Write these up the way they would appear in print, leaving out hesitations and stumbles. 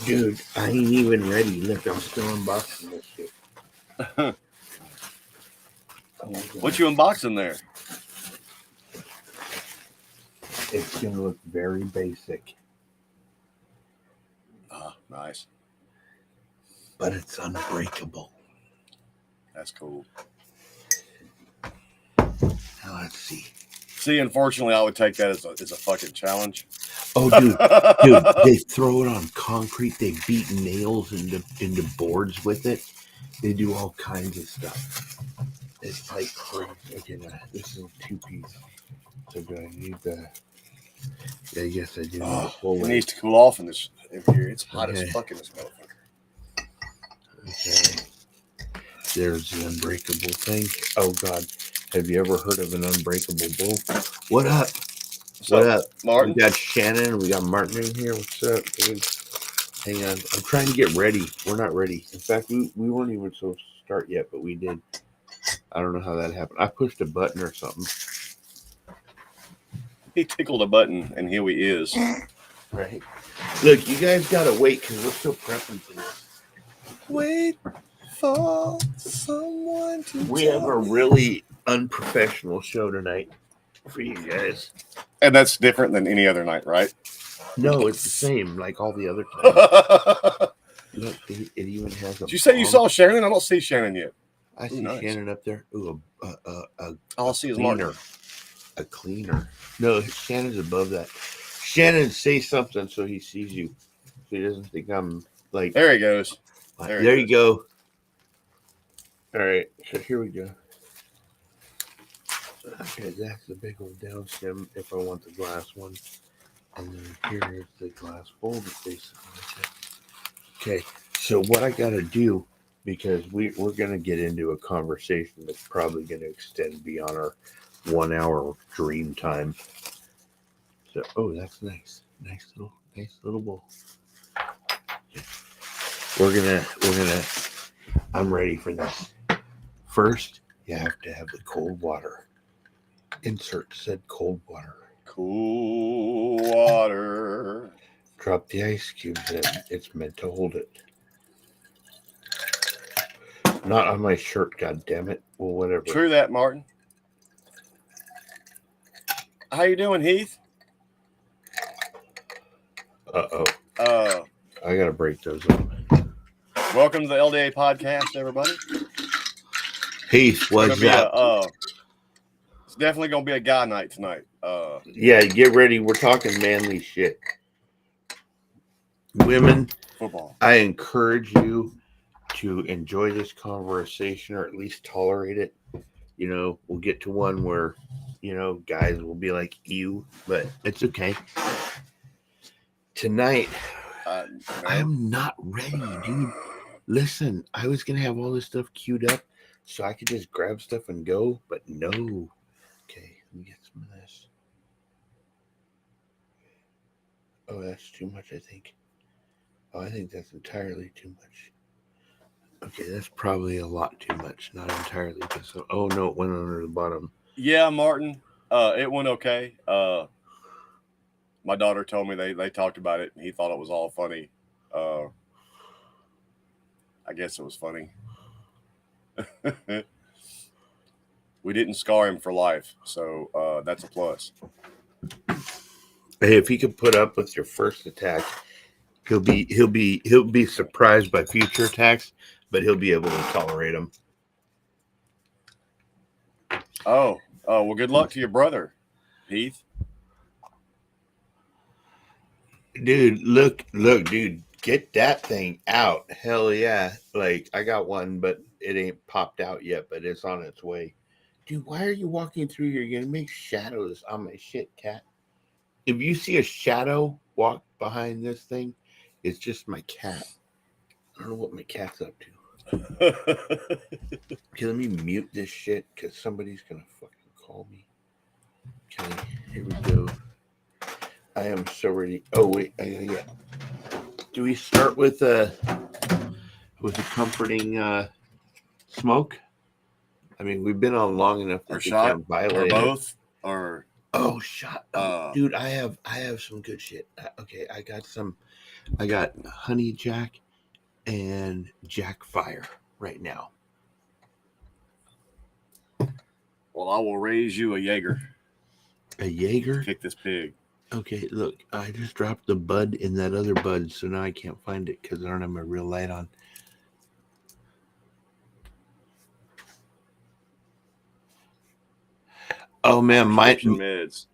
Dude, I ain't even ready. Look, I'm still unboxing this shit. Oh What you unboxing there? It's gonna look very basic, Nice. but it's unbreakable. That's cool. Now let's see. See, unfortunately, I would take that as a fucking challenge. Oh, dude, they throw it on concrete. They beat nails into boards with it. They do all kinds of stuff. It's like crazy. Okay, now, this is a 2-piece. So do I need the? Yeah, yes, I do need the full It length. needs to cool off in here. It's hot as Okay. fuck in this motherfucker. Okay. There's the unbreakable thing. Oh God, have you ever heard of an unbreakable bull? What up? What up, Martin? We got Shannon. We got Martin in here. What's up, dude? Hang on, I'm trying to get ready. We're not ready. In fact, we weren't even supposed to start yet, but we did. I don't know how that happened. I pushed a button or something. He tickled a button, and here he is. Right. Look, you guys gotta wait because we're still prepping for this. Wait for someone to. We have a really unprofessional show tonight for you guys. And that's different than any other night, right? No, it's the same like all the other times. Look, it even has a. Did you say you saw Shannon? I don't see Shannon yet. I see nice. Shannon up there. Ooh, All I see is cleaner. Martin. A cleaner. No, Shannon's above that. Shannon, say something so he sees you. So he doesn't think I'm like. There he goes. There you go. All right, so here we go. Okay, that's the big old down stem if I want the glass one. And then here is the glass bowl that basically like that. Okay, so what I got to do, because we're going to get into a conversation that's probably going to extend beyond our 1 hour dream time. So, oh, that's nice. Nice little bowl. We're gonna, I'm ready for this. First, you have to have the cold water. Insert said cold water. Cool water. Drop the ice cubes in. It's meant to hold it. Not on my shirt, god damn it. Well, whatever. True that, Martin. How you doing, Heath? Uh-oh. I gotta break those up. Welcome to the LDA podcast, everybody. Heath, what's up? It's definitely gonna be a guy night tonight. Yeah, get ready. We're talking manly shit. Women, football. I encourage you to enjoy this conversation or at least tolerate it. You know, we'll get to one where, you know, guys will be like, ew, but it's okay. Tonight, I'm not ready, dude. Listen, I was going to have all this stuff queued up so I could just grab stuff and go, but no. Okay, let me get some of this. Oh, that's too much, I think. Oh, I think that's entirely too much. Okay, that's probably a lot too much. Not entirely. So, oh, no, it went under the bottom. Yeah, Martin, it went okay. My daughter told me they talked about it, and he thought it was all funny. I guess it was funny. We didn't scar him for life, so that's a plus. Hey, if he could put up with your first attack, he'll be surprised by future attacks, but he'll be able to tolerate them. Oh, well, good luck to your brother, Heath. Dude, look, dude, get that thing out. Hell yeah. Like, I got one, but it ain't popped out yet, but it's on its way. Dude, why are you walking through here? You're going to make shadows on my shit, cat. If you see a shadow walk behind this thing, it's just my cat. I don't know what my cat's up to. Okay, let me mute this shit because somebody's going to fucking call me. Okay, here we go. I am so ready. Oh, wait. Yeah. Do we start with a comforting smoke? I mean, we've been on long enough that we can't violate or both, or oh, shot. Dude, I have some good shit. Okay, I got some. I got Honey Jack and Jack Fire right now. Well, I will raise you a Jaeger. A Jaeger? Kick this pig. Okay, look, I just dropped the bud in that other bud, so now I can't find it because I don't have my real light on. Oh man, my meds.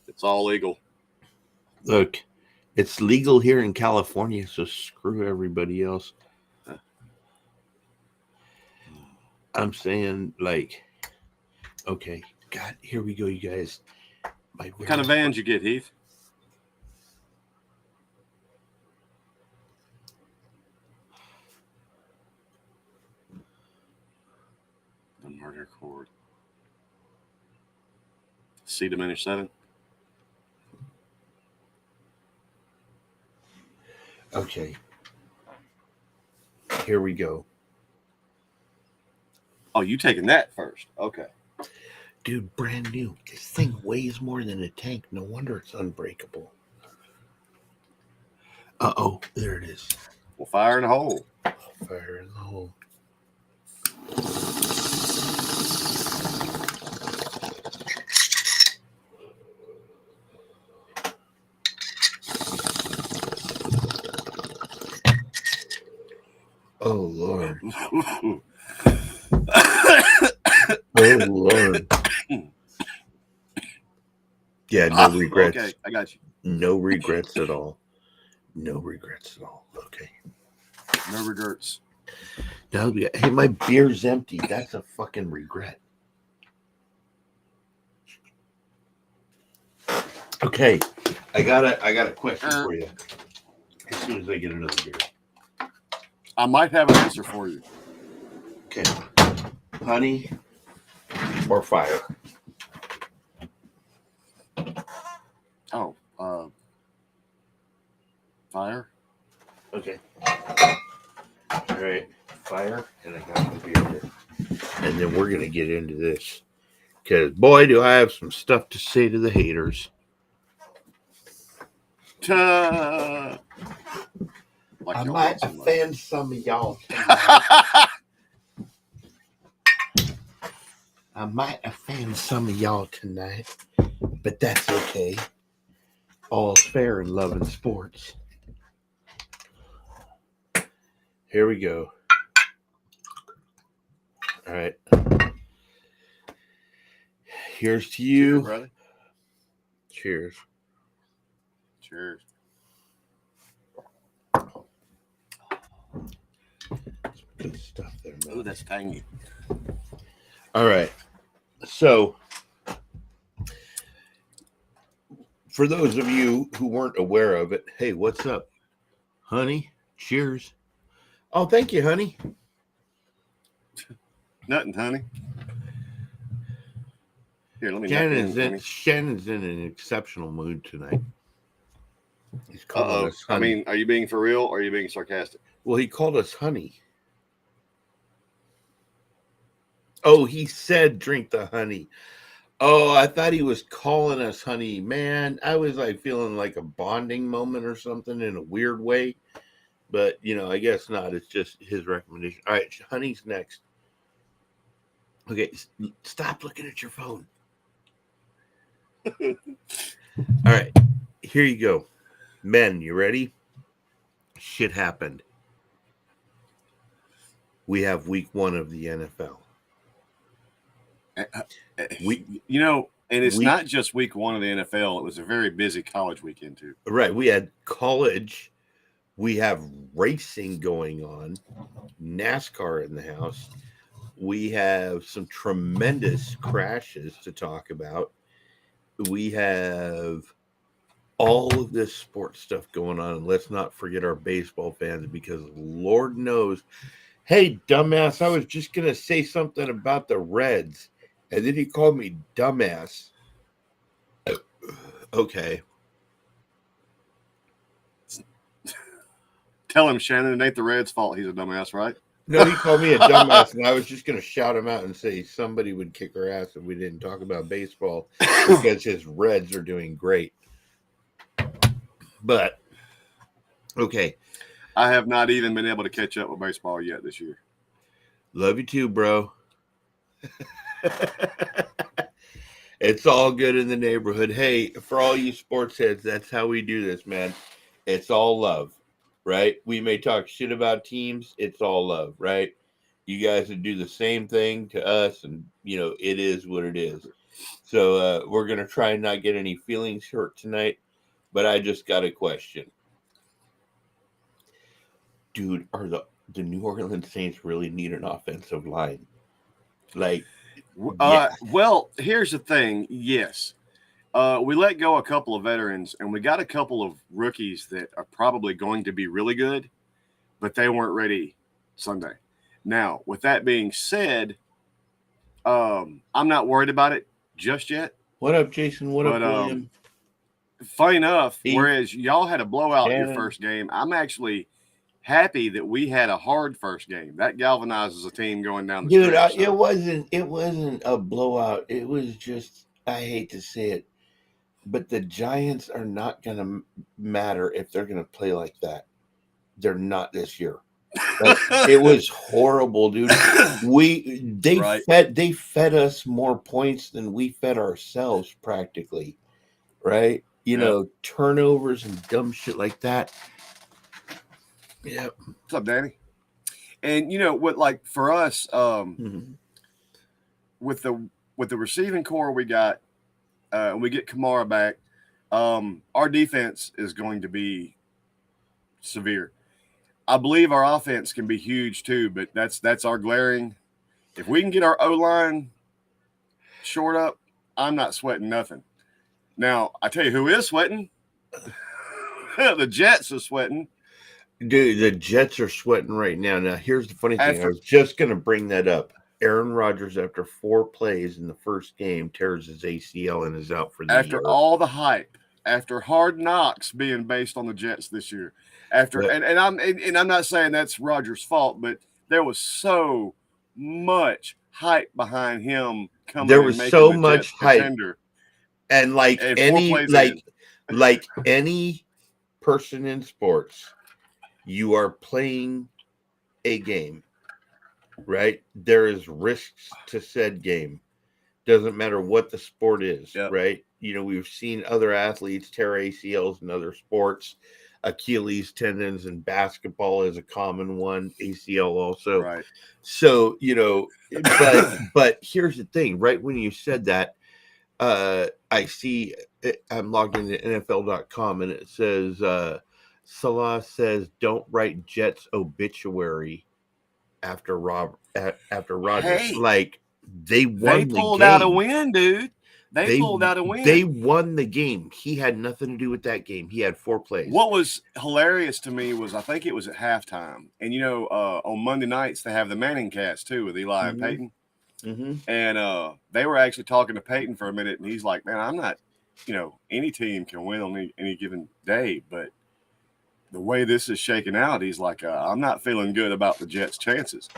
It's all legal. Look, it's legal here in California, so screw everybody else. I'm saying, like, okay, God, here we go, you guys. What kind of vans you get, Heath? The murder cord. C diminished 7. Okay. Here we go. Oh, you taking that first? Okay. Dude, brand new. This thing weighs more than a tank. No wonder it's unbreakable. Uh-oh, there it is. Well, fire in the hole. Fire in the hole. Oh, Lord. Oh, Lord. Yeah, no regrets. Okay, I got you. No regrets at all. No regrets at all. Okay. No regrets. Now, hey, my beer's empty. That's a fucking regret. Okay, I got a question for you. As soon as I get another beer. I might have an answer for you. Okay. Honey or fire? Oh, fire. Okay. All right, fire, and I got the beer here. And then we're gonna get into this. Because boy, do I have some stuff to say to the haters. Like I might offend some of y'all. I might offend some of y'all tonight, but that's okay. All's fair in love and sports. Here we go. All right. Here's to you. Cheers, brother. Cheers. Cheers. Good stuff there, man. Ooh, that's tangy. All right. So, for those of you who weren't aware of it, hey, what's up, honey? Cheers. Oh, thank you, honey. Nothing, honey. Here, let me. Shannon's in an exceptional mood tonight. He's calling us honey. I mean, are you being for real or are you being sarcastic? Well, he called us honey. Oh, he said drink the honey. Oh, I thought he was calling us honey. Man, I was like feeling like a bonding moment or something in a weird way. But, I guess not. It's just his recommendation. All right, honey's next. Okay, stop looking at your phone. All right, here you go. Men, you ready? Shit happened. We have week 1 of the NFL. And it's not just week 1 of the NFL. It was a very busy college weekend too. Right. We had college. We have racing going on. NASCAR in the house. We have some tremendous crashes to talk about. We have all of this sports stuff going on. And let's not forget our baseball fans, because Lord knows. Hey, dumbass, I was just going to say something about the Reds. And then he called me dumbass. Okay. Tell him, Shannon, it ain't the Reds' fault. He's a dumbass, right? No, he called me a dumbass, and I was just going to shout him out and say somebody would kick our ass if we didn't talk about baseball because his Reds are doing great. But Okay. I have not even been able to catch up with baseball yet this year. Love you too, bro. It's all good in the neighborhood. Hey, for all you sports heads, that's how we do this, man. It's all love, right? We may talk shit about teams. It's all love, right? You guys would do the same thing to us, and it is what it is. So we're gonna try and not get any feelings hurt tonight. But I just got a question, dude. Are the New Orleans Saints really need an offensive line? Like, yeah, Well, here's the thing. Yes. We let go a couple of veterans, and we got a couple of rookies that are probably going to be really good, but they weren't ready Sunday. Now, with that being said, I'm not worried about it just yet. what up, Jason? What up, But William? funny enough, Steve? whereas y'all had a blowout your Shannon? first game, I'm actually happy that we had a hard first game. That galvanizes a team going down the Dude, stretch. it wasn't a blowout. It was just, I hate to say it, but the Giants are not going to matter if they're going to play like that. They're not this year. Like, it was horrible, dude. They Right. fed us more points than we fed ourselves practically, right? Turnovers and dumb shit like that. Yeah. What's up, Danny? And what, like for us, Mhm. with the receiving core we got, we get Kamara back. Our defense is going to be severe. I believe our offense can be huge too, but that's our glaring. If we can get our O line short up, I'm not sweating nothing. Now I tell you who is sweating. The Jets are sweating. Dude, the Jets are sweating right now. Now, here's the funny thing. I was just going to bring that up. Aaron Rodgers, after 4 plays in the first game, tears his ACL and is out for the After year. all the hype, after Hard Knocks being based on the Jets this year, and I'm not saying that's Rodgers' fault, but there was so much hype behind him coming There and was making so the much Jets hype, contender. and like And 4 any plays in. like any person in sports, you are playing a game, right? There is risks to said game. Doesn't matter what the sport is, Yep. right? We've seen other athletes tear ACLs in other sports. Achilles tendons in basketball is a common one. ACL also. Right. So, but here's the thing, right when you said that, I see I'm logged into NFL.com and it says Salah says don't write Jets obituary after Rodgers. Hey, like they won the pulled game. out a win, dude. They pulled out a win. They won the game. He had nothing to do with that game. He had 4 plays. What was hilarious to me was I think it was at halftime. And on Monday nights they have the Manning cast too with Eli and Peyton. Mm-hmm. And they were actually talking to Peyton for a minute, and he's like, "Man, I'm not, any team can win on any given day, but the way this is shaking out, he's like, I'm not feeling good about the Jets' chances."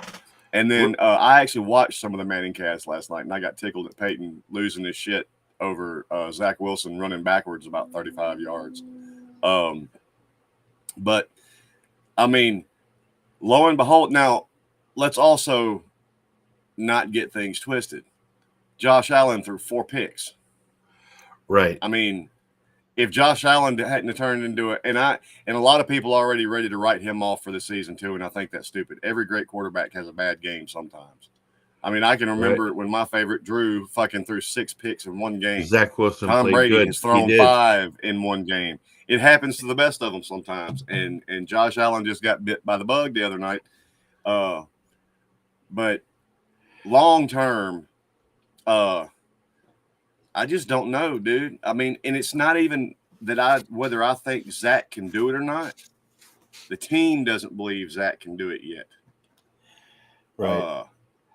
And then I actually watched some of the Manning cast last night, and I got tickled at Peyton losing his shit over Zach Wilson running backwards about 35 yards. But, I mean, lo and behold, now let's also not get things twisted. Josh Allen threw 4 picks. Right. I mean, if Josh Allen hadn't turned into it, and a lot of people are already ready to write him off for the season too, and I think that's stupid. Every great quarterback has a bad game sometimes. I mean, I can remember when my favorite Drew fucking threw 6 picks in one game. Zach Wilson Tom played Brady good. has thrown 5 in one game. It happens to the best of them sometimes, and Josh Allen just got bit by the bug the other night. But long term, I just don't know, dude. I mean, and it's not even that whether I think Zach can do it or not. The team doesn't believe Zach can do it yet. Right.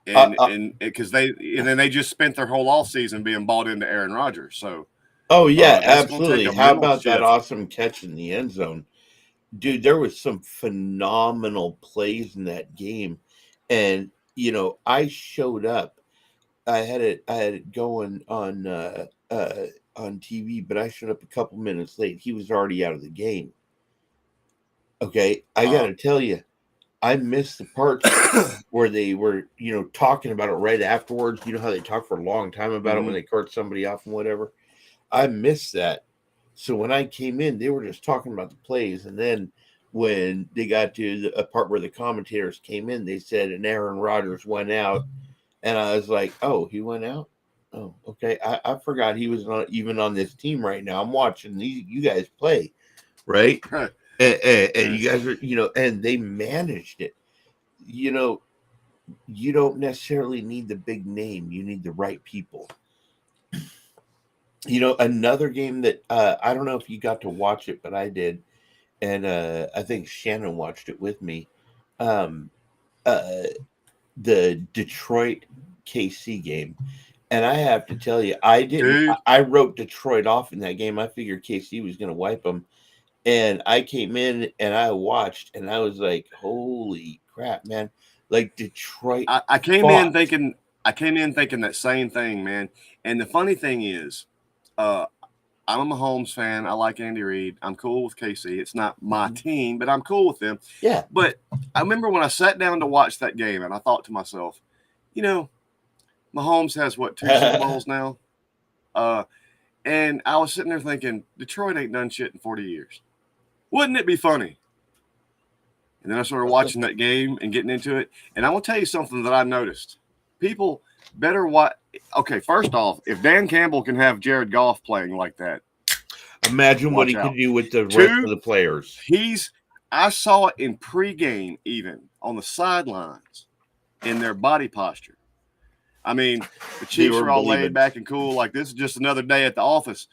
And because they just spent their whole offseason being bought into Aaron Rodgers. So oh yeah, that's gonna absolutely. take a How mental about that shift. awesome catch in the end zone? Dude, there was some phenomenal plays in that game. And I showed up. I had it going on TV, but I showed up a couple minutes late. He was already out of the game. Okay, I got to tell you, I missed the parts where they were, talking about it right afterwards. You know how they talk for a long time about it when they cart somebody off and whatever. I missed that. So when I came in, they were just talking about the plays, and then when they got to a part where the commentators came in, they said, "And Aaron Rodgers went out," and I was like, "Oh, he went out." Oh, okay. I forgot he was not even on this team right now. I'm watching you guys play, right? And you guys are, and they managed it. You know, you don't necessarily need the big name. You need the right people. Another game that I don't know if you got to watch it, but I did, and I think Shannon watched it with me. Um, uh, the Detroit KC game, and I have to tell you, I didn't. Dude. I wrote Detroit off in that game. I figured KC was going to wipe them, and I came in and I watched, and I was like, "Holy crap, man!" Like Detroit. I came fought. in thinking that same thing, man. And the funny thing is, I'm a Mahomes fan. I like Andy Reid. I'm cool with KC. It's not my team, but I'm cool with them. Yeah. But I remember when I sat down to watch that game, and I thought to myself, Mahomes has what, 2 Super Bowls now? And I was sitting there thinking, Detroit ain't done shit in 40 years. Wouldn't it be funny? And then I started watching that game and getting into it. And I will tell you something that I noticed. People better watch. Okay, first off, if Dan Campbell can have Jared Goff playing like that, imagine what he could do with the rest of the players. I saw it in pregame, even on the sidelines, in their body posture. I mean, the Chiefs were all laid back and cool, like this is just another day at the office.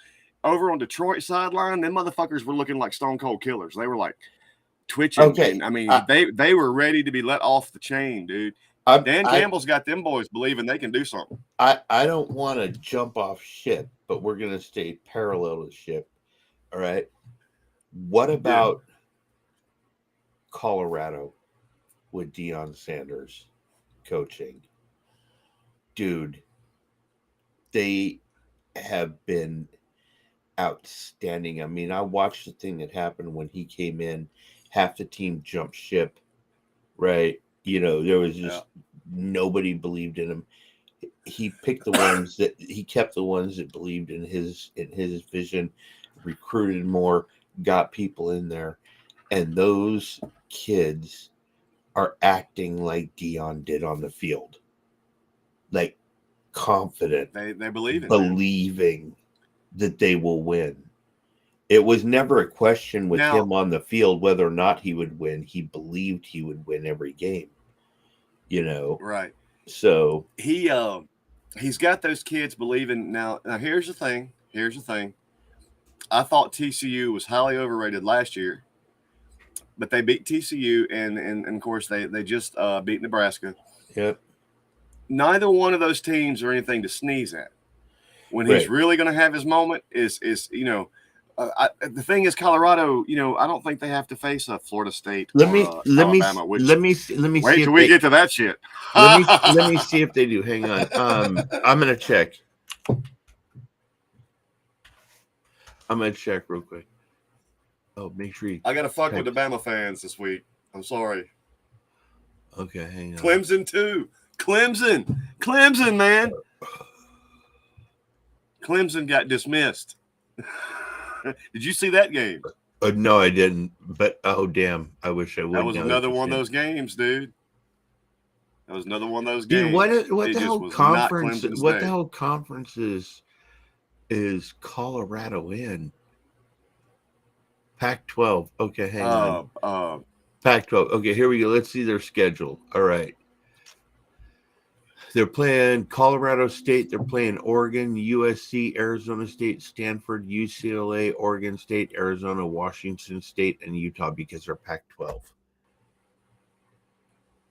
Over on Detroit sideline, them motherfuckers were looking like stone cold killers. They were like twitching. Okay. And, I mean, they were ready to be let off the chain, dude. Dan Campbell's got them boys believing they can do something. I don't want to jump off ship, but we're going to stay parallel to ship. All right. What about Colorado with Deion Sanders coaching? Dude, they have been outstanding. I mean, I watched the thing that happened when he came in. Half the team jumped ship, right? There was just nobody believed in him. He picked the ones that he kept the ones that believed in his vision, recruited more, got people in there, and those kids are acting like Deion did on the field, like confident. They believe in believing that they will win. It was never a question with him on the field whether or not he would win. He believed he would win every game. Right. So he's got those kids believing. Now here's the thing. I thought TCU was highly overrated last year, but they beat TCU and of course they just beat Nebraska. Yep. Neither one of those teams are anything to sneeze at. When he's really going to have his moment is the thing is Colorado. I don't think they have to face a Florida State. Alabama. Let me wait see till we get to that shit. let me see if they do. Hang on. I'm gonna check. I'm gonna check real quick. Oh, make sure you. I gotta fuck with the Bama fans this week. I'm sorry. Okay, hang on. Clemson too. Clemson, man. Clemson got dismissed. Did you see that game? No, I didn't. But oh damn, I wish I would. That was another one of those games, dude. That was another one of those games. Dude, what the hell conference? What the hell conferences is Colorado in? Pac-12. Okay, hang on. Pac-12. Okay, here we go. Let's see their schedule. All right. They're playing Colorado State. They're playing Oregon, USC, Arizona State, Stanford, UCLA, Oregon State, Arizona, Washington State, and Utah because they're Pac-12.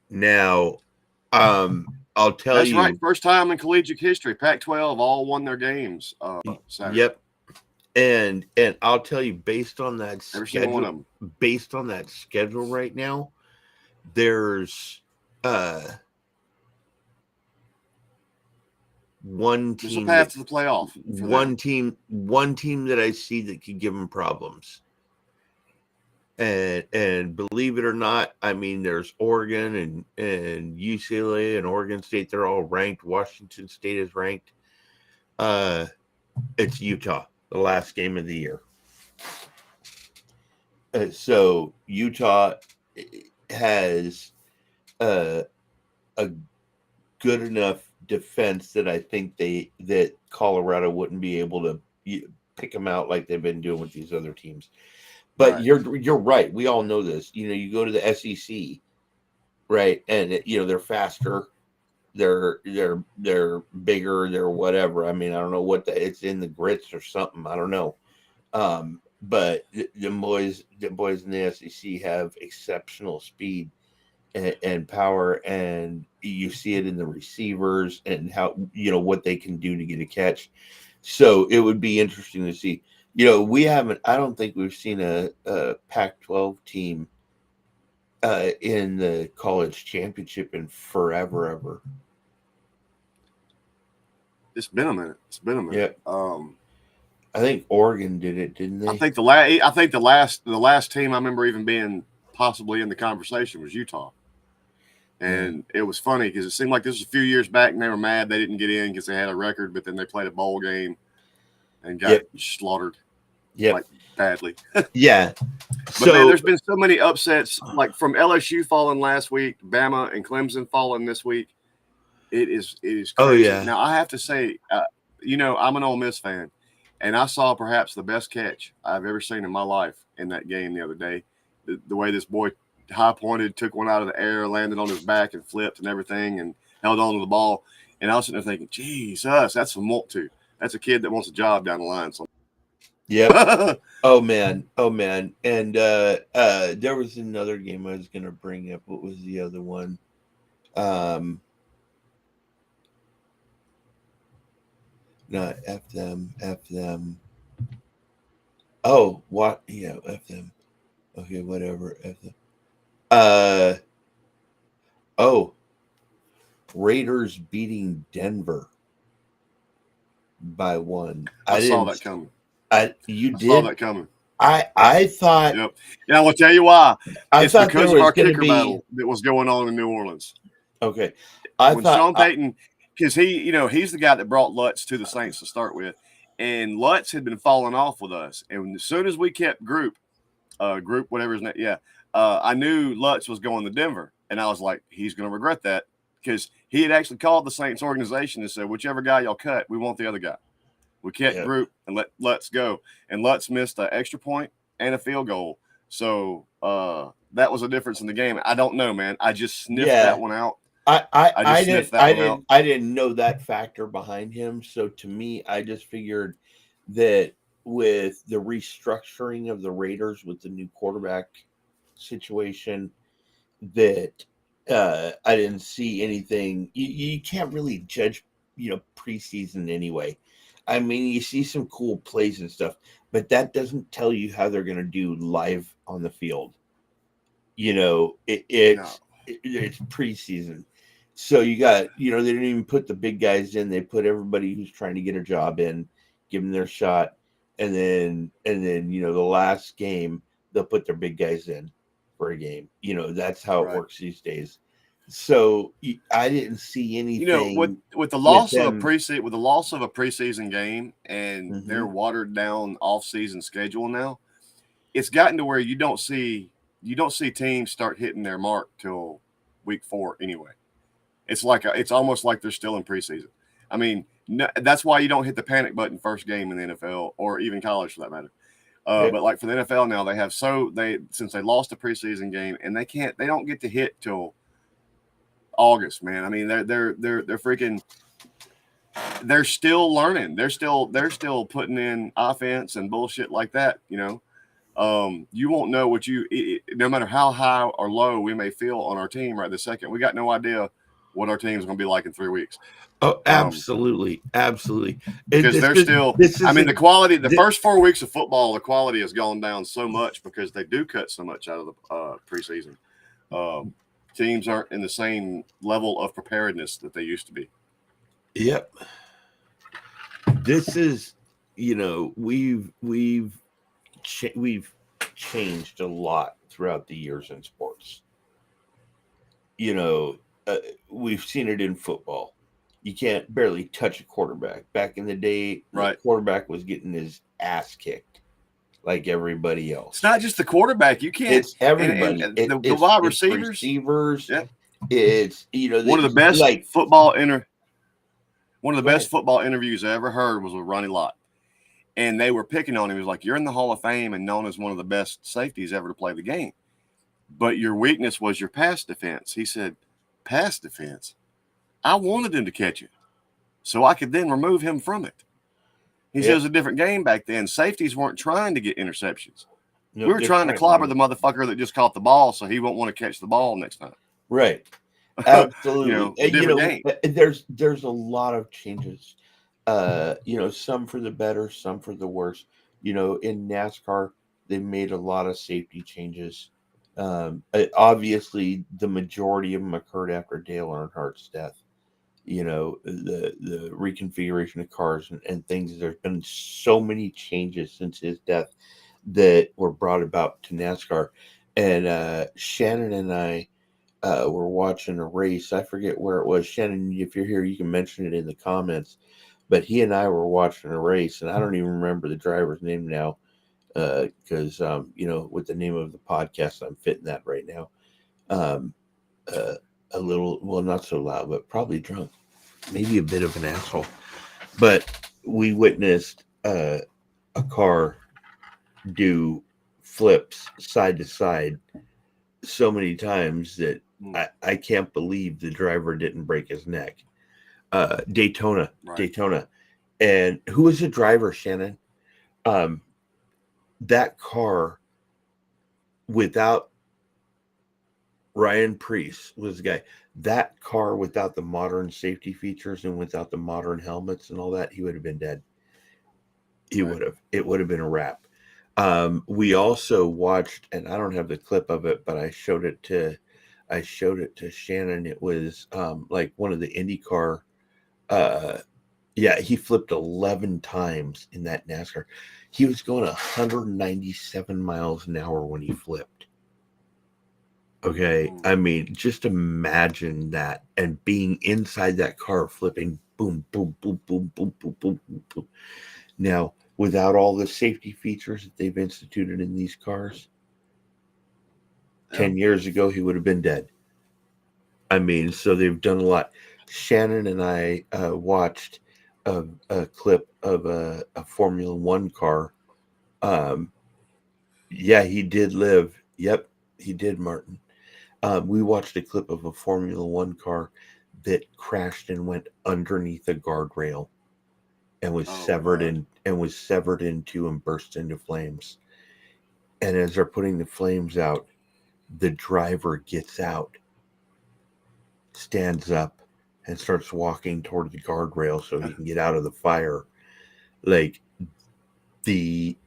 Now, I'll tell you. That's right. First time in collegiate history, Pac-12 all won their games. Saturday. Yep. And I'll tell you, based on that schedule right now, there's one team. There's a path to the playoff. One team that I see that could give them problems. And believe it or not, I mean, there's Oregon and UCLA and Oregon State. They're all ranked. Washington State is ranked. It's Utah, the last game of the year. So Utah has a good enough defense that I think that Colorado wouldn't be able to pick them out like they've been doing with these other teams. But Right. you're right. We all know this. You go to the SEC, right, and they're faster, they're bigger, they're whatever. I mean, I don't know what it's in the grits or something. I don't know. But the boys in the SEC have exceptional speed and power, and you see it in the receivers and how what they can do to get a catch. So it would be interesting to see. We haven't. I don't think we've seen a Pac-12 team in the college championship in forever, ever. It's been a minute. Yeah. I think Oregon did it, didn't they? I think the last team I remember even being possibly in the conversation was Utah. And it was funny because it seemed like this was a few years back and they were mad they didn't get in because they had a record, but then they played a bowl game and got slaughtered. Yeah. Like badly. Yeah. But man, there's been so many upsets, like from LSU falling last week, Bama and Clemson falling this week. It is crazy. Oh, yeah. Now I have to say, I'm an Ole Miss fan, and I saw perhaps the best catch I've ever seen in my life in that game the other day. The way this boy high pointed, took one out of the air, landed on his back and flipped and everything and held on to the ball. And I was sitting there thinking, Jesus, that's some want to. That's a kid that wants a job down the line. So. Yeah. Oh man. And there was another game I was gonna bring up. What was the other one? No, F them. Oh, what? Yeah, F them. Okay, whatever. F them. Raiders beating Denver by 1. I saw that coming. You did? Saw that coming. I thought. Yep. And I will tell you why. It's because of our kicker be... battle that was going on in New Orleans. Okay. When Sean Payton, because he's the guy that brought Lutz to the Saints to start with, and Lutz had been falling off with us. And as soon as we kept Group, whatever his name, I knew Lutz was going to Denver, and I was like, he's going to regret that because he had actually called the Saints organization and said, whichever guy y'all cut, we want the other guy. We kept Group and let Lutz go, and Lutz missed an extra point and a field goal. So that was a difference in the game. I don't know, man. I just sniffed that one out. I didn't know that factor behind him. So to me, I just figured that with the restructuring of the Raiders with the new quarterback situation, that I didn't see anything. You can't really judge, preseason anyway. I mean, you see some cool plays and stuff, but that doesn't tell you how they're going to do live on the field. It's preseason. So you got, they didn't even put the big guys in. They put everybody who's trying to get a job in, give them their shot. And then, the last game, they'll put their big guys in for a game. That's how it works these days. So I didn't see anything. With the loss of a preseason game and their watered down off-season schedule now, it's gotten to where you don't see teams start hitting their mark till week 4 anyway. It's almost like they're still in preseason. I mean, that's why you don't hit the panic button first game in the NFL or even college for that matter. But like for the NFL now, since they lost a preseason game and they don't get to hit till August, man. I mean, they're freaking. They're still learning. They're still putting in offense and bullshit like that. You won't know no matter how high or low we may feel on our team right this second. We got no idea what our team's going to be like in 3 weeks. Oh, absolutely. Absolutely. Because the quality, the first 4 weeks of football, the quality has gone down so much because they do cut so much out of the preseason. Teams aren't in the same level of preparedness that they used to be. Yep. This is, we've changed a lot throughout the years in sports. You know, we've seen it in football. You can't barely touch a quarterback. Back in the day, the Right. quarterback was getting his ass kicked like everybody else. It's not just the quarterback. You can't. It's everybody. And the wide receivers. Receivers. Yeah. It's One of the best like football One of the Go best ahead. football interviews I ever heard was with Ronnie Lott. And they were picking on him. He was like, you're in the Hall of Fame and known as one of the best safeties ever to play the game. But your weakness was your pass defense. He said, pass defense? I wanted him to catch it so I could then remove him from it. He said it was a different game back then. Safeties weren't trying to get interceptions. No, we were trying to clobber the motherfucker that just caught the ball so he won't want to catch the ball next time. Right. Absolutely. Different game. There's a lot of changes. Some for the better, some for the worse. In NASCAR, they made a lot of safety changes. Obviously, the majority of them occurred after Dale Earnhardt's death. The reconfiguration of cars and things. There's been so many changes since his death that were brought about to NASCAR. And Shannon and I were watching a race. I forget where it was. Shannon, if you're here, you can mention it in the comments. But he and I were watching a race, and I don't even remember the driver's name now because, with the name of the podcast, I'm fitting that right now. A little, well, not so loud, but probably drunk. Maybe a bit of an asshole. But we witnessed a car do flips side to side so many times that I can't believe the driver didn't break his neck. Daytona. And who was the driver, Shannon? That car without Ryan Preece was the guy. That car without the modern safety features and without the modern helmets and all that, he would have been dead. He would have. It would have been a wrap. We also watched, and I don't have the clip of it, but I showed it to Shannon. It was like one of the IndyCar. He flipped 11 times in that NASCAR. He was going 197 miles an hour when he flipped. Okay, I mean, just imagine that and being inside that car flipping, boom, boom, boom, boom, boom, boom, boom, boom, boom. Now, without all the safety features that they've instituted in these cars, 10 years ago, he would have been dead. I mean, so they've done a lot. Shannon and I watched a clip of a Formula One car. He did live. Yep, he did, Martin. We watched a clip of a Formula One car that crashed and went underneath a guardrail and was severed into and burst into flames. And as they're putting the flames out, the driver gets out, stands up, and starts walking toward the guardrail so he can get out of the fire. Like the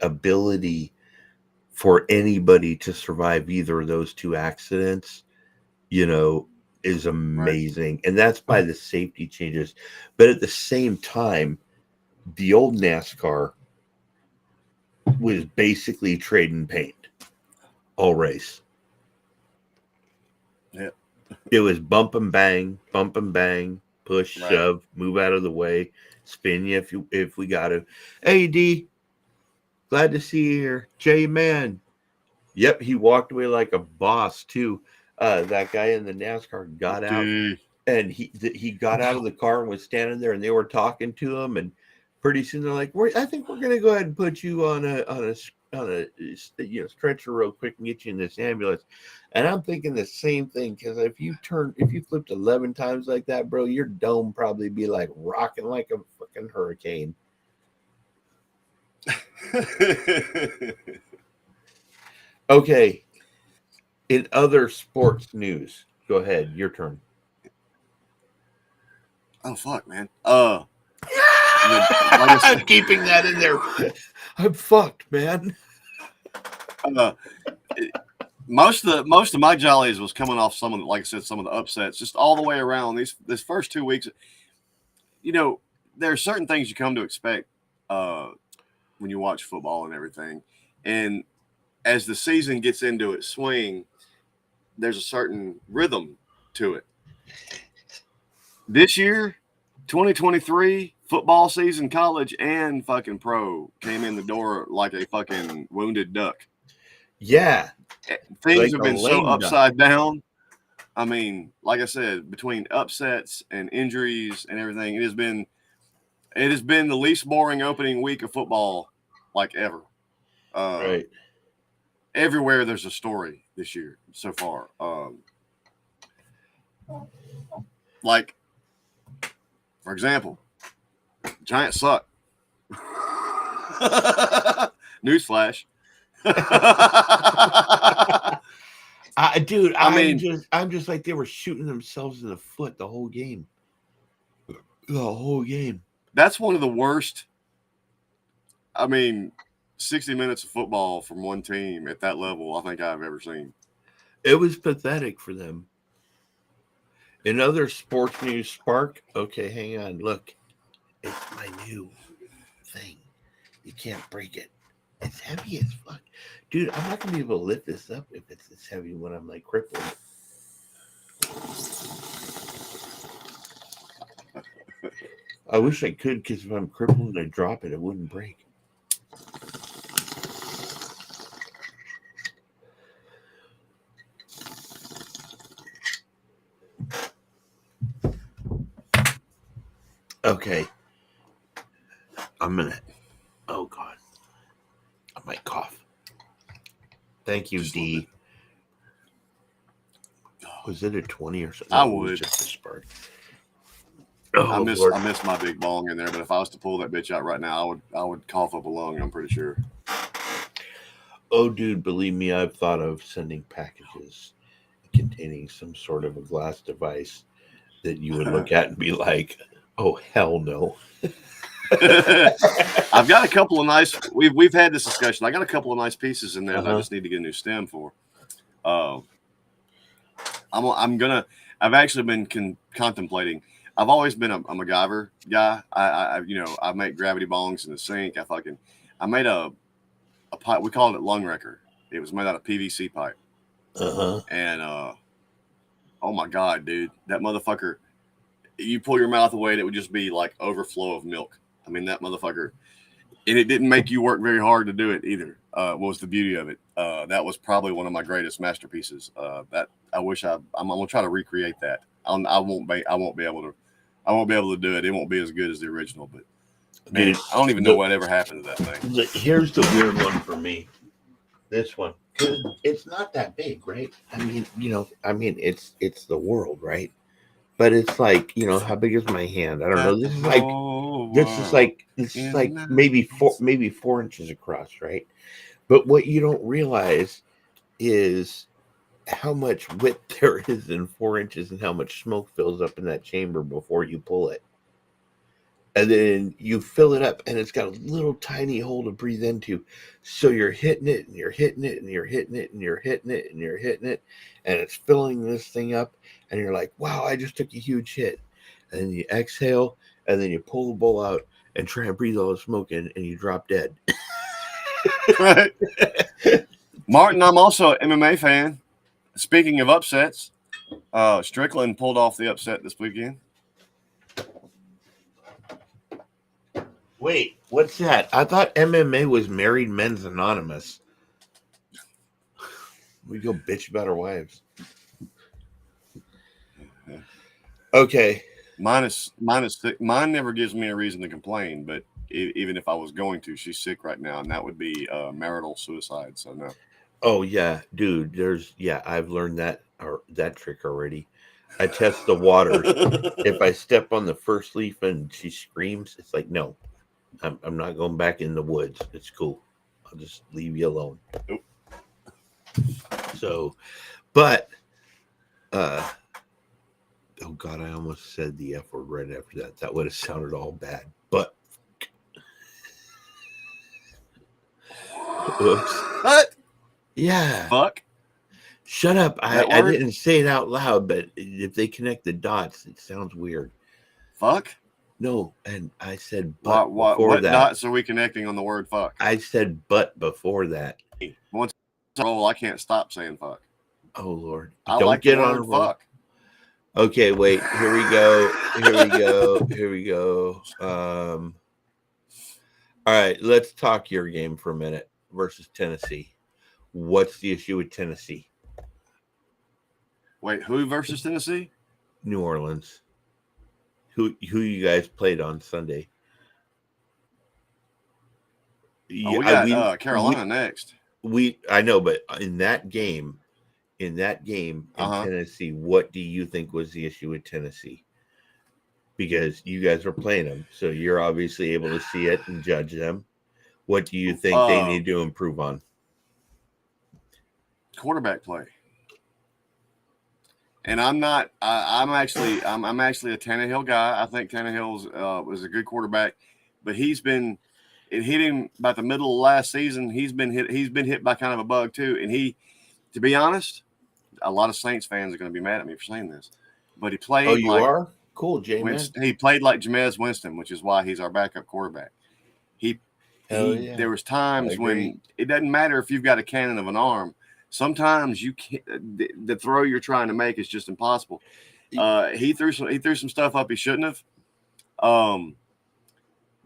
ability for anybody to survive either of those two accidents, is amazing. Right. And that's by the safety changes. But at the same time, the old NASCAR was basically trade and paint all race. Yeah. It was bump and bang, push, shove, move out of the way, spin you if we got to. Hey, D, glad to see you here. J Man. Yep, he walked away like a boss too. That guy in the NASCAR got out, and he got out of the car and was standing there, and they were talking to him, and pretty soon they're like, I think we're gonna go ahead and put you on a stretcher real quick and get you in this ambulance. And I'm thinking the same thing, because if you flipped 11 times like that, bro, your dome probably be like rocking like a fucking hurricane. Okay. In other sports news, go ahead. Your turn. Oh fuck, man. I'm keeping that in there. I'm fucked, man. Most of my jollies was coming off some of the upsets, just all the way around. This first 2 weeks, there are certain things you come to expect when you watch football and everything. And as the season gets into its swing, there's a certain rhythm to it. This year, 2023 football season, college and fucking pro came in the door like a fucking wounded duck. Yeah. Things Like have a been so lame duck. upside down. I mean, like I said, between upsets and injuries and everything, it has been the least boring opening week of football like ever. Right. Everywhere there's a story this year so far. Like, for example, Giants suck. Newsflash. Dude, I mean, I'm just like they were shooting themselves in the foot the whole game. The whole game. That's one of the worst. I mean, 60 minutes of football from one team at that level, I think I've ever seen. It was pathetic for them. In other sports news, Spark. Okay, hang on. Look, it's my new thing. You can't break it. It's heavy as fuck. Dude, I'm not going to be able to lift this up if it's this heavy when I'm like crippled. I wish I could, because if I'm crippled and I drop it, it wouldn't break. Okay. I'm gonna. Oh God. I might cough. Thank you, D. Was it a 20 or something? I No, it was would. just a spark. I miss my big bong in there, but if I was to pull that bitch out right now, I would cough up a lung, I'm pretty sure. Oh, dude, believe me, I've thought of sending packages containing some sort of a glass device that you would look at and be like, oh, hell no. I've got a couple of nice. We've had this discussion. I got a couple of nice pieces in there that I just need to get a new stem for. I've actually been contemplating. I've always been a MacGyver guy. I make gravity bongs in the sink. I made a pipe. We called it lung wrecker. It was made out of PVC pipe. And oh my God, dude, that motherfucker! You pull your mouth away, and it would just be like overflow of milk. I mean, that motherfucker, and it didn't make you work very hard to do it either. Was the beauty of it. That was probably one of my greatest masterpieces. That I wish I'm gonna try to recreate that. I won't be able to do it. It won't be as good as the original, but man, Dude, I don't even know what ever happened to that thing. Here's the weird one for me. This one. It's not that big, right? I mean, it's the world, right? But it's like, how big is my hand? I don't know. This is like maybe 4 inches across, right? But what you don't realize is how much width there is in 4 inches and how much smoke fills up in that chamber before you pull it. And then you fill it up and it's got a little tiny hole to breathe into. So you're hitting it and you're hitting it and you're hitting it and you're hitting it and you're hitting it. And it's filling this thing up. And you're like, wow, I just took a huge hit. And then you exhale and then you pull the bowl out and try and breathe all the smoke in and you drop dead. Right. Martin, I'm also an MMA fan. Speaking of upsets, Strickland pulled off the upset this weekend. Wait, what's that? I thought MMA was Married Men's Anonymous. We go bitch about our wives. Okay. Mine never gives me a reason to complain, but even if I was going to, she's sick right now, and that would be marital suicide. So no. Oh yeah, dude. I've learned that trick already. I test the water. If I step on the first leaf and she screams, it's like, no, I'm not going back in the woods. It's cool. I'll just leave you alone. Nope. So, but, oh God, I almost said the F word right after that. That would have sounded all bad. But, oops. What? Yeah. Fuck. Shut up. I didn't say it out loud, but if they connect the dots, it sounds weird. Fuck? No, and I said but what before that. Dots are we connecting on the word fuck? I said but before that. Once roll. I can't stop saying fuck. Oh Lord! I Don't like get the on a word roll. fuck. Okay, wait. Here we go. Here we go. All right, let's talk your game for a minute versus Tennessee. What's the issue with Tennessee? Wait, who versus Tennessee? New Orleans. Who you guys played on Sunday? We got Carolina next. I know, but in that game in Tennessee, what do you think was the issue with Tennessee? Because you guys were playing them, so you're obviously able to see it and judge them. What do you think they need to improve on? Quarterback play. And I'm not. I'm actually a Tannehill guy. I think Tannehill was a good quarterback, but it hit him about the middle of last season. He's been hit by kind of a bug too. And to be honest, a lot of Saints fans are going to be mad at me for saying this, but he played. Oh, you are cool, J-Man. He played like Jameis Winston, which is why he's our backup quarterback. There was times when it doesn't matter if you've got a cannon of an arm. Sometimes you can't. The throw you're trying to make is just impossible. He threw some stuff up he shouldn't have.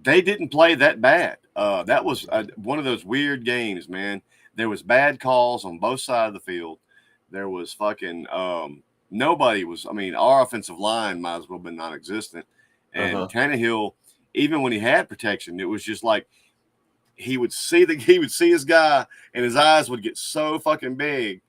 They didn't play that bad. That was one of those weird games, man. There was bad calls on both sides of the field. There was fucking nobody was. I mean, our offensive line might as well have been non-existent. And Tannehill, even when he had protection, it was just like he would see his guy, and his eyes would get so fucking big.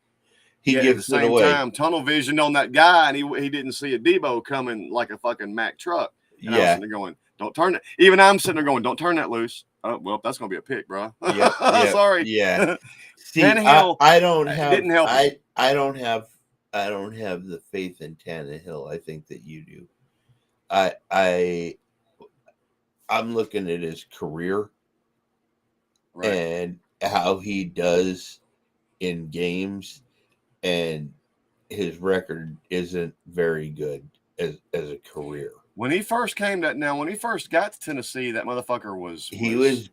He gives at the same time tunnel vision on that guy, and he didn't see a Debo coming like a fucking Mack truck. And I was sitting there going, "Don't turn it." Even I'm sitting there going, "Don't turn that loose." Oh well, that's gonna be a pick, bro. Sorry. Yeah. See, Tannehill, I don't have. Didn't help. I don't have the faith in Tannehill. I think that you do. I'm looking at his career. Right. And how he does in games, and his record isn't very good as a career. When he first got to Tennessee, that motherfucker was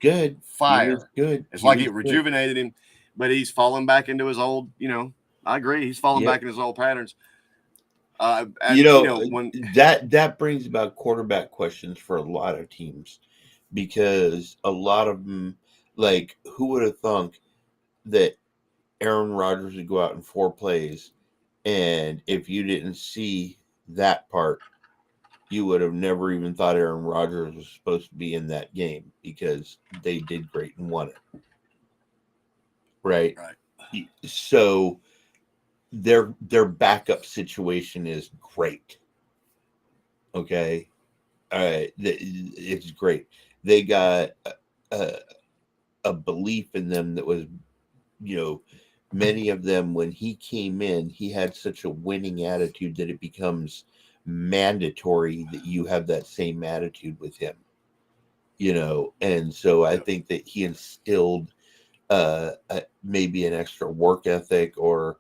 good. Fire. He was good. It's like it rejuvenated him, but he's fallen back into his old, I agree. He's fallen back in his old patterns. That brings about quarterback questions for a lot of teams, because a lot of them, like, who would have thunk that Aaron Rodgers would go out in 4 plays, and if you didn't see that part, you would have never even thought Aaron Rodgers was supposed to be in that game, because they did great and won it. Right. So their backup situation is great. Okay. All right. It's great. They got a belief in them that was, many of them, when he came in, he had such a winning attitude that it becomes mandatory that you have that same attitude with him, and so I think that he instilled maybe an extra work ethic or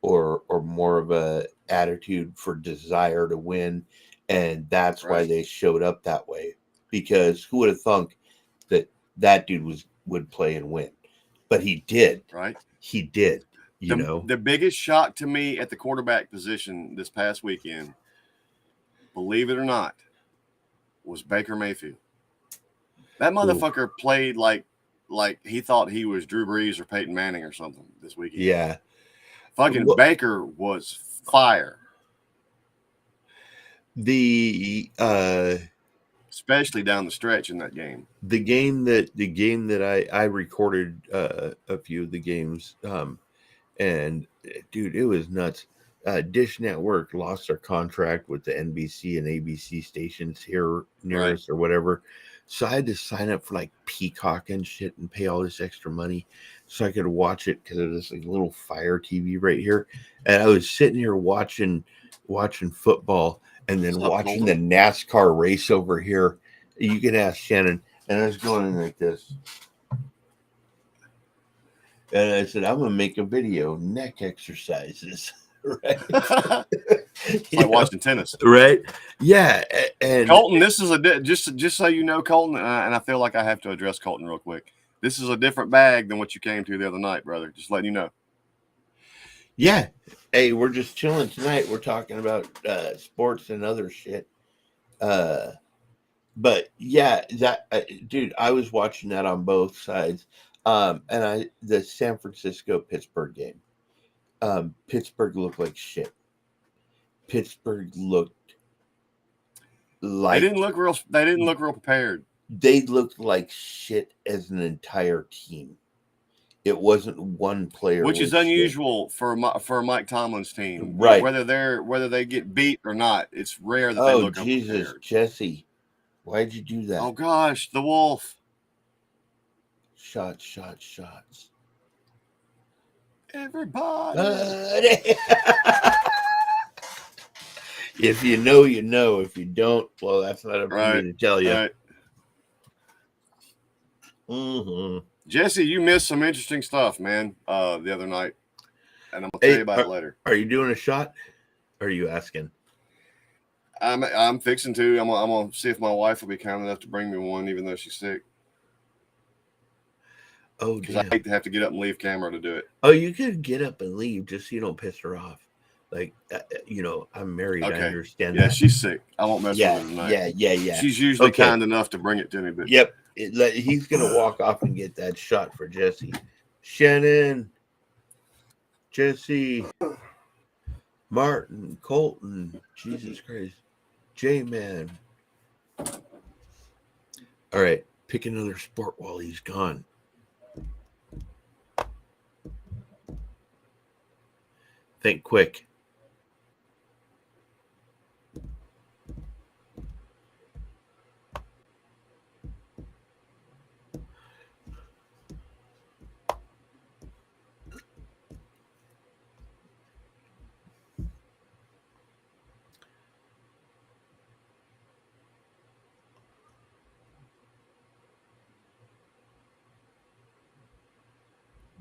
more of a attitude for desire to win, and that's why they showed up that way, because who would have thunk that dude would play and win, but he did. He did. The biggest shock to me at the quarterback position this past weekend, believe it or not, was Baker Mayfield. That motherfucker played like he thought he was Drew Brees or Peyton Manning or something this weekend. Yeah. Fucking Baker was fire. Especially down the stretch in that game. The game that I recorded a few of the games, and dude, it was nuts. Dish Network lost their contract with the NBC and ABC stations here near us or whatever. So I had to sign up for like Peacock and shit and pay all this extra money so I could watch it, because of this like little Fire TV right here. And I was sitting here watching football, and then watching the NASCAR race over here. You can ask Shannon. And I was going in like this. And I said, I'm going to make a video, neck exercises. Right. It's like watching tennis. Right. Yeah. And Colton, this is just so you know, Colton, and I feel like I have to address Colton real quick. This is a different bag than what you came to the other night, brother. Just letting you know. Yeah. Hey, we're just chilling tonight. We're talking about sports and other shit. Uh, but yeah, that dude, I was watching that on both sides. And the San Francisco Pittsburgh game. Pittsburgh looked like shit. Pittsburgh looked They like didn't look real. They didn't look real prepared. they looked like shit as an entire team. It wasn't one player Which is was shit. unusual for Mike Tomlin's team. Right. Whether they get beat or not, it's rare that they Oh look Jesus, unprepared. Jesse, why'd you do that? Oh gosh, the Wolf. Shots, shots, shots. Everybody. If you know, you know. If you don't, well, that's not up to me Right. to tell you. Right. Mm-hmm. Jesse, you missed some interesting stuff, man, the other night. And I'm gonna tell you about it later. Are you doing a shot? Or are you asking? I'm fixing to. I'm gonna see if my wife will be kind enough to bring me one, even though she's sick. Oh, Because I damn. hate to have to get up and leave camera to do it. Oh, you could get up and leave just so you don't piss her off. Like, I'm married. Okay. I understand Yeah, that. she's sick. I won't mess Yeah, with her tonight. yeah. She's usually Okay. kind enough to bring it to me, but Yep. He's going to walk off and get that shot for Jesse. Shannon, Jesse, Martin, Colton, Jesus Christ, J-Man. All right, pick another sport while he's gone. Think quick.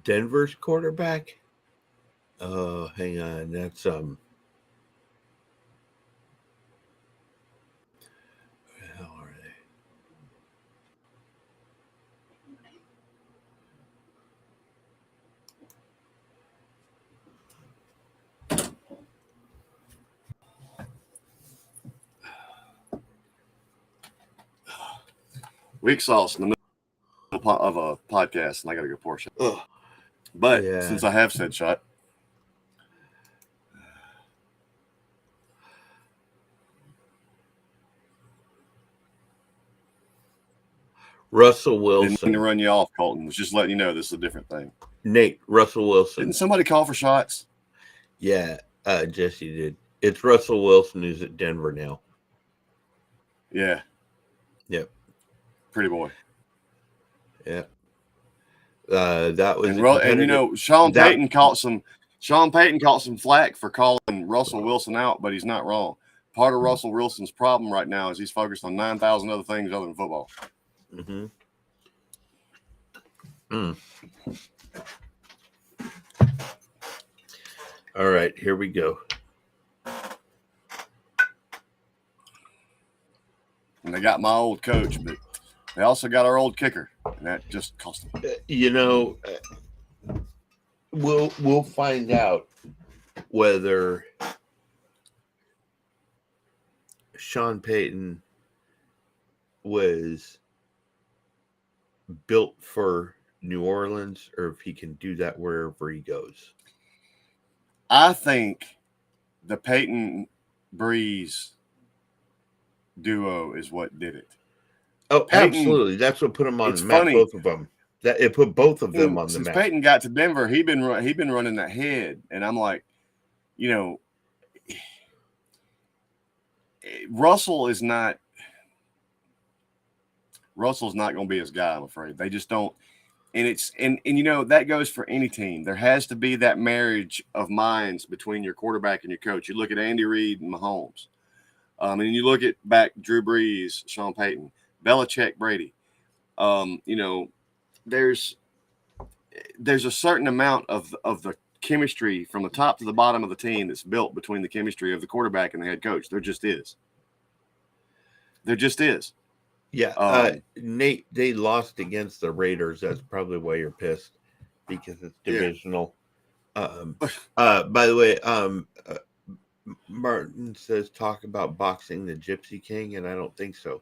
Denver's quarterback? Oh, hang on. That's where the hell are they? weak sauce in the middle of a podcast, and I got to go pour shot. But Yeah. since I have said shot, Russell didn't mean to Wilson. run you off, Colton. Was just letting you know this is a different thing. Nate, Russell Wilson. Didn't somebody call for shots? Yeah, Jesse did. It's Russell Wilson who's at Denver now. Yeah. Yep. Pretty boy. Yeah. That was And you know, Sean Payton caught some flack for calling Russell Wilson out, but he's not wrong. Part of Russell Wilson's problem right now is he's focused on 9,000 other things other than football. Mm-hmm. Mm. All right, here we go. And they got my old coach, but they also got our old kicker, and that just cost them. We'll find out whether Sean Payton was built for New Orleans or if he can do that wherever he goes. I think the Peyton Breeze duo is what did it. Oh, Peyton, absolutely. That's what put them on it's the map, funny. both of them. That it put both of them on the Since map. Peyton got to Denver, he been running that head, and I'm like, Russell's not going to be his guy. I'm afraid they just don't. And that goes for any team. There has to be that marriage of minds between your quarterback and your coach. You look at Andy Reid and Mahomes, and you look at back Drew Brees, Sean Payton, Belichick, Brady. There's a certain amount of the chemistry from the top to the bottom of the team that's built between the chemistry of the quarterback and the head coach. There just is. Yeah, Nate, they lost against the Raiders. That's probably why you're pissed, because it's divisional. By the way, Martin says talk about boxing the Gypsy King, and I don't think so.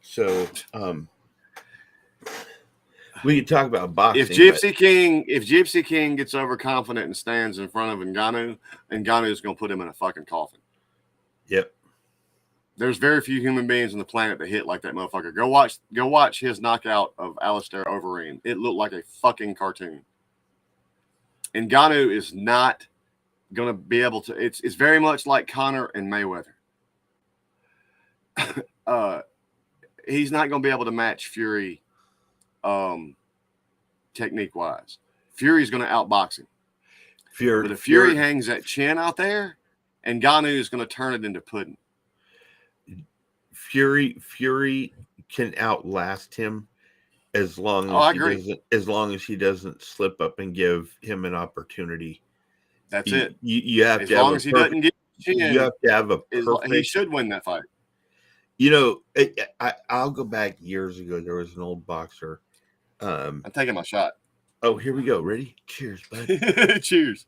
So, we can talk about boxing. If Gypsy King gets overconfident and stands in front of Ngannou is going to put him in a fucking coffin. Yep. There's very few human beings on the planet that hit like that motherfucker. Go watch his knockout of Alistair Overeem. It looked like a fucking cartoon. Ngannou is not going to be able to. It's very much like Conor and Mayweather. He's not going to be able to match Fury, technique wise. Fury's going to outbox him. But if Fury hangs that chin out there, Ngannou is going to turn it into pudding. Fury can outlast him as long as he doesn't slip up and give him an opportunity. That's it. You have as to long have as he doesn't get chin, you have to have a perfect. He should win that fight. You know, I'll go back years ago. There was an old boxer. I'm taking my shot. Oh, here we go. Ready? Cheers, bud. Cheers.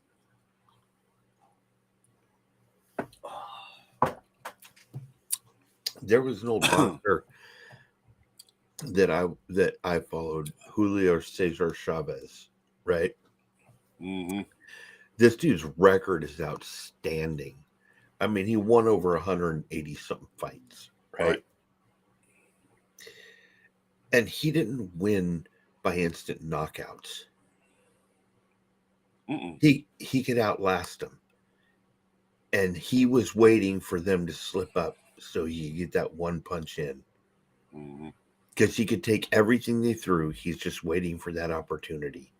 There was an old boxer that I followed, Julio Cesar Chavez, right? Mm-hmm. This dude's record is outstanding. I mean, he won over 180 something fights, right? And he didn't win by instant knockouts. Mm-mm. He could outlast them, and he was waiting for them to slip up so he could get that one punch in. Because he could take everything they threw. He's just waiting for that opportunity.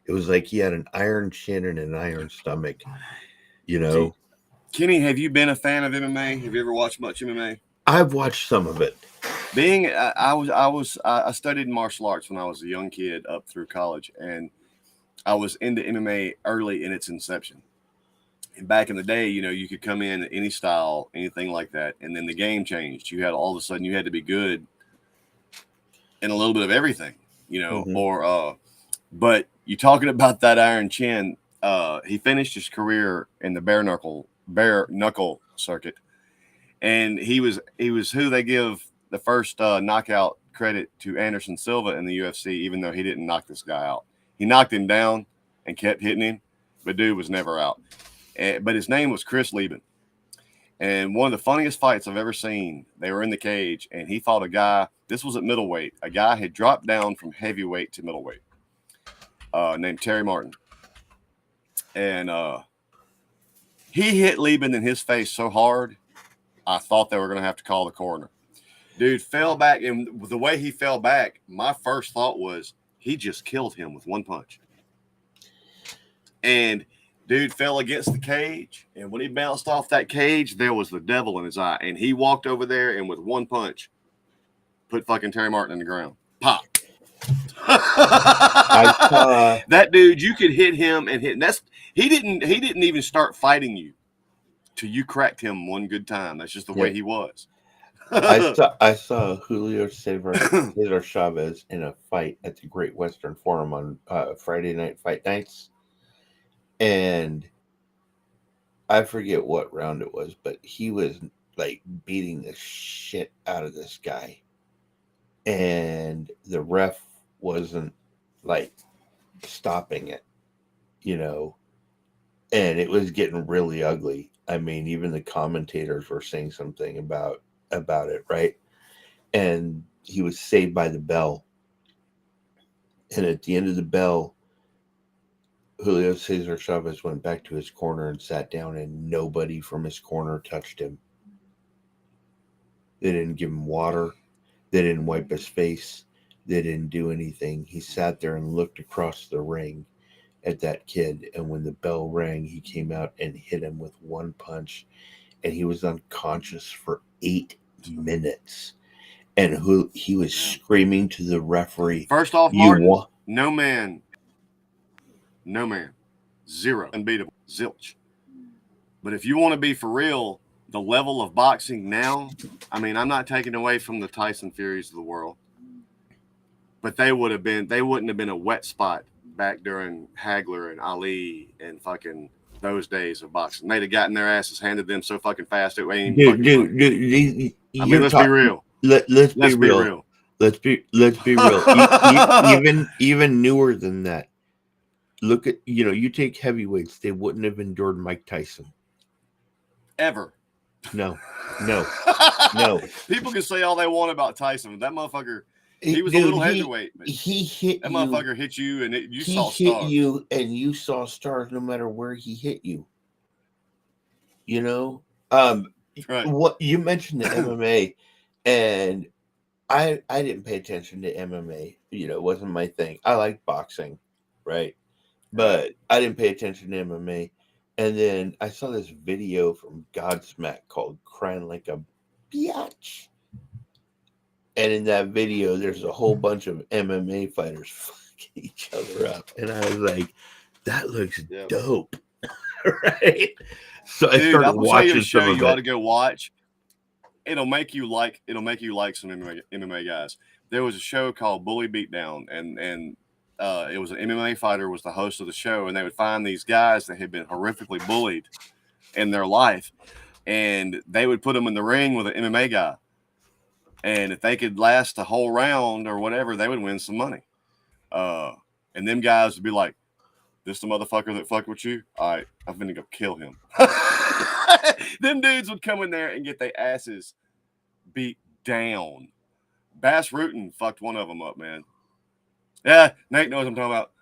It was like he had an iron chin and an iron stomach, you know. Kenny, have you been a fan of MMA? Have you ever watched much MMA? I've watched some of it. I studied martial arts when I was a young kid up through college, and I was into MMA early in its inception. And back in the day, you know, you could come in at any style, anything like that, and then the game changed. You had all of a sudden you had to be good in a little bit of everything, you know. Mm-hmm. But you talking about that iron chin? He finished his career in the bare knuckle circuit, and he was who they give the first knockout credit to Anderson Silva in the UFC, even though he didn't knock this guy out. He knocked him down and kept hitting him, but dude was never out. But his name was Chris Lieben. And one of the funniest fights I've ever seen, they were in the cage, and he fought a guy. This was at middleweight. A guy had dropped down from heavyweight to middleweight, named Terry Martin. And he hit Lieben in his face so hard, I thought they were going to have to call the coroner. Dude fell back, and the way he fell back, my first thought was he just killed him with one punch. And dude fell against the cage, and when he bounced off that cage, there was the devil in his eye. And he walked over there and with one punch, put fucking Terry Martin in the ground. Pop. That dude, you could hit him and hit. And he didn't even start fighting you till you cracked him one good time. That's just the way he was. I saw Julio Cesar Chavez in a fight at the Great Western Forum on Friday night fight nights. And I forget what round it was, but he was like beating the shit out of this guy. And the ref wasn't like stopping it, you know, and it was getting really ugly. I mean, even the commentators were saying something about it, right? And he was saved by the bell. And at the end of the bell, Julio Cesar Chavez went back to his corner and sat down, and nobody from his corner touched him. They didn't give him water. They didn't wipe his face. They didn't do anything. He sat there and looked across the ring at that kid, and when the bell rang, he came out and hit him with one punch, and he was unconscious for 8 minutes. And he was screaming to the referee. First off, Martin, no man, zero, unbeatable, zilch. But if you want to be for real, the level of boxing now, I mean, I'm not taking away from the Tyson Furies of the world, but they wouldn't have been a wet spot back during Hagler and Ali and fucking those days of boxing. They'd have gotten their asses handed them so fucking fast it ain't even fucking funny. I mean, let's be real. Let's be Let's be real. real. Let's be real. Even newer than that. Look at you take heavyweights. They wouldn't have endured Mike Tyson. Ever. No. People can say all they want about Tyson. That motherfucker, he was a little heavyweight. But he hit that you. motherfucker hit you, and you saw stars. He hit you, and you saw stars no matter where he hit you. Right. What you mentioned the MMA, and I didn't pay attention to MMA. It wasn't my thing. I like boxing, right? But I didn't pay attention to MMA. And then I saw this video from Godsmack called Crying Like a Biatch. And in that video, there's a whole bunch of MMA fighters fucking each other up. And I was like, that looks dope. Right? So I started watching some of it. You ought to go watch. It'll make you like some MMA guys. There was a show called Bully Beatdown, and it was an MMA fighter was the host of the show, and they would find these guys that had been horrifically bullied in their life, and they would put them in the ring with an MMA guy, and if they could last a whole round or whatever, they would win some money. And them guys would be like, "This the motherfucker that fucked with you? All right, I'm gonna go kill him." Them dudes would come in there and get their asses beat down. Bass Rutten fucked one of them up, man. Yeah, Nate knows what I'm talking about.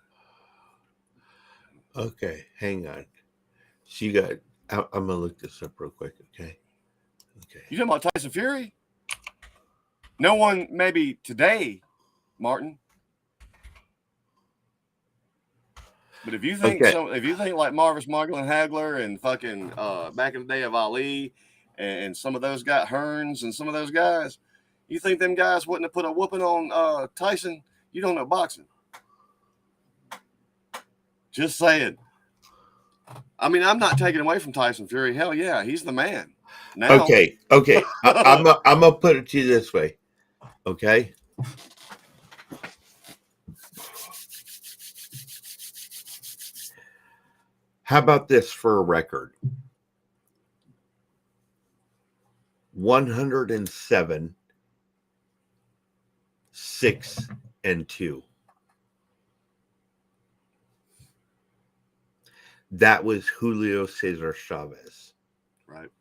Okay, hang on. I'm gonna look this up real quick. Okay. You talking about Tyson Fury? No one, maybe today, Martin. But if you think like Marvis Margolin Hagler and fucking back in the day of Ali and some of those guys, Hearns and some of those guys, you think them guys wouldn't have put a whooping on Tyson? You don't know boxing. Just saying. I mean, I'm not taking away from Tyson Fury. Hell yeah, he's the man. Now. Okay. I'm gonna put it to you this way. Okay. How about this for a record? 107, 6-2. That was Julio Cesar Chavez. Right.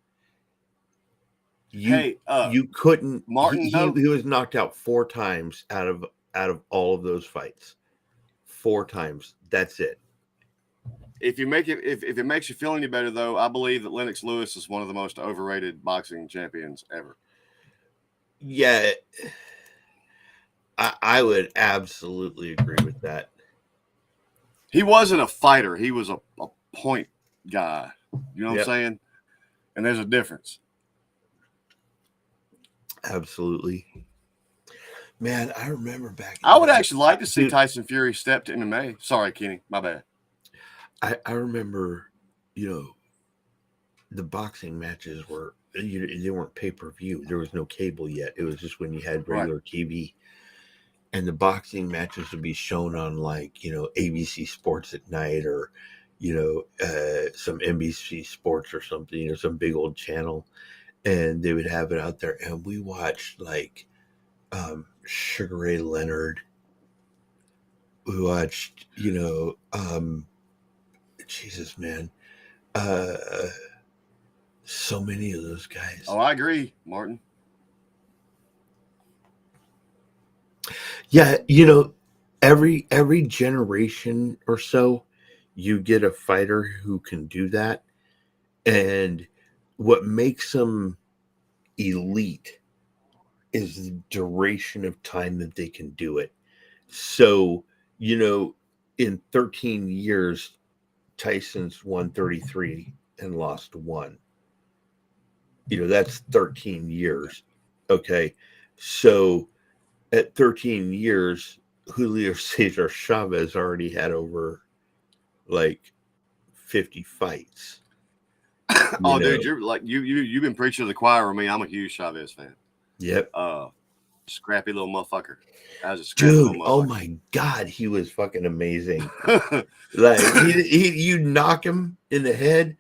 You couldn't. Martin, he was knocked out 4 times out of all of those fights. 4 times. That's it. If it makes you feel any better, though, I believe that Lennox Lewis is one of the most overrated boxing champions ever. Yeah, I would absolutely agree with that. He wasn't a fighter. He was a point guy. You know what I'm saying? And there's a difference. Absolutely. Man, I remember back. I would actually like to see Tyson Fury step to MMA. Sorry, Kenny. My bad. I remember, the boxing matches were, they weren't pay-per-view. There was no cable yet. It was just when you had regular TV. And the boxing matches would be shown on ABC Sports at night or, some NBC Sports or something, some big old channel. And they would have it out there. And we watched Sugar Ray Leonard. We watched, Jesus, man. So many of those guys. Oh, I agree, Martin. Yeah, every generation or so, you get a fighter who can do that. And what makes them elite is the duration of time that they can do it. So, in 13 years, Tyson's won 33 and lost 1. That's 13 years. Okay. So at 13 years, Julio Cesar Chavez already had over 50 fights. Dude, you're you've been preaching to the choir with me. I'm a huge Chavez fan. Yep. scrappy little motherfucker. That was a scrappy Dude, little oh motherfucker. my God, he was fucking amazing. Like you knock him in the head,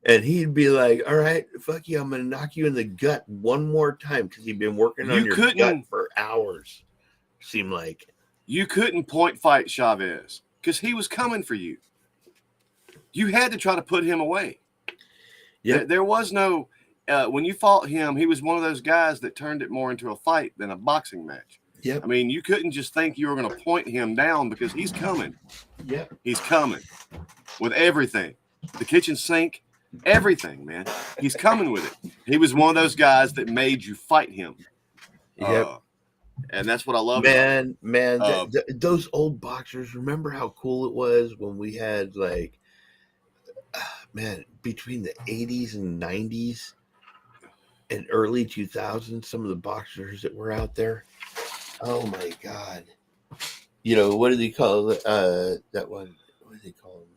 and he'd be like, "All right, fuck you, I'm gonna knock you in the gut one more time," because he'd been working on You your gut couldn't for hours. Seemed like. you couldn't point fight Chavez because he was coming for you. You had to try to put him away. Yep. There was no when you fought him, he was one of those guys that turned it more into a fight than a boxing match. Yep. I mean, you couldn't just think you were going to point him down because he's coming. Yep. He's coming with everything. The kitchen sink, everything, man. He's coming with it. He was one of those guys that made you fight him. Yep. And that's what I love. Man, those old boxers, remember how cool it was when we had like, man, between the 80s and 90s and early 2000s, some of the boxers that were out there. Oh my God. You know, what do they call that one? What do they call him?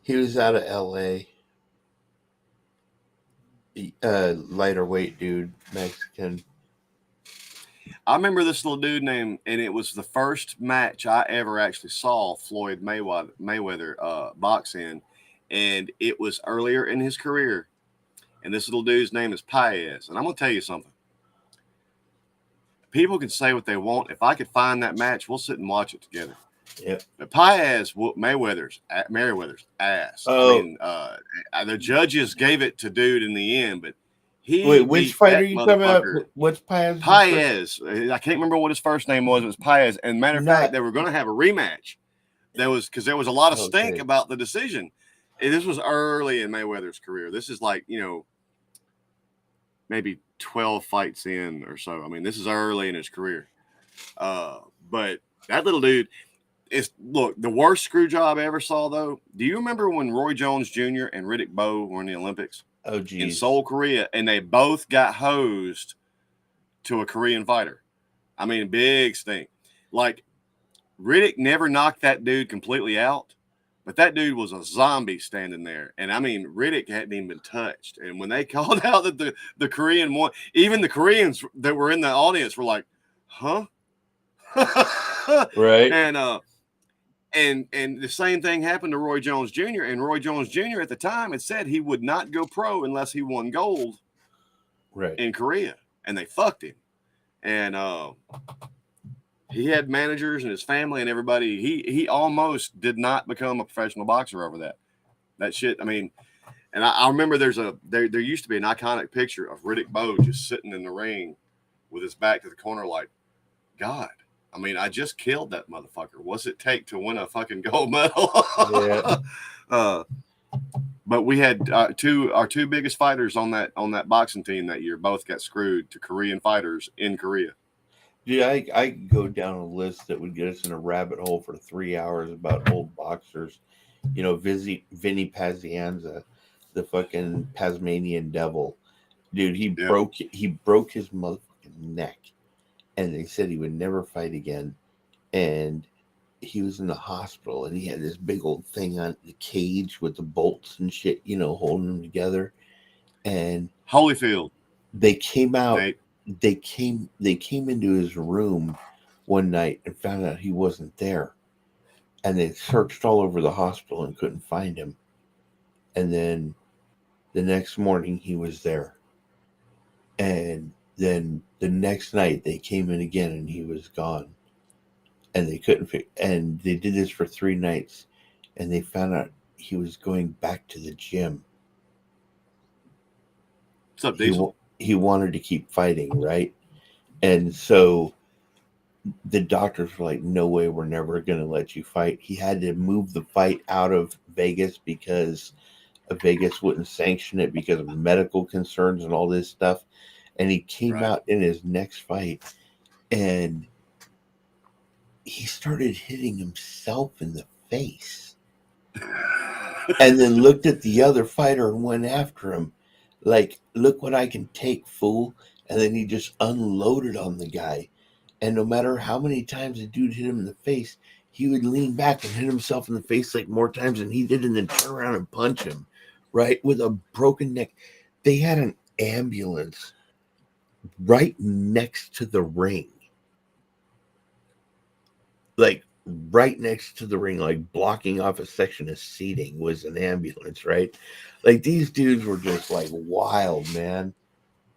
He was out of LA. Lighter weight dude, Mexican. I remember this little dude named, and it was the first match I ever actually saw Floyd Mayweather box in, and it was earlier in his career. And this little dude's name is Paez. And I'm going to tell you something. People can say what they want. If I could find that match, we'll sit and watch it together. Yep. But Paez whooped Merriweather's ass. Oh. I mean, the judges gave it to dude in the end, but wait, which fight are you talking about? What's Paez? Paez. I can't remember what his first name was. It was Paez. And matter of fact, they were going to have a rematch. Because there was a lot of stink about the decision. And this was early in Mayweather's career. This is like, maybe 12 fights in or so. I mean, this is early in his career. But that little dude look, the worst screw job I ever saw, though. Do you remember when Roy Jones Jr. and Riddick Bowe were in the Olympics? Oh, geez. In Seoul, Korea, and they both got hosed to a Korean fighter. I mean, big stink. Like, Riddick never knocked that dude completely out, but that dude was a zombie standing there. And, I mean, Riddick hadn't even been touched. And when they called out that the Korean won, even the Koreans that were in the audience were like, huh? Right. And the same thing happened to Roy Jones Jr. And Roy Jones Jr. at the time had said he would not go pro unless he won gold in Korea. And they fucked him. And he had managers and his family and everybody. He almost did not become a professional boxer over that. That shit, I mean, and I remember there used to be an iconic picture of Riddick Bowe just sitting in the ring with his back to the corner like, God. I mean, I just killed that motherfucker. What's it take to win a fucking gold medal? Yeah. But we had our two biggest fighters on that boxing team that year both got screwed to Korean fighters in Korea. Dude, I could go down a list that would get us in a rabbit hole for 3 hours about old boxers. You know, Vinny Pazienza, the fucking Tasmanian devil. Dude, he broke his motherfucking neck. And they said he would never fight again. And he was in the hospital and he had this big old thing on the cage with the bolts and shit, holding them together. And Holyfield. They came out. They came into his room one night and found out he wasn't there. And they searched all over the hospital and couldn't find him. And then the next morning he was there. And then the next night they came in again and he was gone. And they couldn't and they did this for 3 nights and they found out he was going back to the gym. What's up, Diesel? He wanted to keep fighting, right? And so the doctors were like, no way, we're never going to let you fight. He had to move the fight out of Vegas because Vegas wouldn't sanction it because of medical concerns and all this stuff. And he came out in his next fight and he started hitting himself in the face and then looked at the other fighter and went after him. Like, look what I can take, fool. And then he just unloaded on the guy. And no matter how many times the dude hit him in the face, he would lean back and hit himself in the face like more times than he did and then turn around and punch him, right? With a broken neck. They had an ambulance right next to the ring. Like right next to the ring, like blocking off a section of seating was an ambulance, right? Like these dudes were just like wild, man.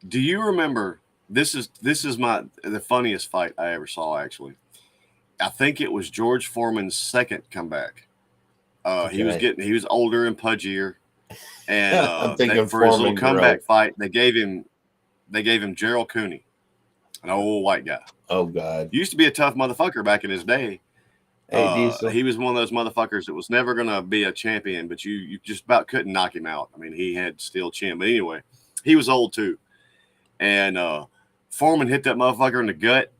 Do you remember? This is the funniest fight I ever saw. Actually, I think it was George Foreman's second comeback. He was older and pudgier, and I'm thinking for his little Foreman comeback Grove. fight, they gave him Gerald Cooney, an old white guy. Oh God, Used to be a tough motherfucker back in his day. hey Diesel. He was one of those motherfuckers that was never gonna be a champion, but you just about couldn't knock him out. I mean, he had steel chin, but anyway, he was old too. And Foreman hit that motherfucker in the gut,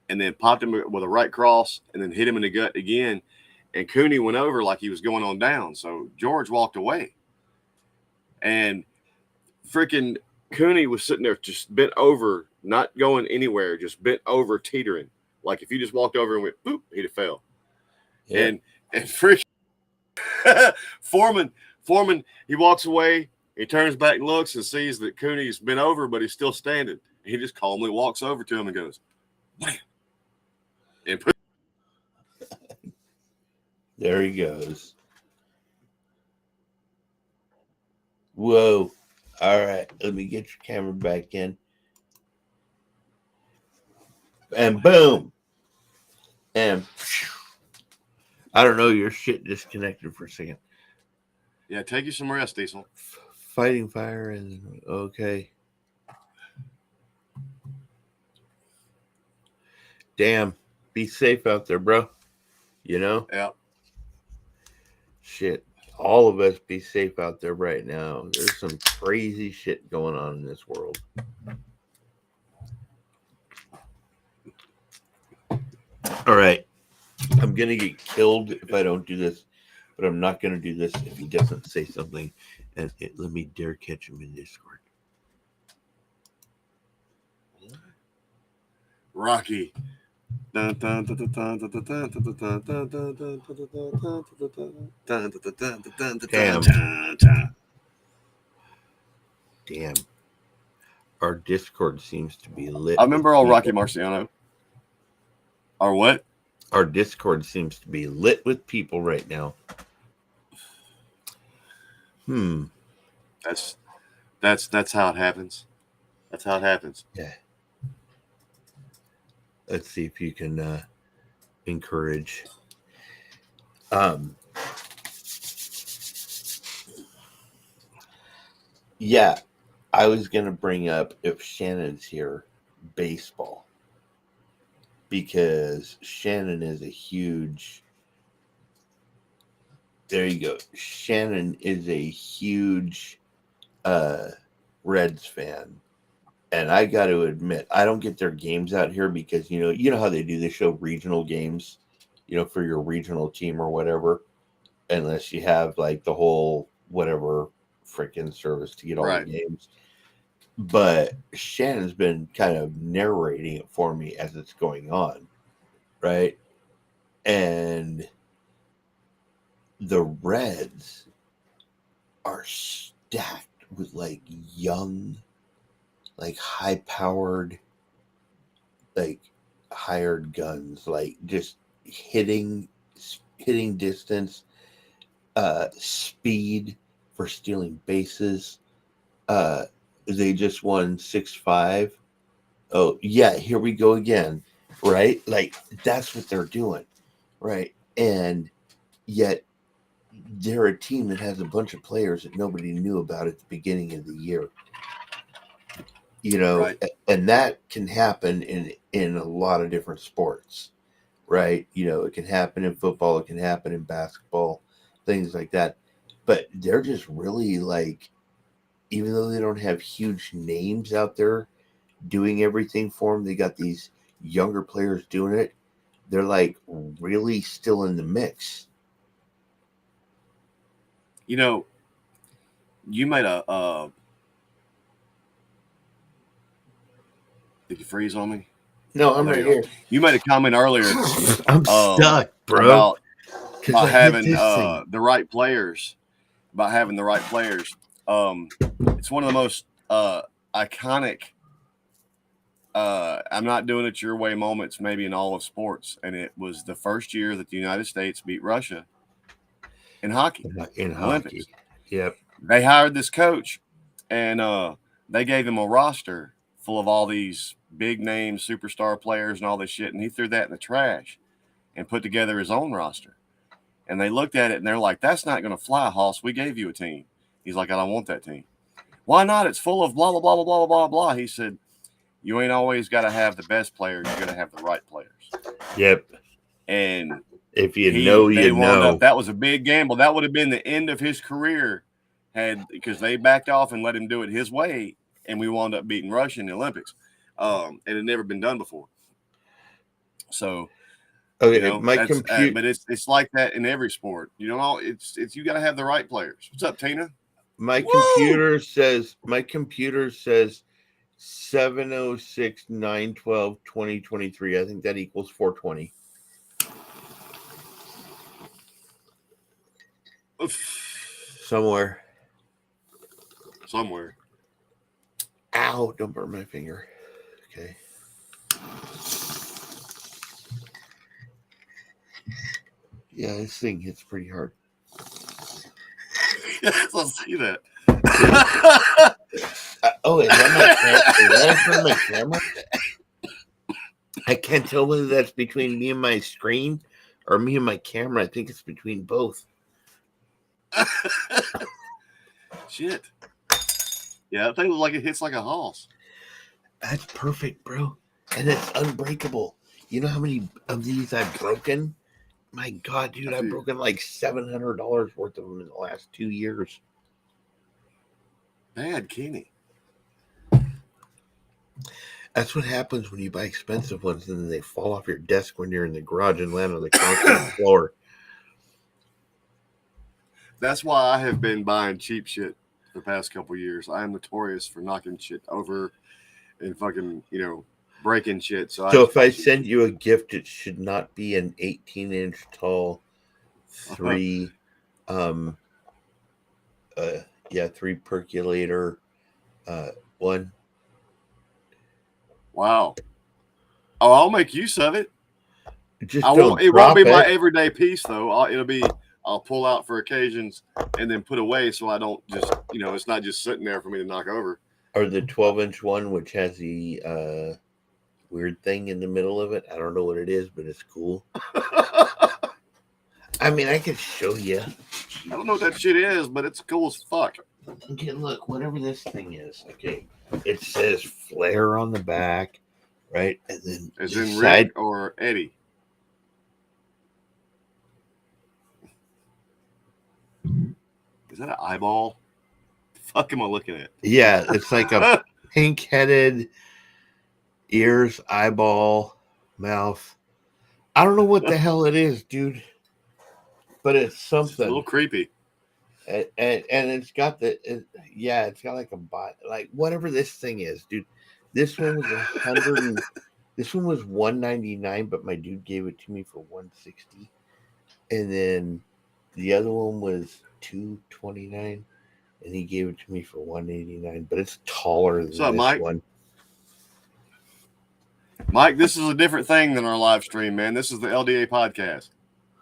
and then popped him with a right cross, and then hit him in the gut again. And Cooney went over like he was going on down. So George walked away, and freaking Cooney was sitting there just bent over, not going anywhere, just bent over, teetering. Like if you just walked over and went boop, he'd have fell. Yeah. And freaking Foreman, he walks away, he turns back and looks and sees that Cooney's been over, but he's still standing. He just calmly walks over to him and goes, wham! And There he goes. Whoa. All right. Let me get your camera back in. And boom. And I don't know. Your shit disconnected for a second. yeah, take you some rest, Diesel. Fighting fire and okay. Damn. Be safe out there, bro. You know? Yeah. Shit. All of us be safe out there right now. There's some crazy shit going on in this world. All right. I'm going to get killed if I don't do this, but I'm not going to do this if he doesn't say something. And let me dare catch him in Discord. Rocky. Damn. Our Discord seems to be lit. I remember all Rocky Marciano. Or what? Our Discord seems to be lit with people right now. That's how it happens. That's how it happens. Yeah. Let's see if you can encourage. Yeah, I was going to bring up, if Shannon's here, baseball. Because Shannon is a huge... There you go. Shannon is a huge Reds fan. And I got to admit, I don't get their games out here because, you know how they do, they show regional games, for your regional team or whatever, unless you have like the whole whatever freaking service to get all the games. But Shannon's been kind of narrating it for me as it's going on, right? And the Reds are stacked with like young, like high-powered, like hired guns, like just hitting distance, speed for stealing bases. They just won 6-5. Oh yeah, here we go again, right? Like that's what they're doing, right? And yet they're a team that has a bunch of players that nobody knew about at the beginning of the year. Right. And that can happen in a lot of different sports, right? It can happen in football, it can happen in basketball, things like that. But they're just really like, even though they don't have huge names out there doing everything for them, they got these younger players doing it. They're like really still in the mix. You made a did you freeze on me? No, I'm right here. You made a comment earlier. I'm stuck, bro. About having the right players. About having the right players. It's one of the most iconic. I'm not doing it your way moments, maybe in all of sports, and it was the first year that the United States beat Russia in hockey, In in the hockey. Olympics. Yep. They hired this coach, and they gave him a roster full of all these big name superstar players and all this shit, and he threw that in the trash and put together his own roster. And they looked at it and they're like, "That's not going to fly, Hoss. We gave you a team." He's like, "I don't want that team." "Why not? It's full of blah blah blah blah blah blah blah." He said, "You ain't always got to have the best players. You got to have the right players." Yep. And if you know, they you wound know. up. That was a big gamble. That would have been the end of his career, because they backed off and let him do it his way, and we wound up beating Russia in the Olympics. It had never been done before. So, Okay, you know, my that's, computer. but it's like that in every sport. You know, it's you got to have the right players. What's up, Tina? My Woo! computer says 706-912-2023. I think that equals 420. Somewhere. Ow, don't burn my finger. Okay. Yeah, this thing hits pretty hard. Yes, I'll see that. Is that my camera? I can't tell whether that's between me and my screen or me and my camera. I think it's between both. Shit. Yeah, that thing looks like it hits like a hoss. That's perfect, bro. And it's unbreakable. You know how many of these I've broken? My God, dude, I've broken like $700 worth of them in the last 2 years. Bad Kenny. That's what happens when you buy expensive ones and then they fall off your desk when you're in the garage and land on the concrete floor. That's why I have been buying cheap shit the past couple years. I am notorious for knocking shit over and fucking, breaking shit. So if I send you a gift, it should not be an 18-inch tall 3 percolator one. Wow. Oh, I'll make use of it. It won't be my everyday piece though. I'll pull out for occasions and then put away so I don't just, it's not just sitting there for me to knock over. Or the 12-inch one, which has the weird thing in the middle of it. I don't know what it is, but it's cool. I mean, I could show you. I don't know what that shit is, but it's cool as fuck. Okay, look, whatever this thing is. Okay, it says Flair on the back, right? And then is in Rick or Eddie? Is that an eyeball? The fuck am I looking at? Yeah, it's like a pink-headed ears, eyeball, mouth. I don't know what the hell it is, dude. But it's something. It's a little creepy. And it's got it's got like a bot, like whatever this thing is, dude. This one was this one was $199, but my dude gave it to me for $160. And then the other one was $229, and he gave it to me for $189. But it's taller than this one. Mike, this is a different thing than our live stream, man. This is the LDA podcast.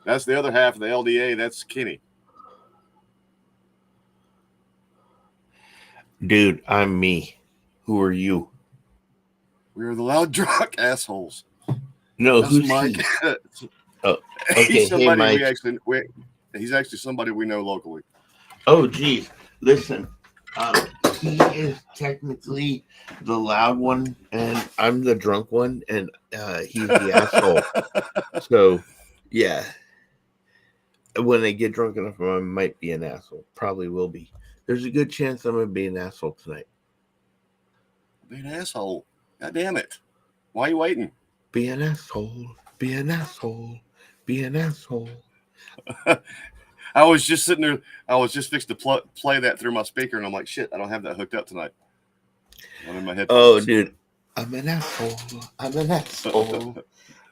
That's the other half of the LDA. That's Kenny. Dude, I'm me. Who are you? We're the loud drunk assholes. No, that's who's Mike? Oh, okay. He's somebody hey, he's actually somebody we know locally. Oh, geez. Listen, he is technically the loud one, and I'm the drunk one, and he's the asshole. So, yeah. When I get drunk enough, I might be an asshole. Probably will be. There's a good chance I'm going to be an asshole tonight. Be an asshole. God damn it. Why are you waiting? Be an asshole. Be an asshole. Be an asshole. I was just sitting there. I was just fixed to play that through my speaker, and I'm like, shit, I don't have that hooked up tonight. I'm in my headphones. Oh, dude. I'm an asshole. I'm an asshole.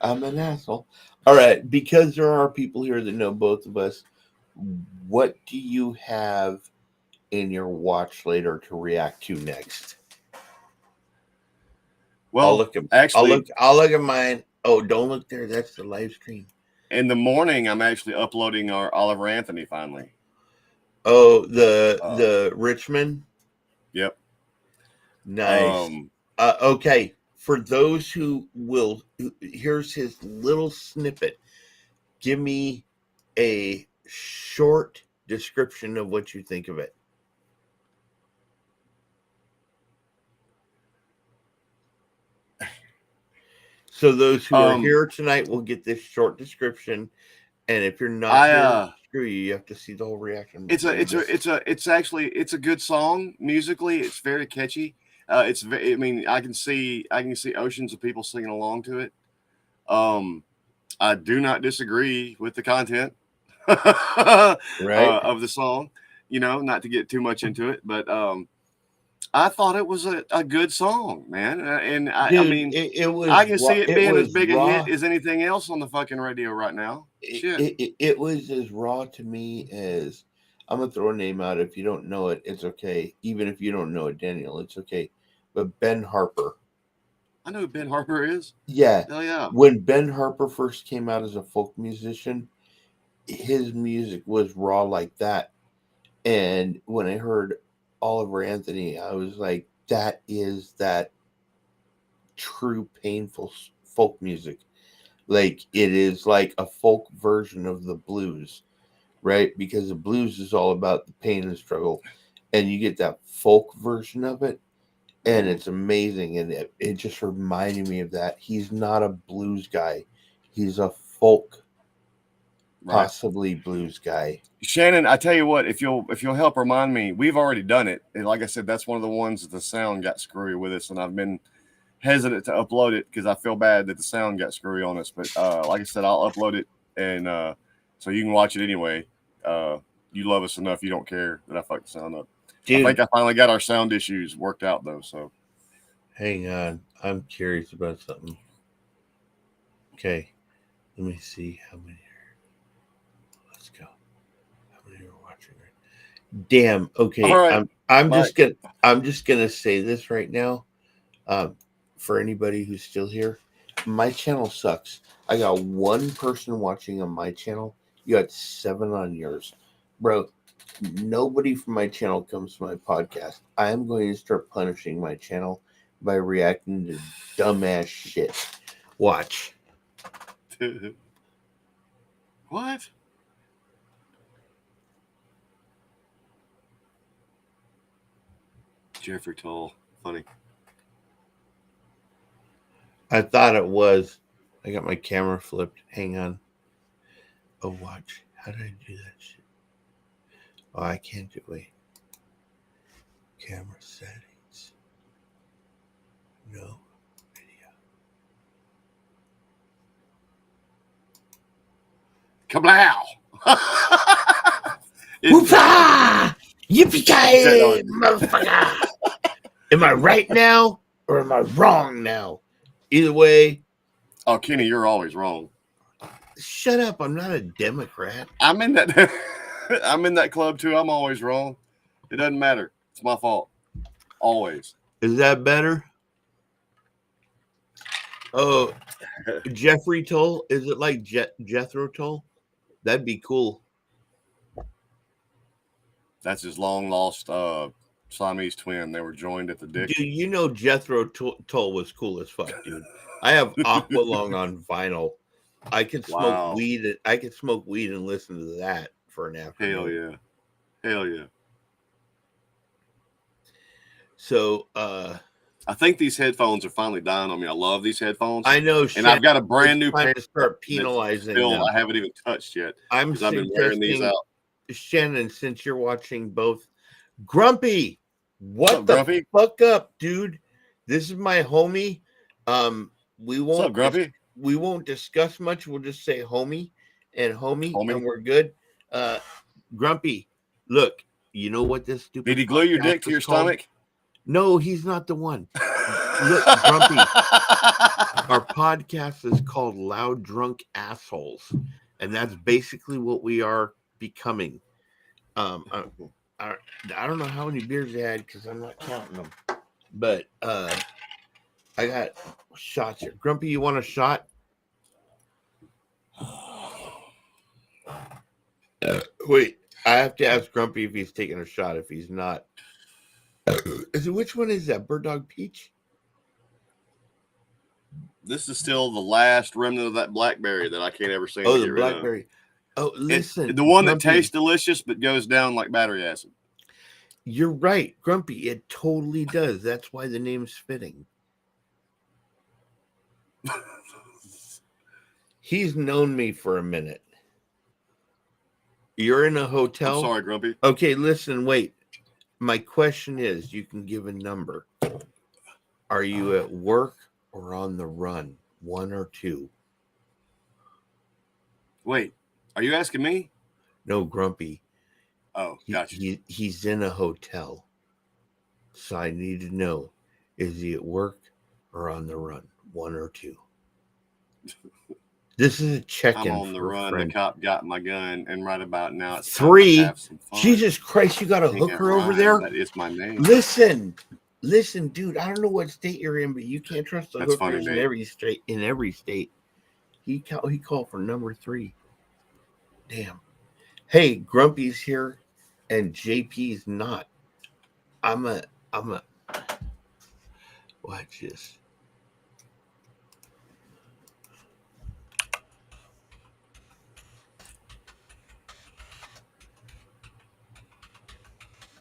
I'm an asshole. All right. Because there are people here that know both of us, what do you have in your watch later to react to next? Well, actually, I'll look at mine. Oh, don't look there. That's the live stream. in the morning, I'm actually uploading our Oliver Anthony finally. Oh, the Richmond. Yep. Nice. Okay. For those who will, here's his little snippet. Give me a short description of what you think of it. So those who are here tonight will get this short description, and if you're not here, screw you. You have to see the whole reaction. It's a good song musically. It's very catchy. I can see oceans of people singing along to it. I do not disagree with the content of the song. Not to get too much into it, but I thought it was a good song, man. It was. I can see it being as big a hit as anything else on the fucking radio right now. It was as raw to me as, I'm gonna throw a name out. If you don't know it, it's okay. Even if you don't know it, Daniel, it's okay. But Ben Harper. I know who Ben Harper is. Yeah. Hell yeah. When Ben Harper first came out as a folk musician, his music was raw like that. And when I heard Oliver Anthony, I was like, that is that true painful folk music. Like, it is like a folk version of the blues, right? Because the blues is all about the pain and struggle, and you get that folk version of it, and it's amazing. And it just reminded me of that. He's not a blues guy. He's a folk, possibly blues guy. Shannon, I tell you what, if you'll help remind me, we've already done it. And like I said, that's one of the ones that the sound got screwy with us, and I've been hesitant to upload it because I feel bad that the sound got screwy on us. But like I said, I'll upload it, and so you can watch it anyway. You love us enough, you don't care that I fucked the sound up. Dude, I think I finally got our sound issues worked out though. So hang on, I'm curious about something. Okay, let me see how many. Let's go. How many are watching? Damn. Okay. All right. I'm just gonna say this right now. For anybody who's still here, my channel sucks. I got one person watching on my channel. You got 7 on yours, bro. Nobody from my channel comes to my podcast. I am going to start punishing my channel by reacting to dumbass shit. Watch. What? Jeffrey Tull. Funny. I thought it was. I got my camera flipped. Hang on. Oh, watch. How did I do that shit? Oh, I can't do it. Wait. Camera settings. No video. Kablow! Whoopah! Yippee-ki-yay, motherfucker! Am I right now or am I wrong now? Either way. Oh, Kenny, you're always wrong. Shut up! I'm not a Democrat. I'm in that. I'm in that club too. I'm always wrong. It doesn't matter. It's my fault. Always. Is that better? Oh, Jeffrey Tull. Is it like Jethro Tull? That'd be cool. That's his long lost Siamese twin. They were joined at the dick. Dude, you know Jethro Tull was cool as fuck, dude. I have Aqualung on vinyl. I could smoke weed. I could smoke weed and listen to that for an afternoon. Hell yeah. Hell yeah. So I think these headphones are finally dying on me. I love these headphones. I know, and I've got a brand new pair to start penalizing them. I haven't even touched yet. I've been wearing these out. Shannon, since you're watching both, Grumpy, what the Grumpy? Fuck up, dude? This is my homie. We won't. What's up, Grumpy? We won't discuss much. We'll just say homie, and we're good. Grumpy, look, you know what this stupid. Did he glue your dick to your stomach? No, he's not the one. Look, Grumpy, our podcast is called Loud Drunk Assholes, and that's basically what we are becoming. I I don't know how many beers I had because I'm not counting them. But I got shots here. Grumpy, you want a shot? Wait, I have to ask Grumpy if he's taking a shot. If he's not, which one is that? Bird Dog Peach? This is still the last remnant of that blackberry that I can't ever seem Oh, to the get rid of. blackberry. Oh, listen, the one Grumpy, that tastes delicious but goes down like battery acid. You're right, Grumpy. It totally does. That's why the name's fitting. He's known me for a minute. You're in a hotel. I'm sorry, Grumpy. Okay, listen, wait. My question is, you can give a number. Are you at work or on the run? One or two? Wait, are you asking me? No, Grumpy. Oh, gotcha. He's in a hotel. So I need to know, is he at work or on the run? One or two? This is a check-in. I'm on the run. The cop got my gun, and right about now it's three. Time to have some fun. Jesus Christ, you got a hooker over there? That is my name. Listen, dude. I don't know what state you're in, but you can't trust the That's hookers funny, in every state. In every state, he called for number 3. Damn. Hey, Grumpy's here, and JP's not. I'm a. Watch this.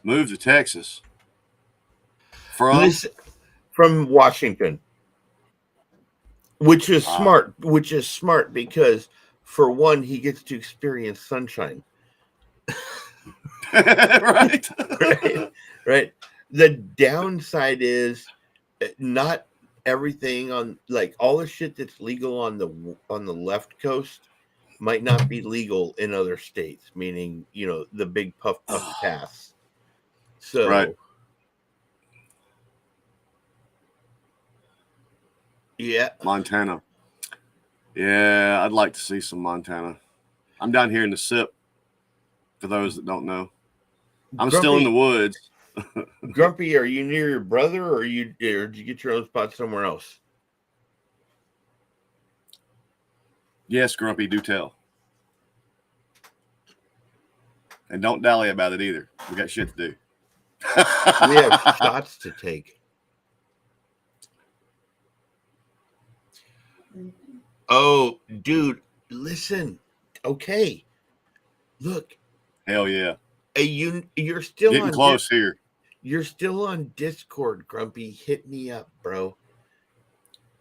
Move to Texas. From Washington, which is smart. Which is smart because, for one, he gets to experience sunshine. right. Right. The downside is not everything on, like, all the shit that's legal on the left coast might not be legal in other states, meaning, the big puff pass. So right. Yeah. Montana. Yeah, I'd like to see some Montana. I'm down here in the SIP, for those that don't know. I'm still in the woods. Grumpy, are you near your brother, or did you get your own spot somewhere else? Yes, Grumpy, do tell. And don't dally about it either. We got shit to do. We have shots to take. Oh, dude, listen. Okay. Look. Hell yeah. Hey, you're still getting close here. You're still on Discord, Grumpy. Hit me up, bro.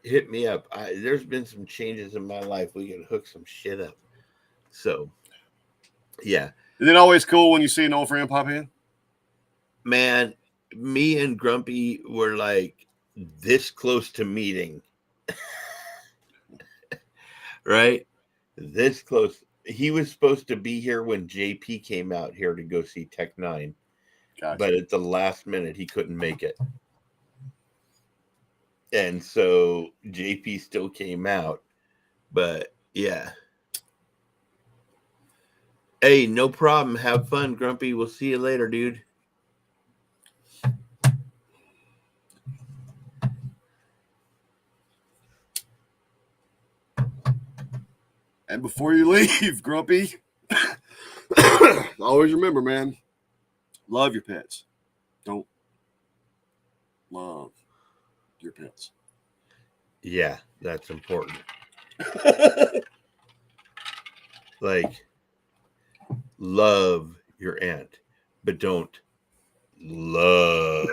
Hit me up. There's been some changes in my life. We can hook some shit up. So, yeah. Is it always cool when you see an old friend pop in? Man, me and Grumpy were like this close to meeting. Right? This close. He was supposed to be here when JP came out here to go see Tech 9. Gotcha. But at the last minute, he couldn't make it. And so JP still came out. But yeah. Hey, no problem. Have fun, Grumpy. We'll see you later, dude. And before you leave, Grumpy, always remember, man, love your pets. Don't love your pets. Yeah, that's important. Like, love your aunt, but don't love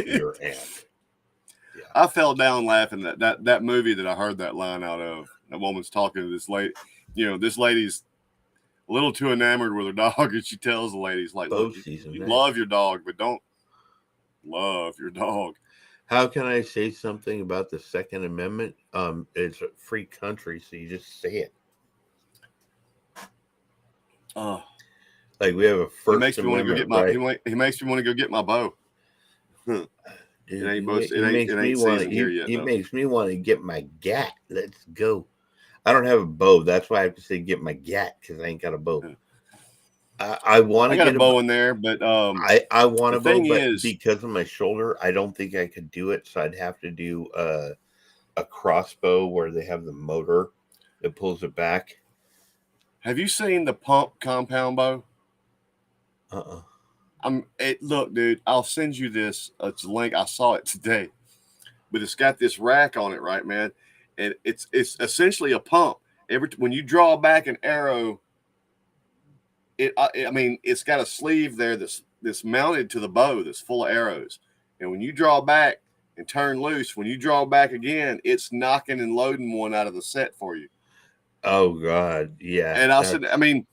your aunt. Yeah. I fell down laughing at that movie that I heard that line out of. That woman's talking to this lady. This lady's a little too enamored with her dog, and she tells the ladies, like, look, you love your dog, but don't love your dog. How can I say something about the Second Amendment? It's a free country, so you just say it. Like, we have a First He makes me want to go get my. Right? He makes me want to go get my bow. Dude, it ain't season here yet. It makes me want to get my gat. Let's go. I don't have a bow. That's why I have to say get my gat, because I ain't got a bow. I want I to got a get bow in there, but I want the a bow, thing but is, because of my shoulder, I don't think I could do it. So I'd have to do a crossbow where they have the motor that pulls it back. have you seen the pump compound bow? Uh-uh. Look, dude, I'll send you this. It's a link. I saw it today, but it's got this rack on it, right, man? And it's essentially a pump. When you draw back an arrow, I mean, it's got a sleeve there that's mounted to the bow that's full of arrows. And when you draw back and turn loose, when you draw back again, it's knocking and loading one out of the set for you. Oh God, yeah. And I said, I mean,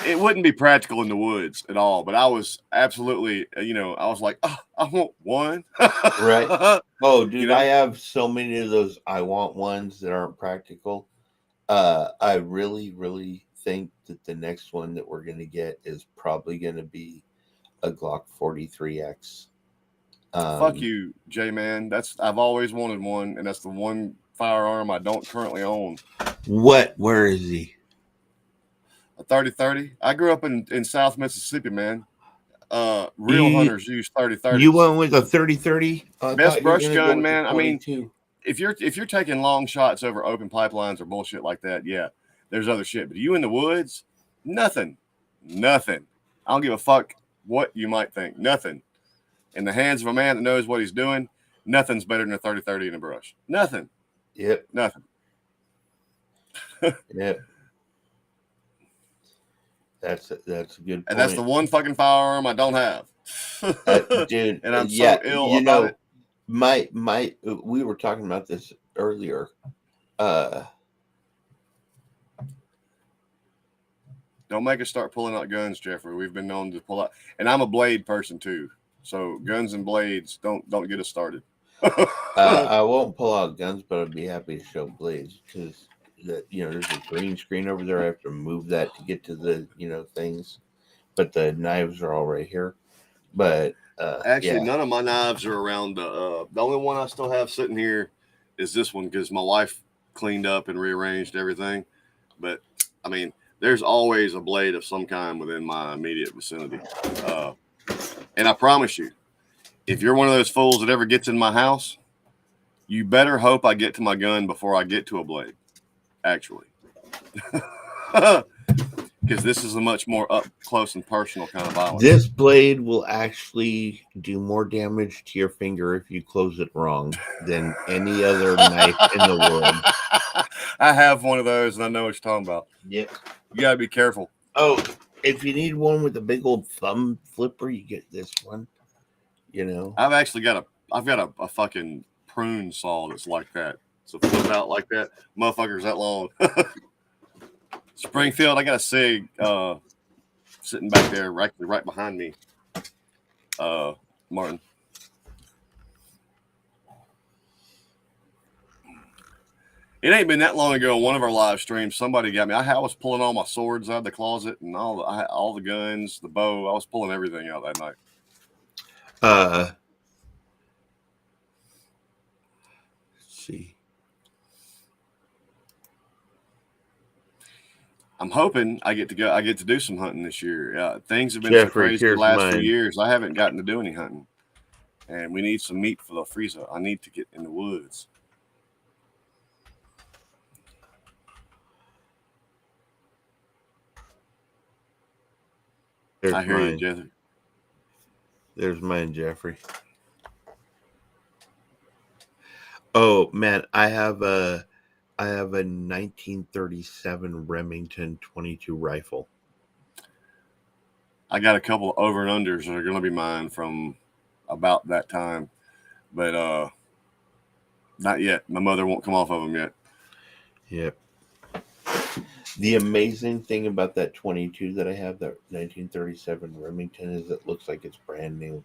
it wouldn't be practical in the woods at all, but I was absolutely, I was like, oh, I want one. Right. Oh, dude, You I know, have so many of those I want ones that aren't practical. I really, really think that the next one that we're gonna get is probably gonna be a Glock 43X. fuck you, J man. I've always wanted one, and that's the one firearm I don't currently own. What? Where is he? A 30-30. I grew up in South Mississippi, man. Real You hunters use you 30-30s. went with a 30-30? I Best thought you were brush gonna go gun, with the man. I mean, 22. if you're taking long shots over open pipelines or bullshit like that, yeah, there's other shit. But you in the woods, nothing. I don't give a fuck what you might think. Nothing. In the hands of a man that knows what he's doing, nothing's better than a 30-30 in a brush. Nothing. Yep. Nothing. Yep. That's a good point. And that's the one fucking firearm I don't have. Dude, And I'm yeah, so ill about it. my we were talking about this earlier. Don't make us start pulling out guns, Jeffrey. We've been known to pull out, and I'm a blade person too. So guns and blades don't get us started. I won't pull out guns, but I'd be happy to show blades because there's a green screen over there. I have to move that to get to the things, but the knives are all right here. But Actually, yeah, none of my knives are around. The only one I still have sitting here is this one because my wife cleaned up and rearranged everything. But I mean, there's always a blade of some kind within my immediate vicinity. And I promise you, if you're one of those fools that ever gets in my house, you better hope I get to my gun before I get to a blade. Actually. Because this is a much more up close and personal kind of violence. this blade will actually do more damage to your finger if you close it wrong than any other knife in the world. I have one of those, and I know what you're talking about. Yep. You gotta be careful. Oh, if you need one with a big old thumb flipper, you get this one. I've actually got a fucking prune saw that's like that. So flip out like that, motherfucker's that long. Springfield, I got a SIG sitting back there, right behind me. Martin. It ain't been that long ago on one of our live streams. Somebody got me. I was pulling all my swords out of the closet and all the guns, the bow. I was pulling everything out that night. Let's see. I'm hoping I get to do some hunting this year. Things have been Jeffrey, so crazy the here's last mine. few years. I haven't gotten to do any hunting, and we need some meat for the freezer. I need to get in the woods. I hear you, Jeffrey. There's mine, Jeffrey. Oh man, I have a 1937 Remington 22 rifle. I got a couple of over and unders that are going to be mine from about that time, but not yet. My mother won't come off of them yet. Yep. The amazing thing about that 22 that I have, that 1937 Remington, is it looks like it's brand new.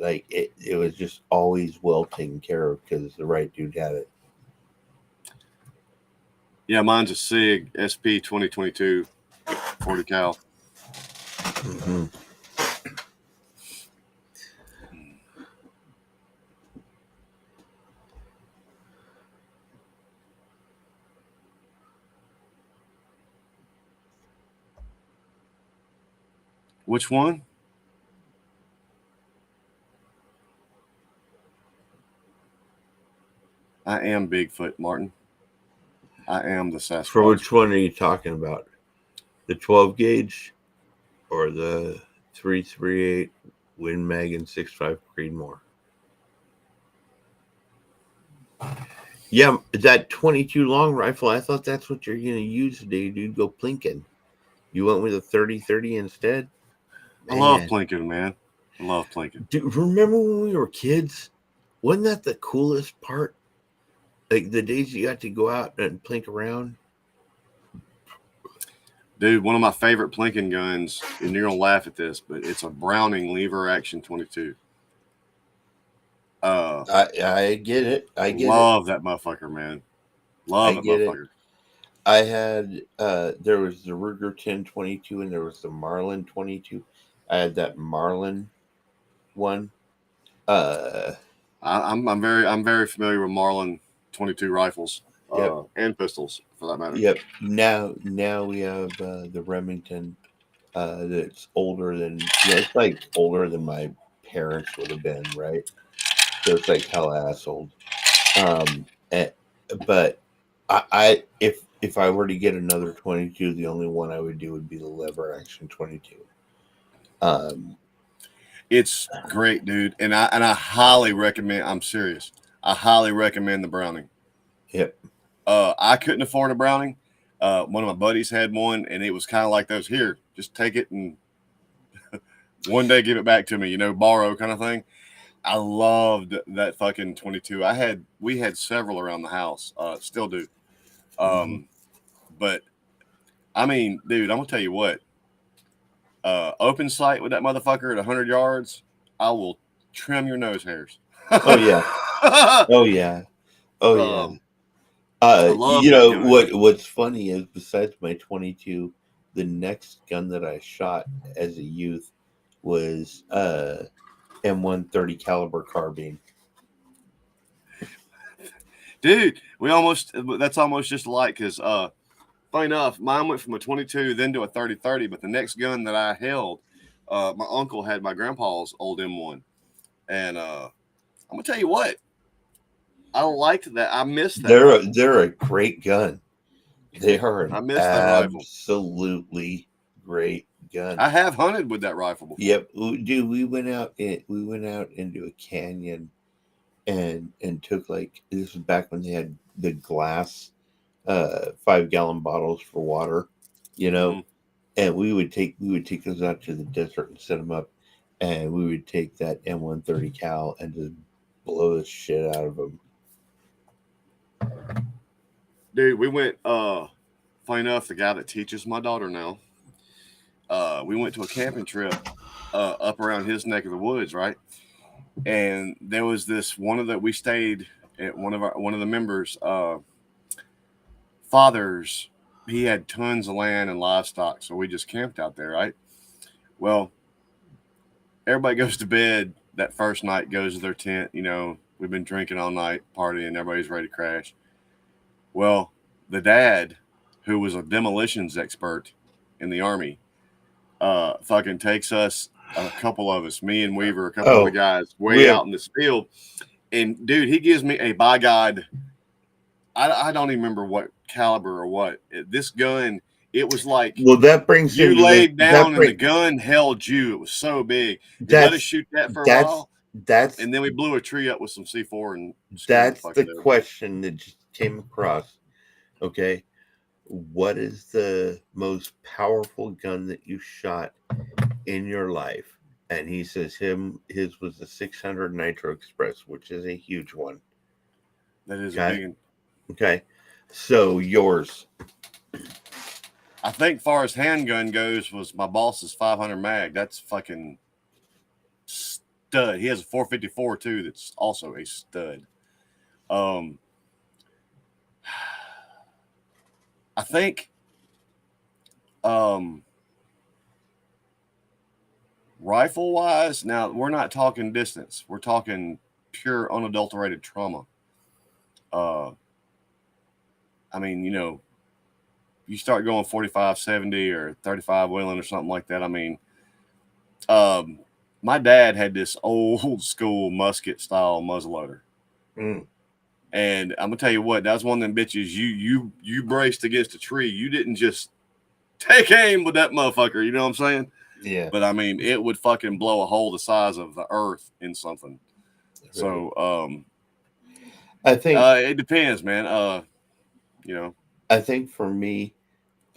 Like it was just always well taken care of because the right dude had it. Yeah, mine's a SIG SP 2022 40 cal. Mm-hmm. Which one? I am Bigfoot, Martin. I am the Sasquatch. For which one are you talking about? The 12 gauge or the 338 Win Mag and 6.5 Creedmoor? Yeah, that 22 long rifle, I thought that's what you're going to use today, dude. Go plinking. You went with a 30-30 instead? I love plinking, man. I love plinking. Dude, remember when we were kids? Wasn't that the coolest part? Like the days you got to go out and plink around? Dude, one of my favorite plinking guns, and you're going to laugh at this, but it's a Browning lever action 22. I get it. I get love that motherfucker, man. Love that motherfucker. I had there was the Ruger 1022 and there was the Marlin 22. I had that Marlin one. I'm very familiar with Marlin 22 rifles, yep. And pistols for that matter. Yep. Now we have the Remington that's older than it's like older than my parents would have been, right? So it's like hell ass old. But I if I were to get another 22, the only one I would do would be the lever action 22. It's great, dude, and I highly recommend. I'm serious. I highly recommend the Browning. Yep. I couldn't afford a Browning. One of my buddies had one, and it was kind of like those. Here, just take it and one day give it back to me. Borrow kind of thing. I loved that fucking 22. We had several around the house. Still do. But I mean, dude, I'm gonna tell you what. Open sight with that motherfucker at 100 yards, I will trim your nose hairs. Oh yeah. Oh yeah. Oh yeah. What's funny is besides my 22, the next gun that I shot as a youth was M130 caliber carbine. Dude, that's almost just alike because funny enough, mine went from a 22 then to a 30-30, but the next gun that I held, my uncle had my grandpa's old M1. And I'm gonna tell you what, I liked that. I missed that. They're a great gun. They are an absolutely great gun. I have hunted with that rifle before. Yep, dude. We went out into a canyon and took this was back when they had the glass 5-gallon bottles for water, and we would take those out to the desert and set them up, and we would take that M130 cal and just blow the shit out of them. Dude, we went funny enough, the guy that teaches my daughter now, we went to a camping trip up around his neck of the woods, right? And there was this we stayed at one of the members' fathers. He had tons of land and livestock, so we just camped out there, right? Well, everybody goes to bed that first night, goes to their tent. We've been drinking all night, partying, everybody's ready to crash. Well, the dad, who was a demolitions expert in the Army, fucking takes us, a couple of us, me and Weaver, a couple of the guys, out in this field. And, dude, he gives me a, by God, I don't even remember what caliber or what. This gun, it was like that brings you laid down and the gun held you. It was so big. They let us shoot that for a while. And then we blew a tree up with some C4. And that's the question that just came across. Okay. What is the most powerful gun that you shot in your life? And he says his was the 600 Nitro Express, which is a huge one. That is a big one. Okay. So yours. I think far as handgun goes was my boss's 500 mag. That's fucking stud. He has a 454 too. That's also a stud. I think rifle wise, now we're not talking distance. We're talking pure unadulterated trauma. I mean, you start going 45-70 or 35 Wheeling or something like that. I mean, My dad had this old school musket style muzzleloader. Mm. And I'm gonna tell you what, that was one of them bitches. You braced against a tree. You didn't just take aim with that motherfucker. You know what I'm saying? Yeah. But I mean, it would fucking blow a hole the size of the earth in something. Right. So I think it depends, man. I think for me,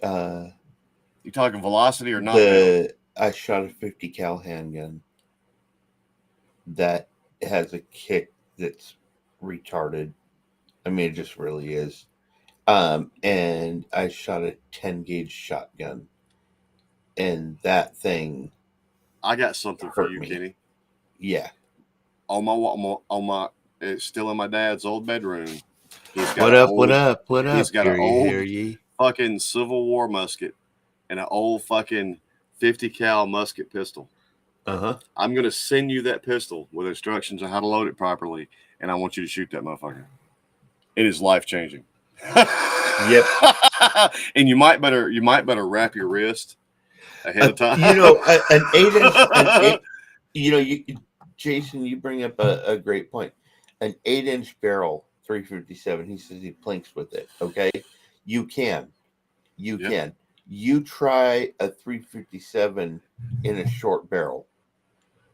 you talking velocity or knockdown? I shot a 50 cal handgun that has a kick that's retarded. I mean, it just really is. And I shot a 10 gauge shotgun, and that thing I got something for hurt you, me. Kenny. Yeah. On my, it's still in my dad's old bedroom. He's got What an up? old, What up? What up? He's got an Hear ye, old hear ye. fucking Civil War musket and an old fucking 50 cal musket pistol. Uh-huh. I'm gonna send you that pistol with instructions on how to load it properly, and I want you to shoot that motherfucker. It is life changing. Yep. And you might better wrap your wrist ahead of time. You know, an 8-inch. Jason, you bring up a great point. An 8-inch barrel, 357. He says he plinks with it. Okay, you can. Yep. Can. You try a 357 in a short barrel.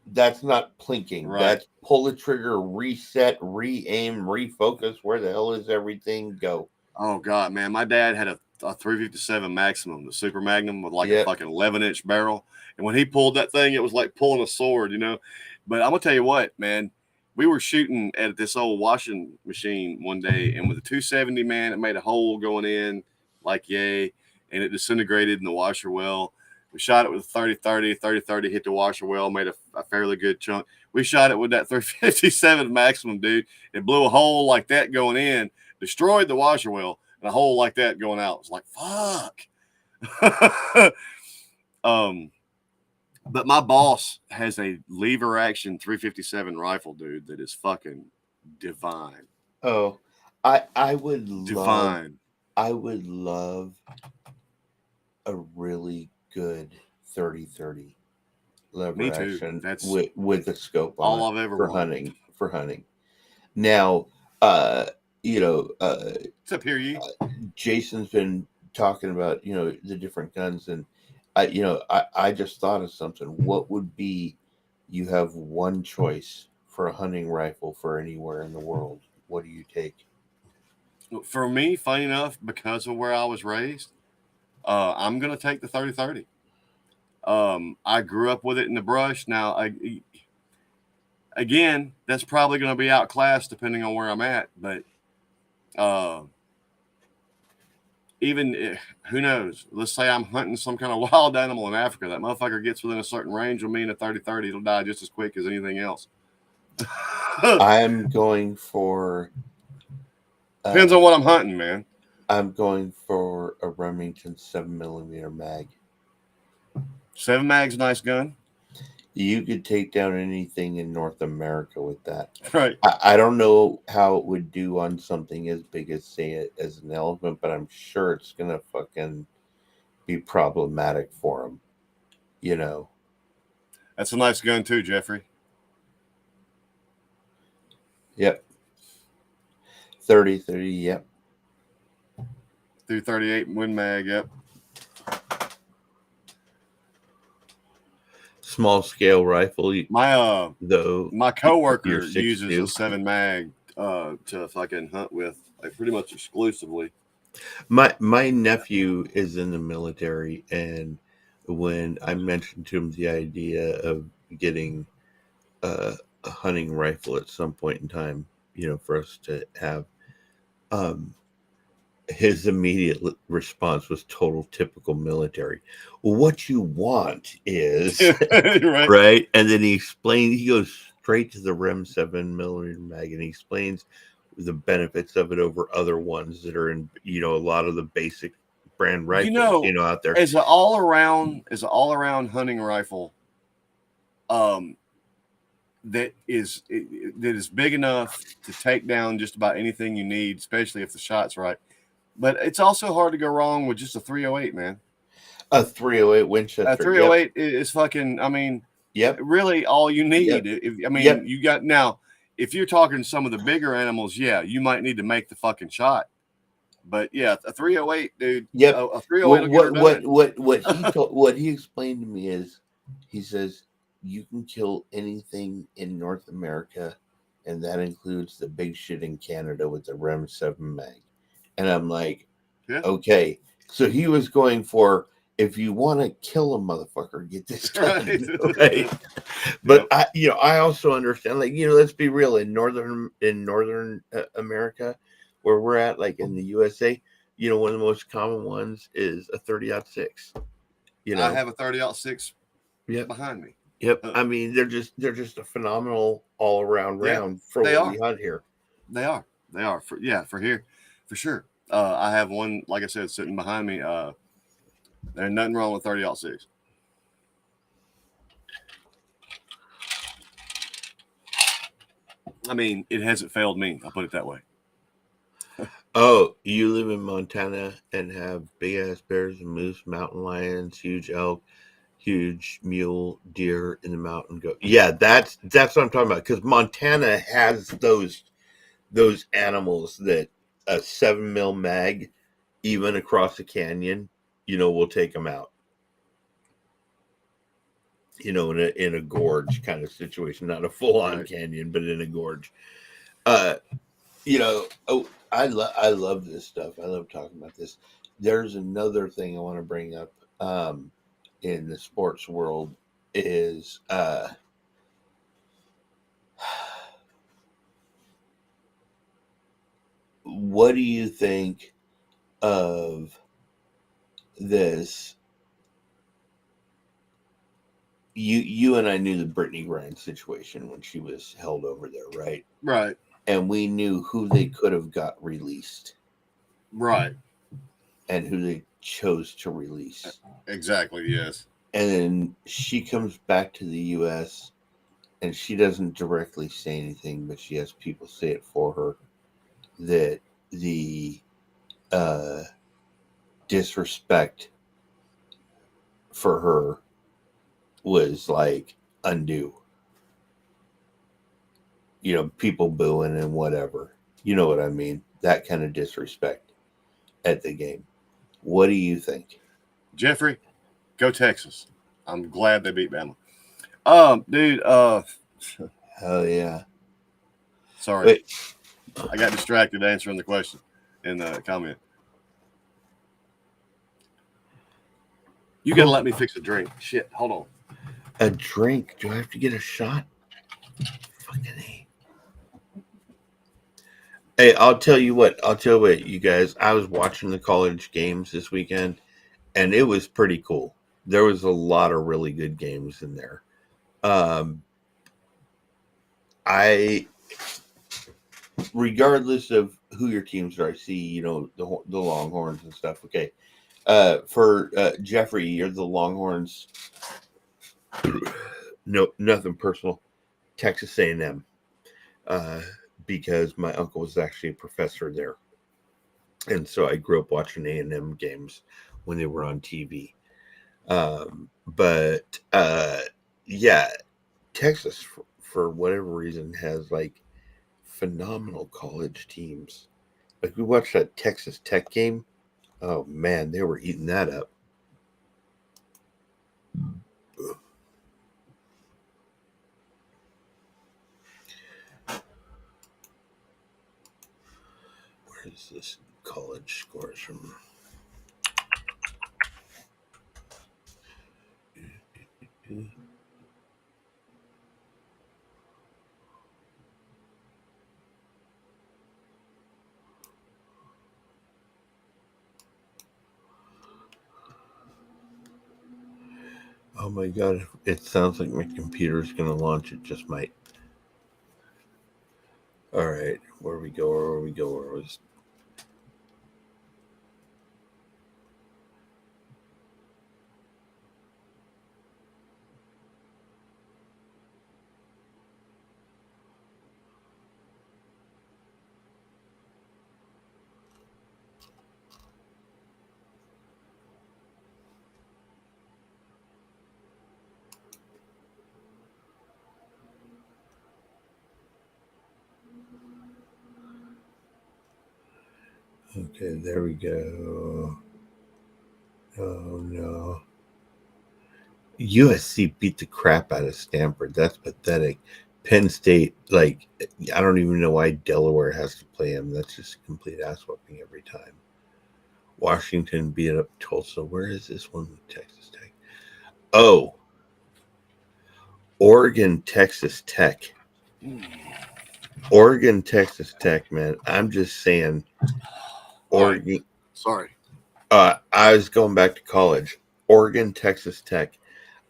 That's not plinking. Right. That's pull the trigger, reset, re-aim, refocus. Where the hell is everything? Go. Oh God, man! My dad had a 357 Maximum, the Super Magnum, with like Yep. a fucking 11-inch barrel, and when he pulled that thing, it was like pulling a sword, you know. But I'm gonna tell you what, man. We were shooting at this old washing machine one day, and with a 270, man, it made a hole going in, like yay, and it disintegrated in the washer well. We shot it with a 30-30 hit the washer well, made a fairly good chunk. We shot it with that 357 Maximum, dude. It blew a hole like that going in, destroyed the washer well, and a hole like that going out. It's like, fuck. But my boss has a lever action 357 rifle, dude, that is fucking divine. Oh, I would love. Divine. I would love a really good 30-30 lever Me too. action That's with a scope on all it I've ever for wanted. hunting. Now, What's up here, you? Jason's been talking about the different guns, and I just thought of something. What would be, you have one choice for a hunting rifle for anywhere in the world? What do you take? For me, funny enough, because of where I was raised, I'm gonna take the 30-30. I grew up with it in the brush. Now, again, that's probably going to be outclassed depending on where I'm at. But even who knows? Let's say I'm hunting some kind of wild animal in Africa. That motherfucker gets within a certain range with me in a 30-30. It'll die just as quick as anything else. I'm going for. Depends on what I'm hunting, man. I'm going for a Remington 7mm mag. 7 mag's a nice gun. You could take down anything in North America with that. Right. I don't know how it would do on something as big as, say, as an elephant, but I'm sure it's gonna fucking be problematic for him. That's a nice gun too, Jeffrey. Yep. 30-30. Yep. 338 Win Mag. Yep. Small scale rifle. My coworker uses a 7 mag to fucking hunt with, like, pretty much exclusively. My nephew is in the military, and when I mentioned to him the idea of getting a hunting rifle at some point in time, for us to have, his immediate response was total typical military. Well, what you want is right. And then he goes straight to the Rem 7mm mag, and he explains the benefits of it over other ones that are in, a lot of the basic brand rifles, out there. As an all around hunting rifle, that is big enough to take down just about anything you need, especially if the shot's right. But it's also hard to go wrong with just a 308, man. A 308 Winchester. A 308 is fucking, I mean, Yep. Really, all you need. Yep. I mean, Yep. you got now. If you're talking some of the bigger animals, yeah, you might need to make the fucking shot. But yeah, a 308, dude. Yep. A 308 Well, will get her done. what he explained to me is, he says you can kill anything in North America, and that includes the big shit in Canada with the Rem 7 mag. And I'm like, Yeah. okay. So he was going for, if you want to kill a motherfucker, get this done. Right. Right. But Yep. I also understand, like, let's be real, in northern America, where we're at, like in the USA, one of the most common ones is a 30-06. I have a 30-06 Yep. behind me. Yep. I mean, they're just a phenomenal all around Yeah, round for they what are. we hunt here. They are. They are. For here, for sure. I have one, like I said, sitting behind me. There's nothing wrong with 30-06. I mean, it hasn't failed me. I'll put it that way. Oh, you live in Montana and have big ass bears and moose, mountain lions, huge elk, huge mule, deer in the mountain goat. Yeah, that's what I'm talking about, because Montana has those animals that a 7 mil mag, even across the canyon, will take them out. In a gorge kind of situation, not a full on Right. canyon, but in a gorge. I love this stuff. I love talking about this. There's another thing I want to bring up in the sports world is what do you think of this? You and I knew the Brittany Griner situation when she was held over there, right? Right. And we knew who they could have got released. Right. And who they chose to release. Exactly. Yes. And then she comes back to the U.S. and she doesn't directly say anything, but she has people say it for her, that the disrespect for her was like undue. People booing and whatever. You know what I mean? That kind of disrespect at the game. What do you think? Jeffrey, go Texas. I'm glad they beat Bama. Dude, Hell yeah. sorry. Wait. I got distracted answering the question in the comment. You gotta let me fix a drink. Shit, hold on. A drink? Do I have to get a shot? Fucking A. Hey, I'll tell you what, you guys. I was watching the college games this weekend, and it was pretty cool. There was a lot of really good games in there. I, regardless of who your teams are, I see, the Longhorns and stuff. Okay. For Jeffrey, you're the Longhorns. No, nothing personal. Texas A&M. Because my uncle was actually a professor there. And so I grew up watching A&M games when they were on TV. But yeah, Texas, for whatever reason, has like phenomenal college teams. Like, we watched that Texas Tech game. Oh man, they were eating that up. Where is this college scores from? Oh my god, it sounds like my computer's going to launch. It just might. All right, where we go? Where we go? Where was? Okay, there we go. Oh no. USC beat the crap out of Stanford. That's pathetic. Penn State, like, I don't even know why Delaware has to play them. That's just a complete ass whooping every time. Washington beat up Tulsa. Where is this one with Texas Tech? Oh, Oregon, Texas Tech. Oregon, Texas Tech, man. I'm just saying, All right. Oregon. Sorry. I was going back to college. Oregon, Texas Tech.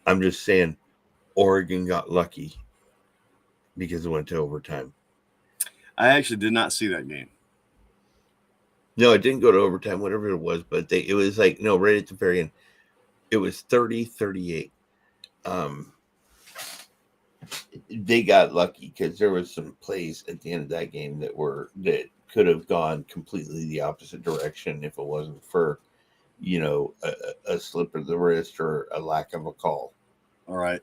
I'm just saying, Oregon got lucky because it went to overtime. I actually did not see that game. No, it didn't go to overtime, whatever it was, but it was like, no, right at the very end. It was 30-38. Um, they got lucky because there was some plays at the end of that game that could have gone completely the opposite direction if it wasn't for a slip of the wrist or a lack of a call. All right.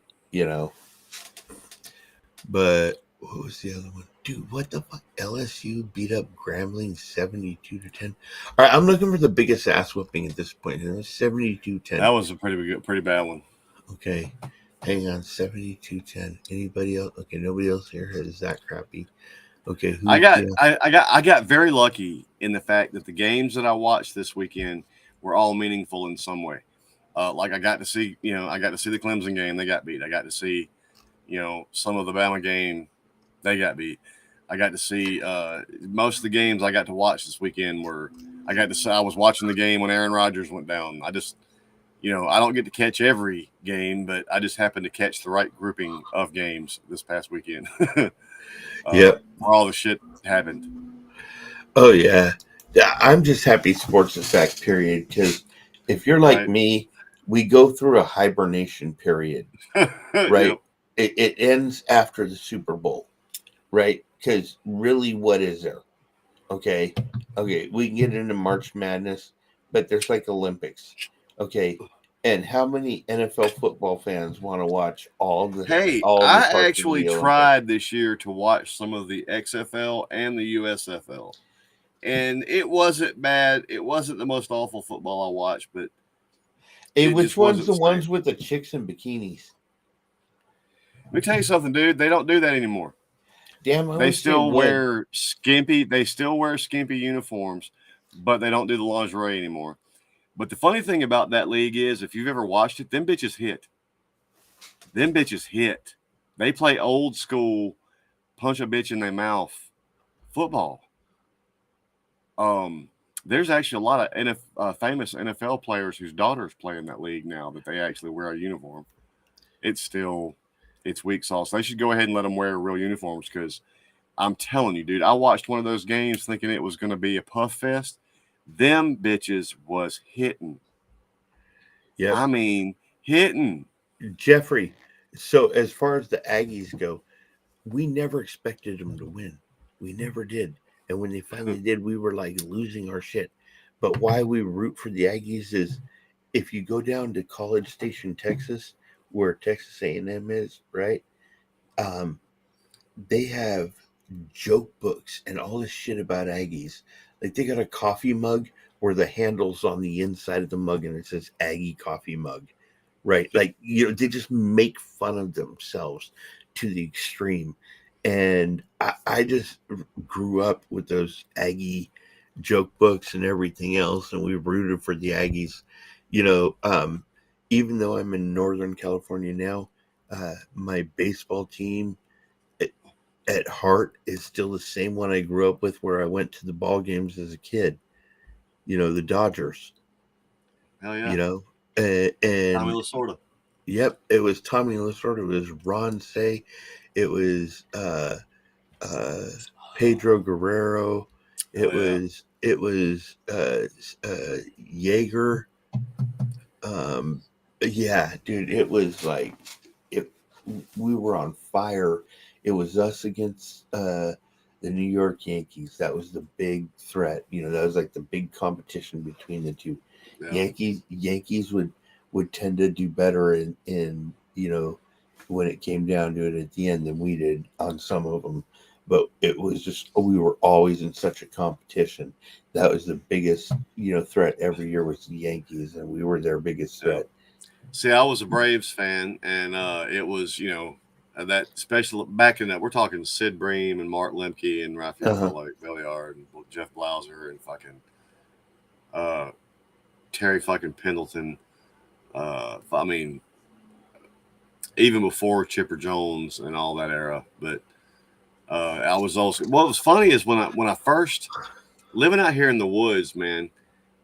But what was the other one? Dude, what the fuck? LSU beat up Grambling 72-10. All right, I'm looking for the biggest ass whipping at this point. It was 72-10. That was a pretty bad one. Okay. Hang on, 72-10. Anybody else? Okay, nobody else here is that crappy. Okay, I got very lucky in the fact that the games that I watched this weekend were all meaningful in some way. Like I got to see the Clemson game, they got beat. I got to see, some of the Bama game, they got beat. I got to see most of the games I got to watch this weekend I was watching the game when Aaron Rodgers went down. I just, I don't get to catch every game, but I just happened to catch the right grouping of games this past weekend. Yep. Where all the shit happened. Oh, yeah. I'm just happy sports is back, period. Because if you're like Right. me, we go through a hibernation period, right? Yep. It ends after the Super Bowl, right? Because really, what is there? Okay. We can get into March Madness, but there's like Olympics. Okay. And how many NFL football fans want to watch all the Hey, parts I of actually the Olympics? tried this year to watch some of the XFL and the USFL, and it wasn't bad. It wasn't the most awful football I watched, but Hey, it which just one's wasn't the the ones same. with the chicks in bikinis? Let me tell you something, dude. They don't do that anymore. Damn, I They wish they still would. wear skimpy. They still wear skimpy uniforms, but they don't do the lingerie anymore. But the funny thing about that league is, if you've ever watched it, them bitches hit. They play old school, punch a bitch in their mouth football. There's actually a lot of famous NFL players whose daughters play in that league now that they actually wear a uniform. It's weak sauce. They should go ahead and let them wear real uniforms because I'm telling you, dude, I watched one of those games thinking it was going to be a puff fest. Them bitches was hitting. Yep. I mean, hitting. Jeffrey, so as far as the Aggies go, we never expected them to win. We never did. And when they finally did, we were like losing our shit. But why we root for the Aggies is if you go down to College Station, Texas, where Texas A&M is, right? Um, they have joke books and all this shit about Aggies. Like they got a coffee mug where the handle's on the inside of the mug and it says Aggie coffee mug. Right. Like, they just make fun of themselves to the extreme. And I just grew up with those Aggie joke books and everything else. And we rooted for the Aggies, you know, um, even though I'm in Northern California now, my baseball team at heart is still the same one I grew up with where I went to the ball games as a kid, the Dodgers, Hell you yeah. know, Tommy and Lasorda. yep, it was Tommy Lasorda. It was Ron Say. It was uh, Pedro Guerrero. It Hell yeah. was Jaeger. Um, yeah, dude, it was like it. We were on fire. It was us against the New York Yankees. That was the big threat. That was like the big competition between the two. Yeah. Yankees would tend to do better in when it came down to it at the end than we did on some of them. but it was just we were always in such a competition. That was the biggest, threat every year was the Yankees, and we were their biggest threat. See, I was a Braves fan, and it was that special back in that we're talking Sid Bream and Mark Lemke and Raphael Belliard and Jeff Blauser and fucking Terry fucking Pendleton. I mean, even before Chipper Jones and all that era. But I was also what was funny is when I first living out here in the woods, man.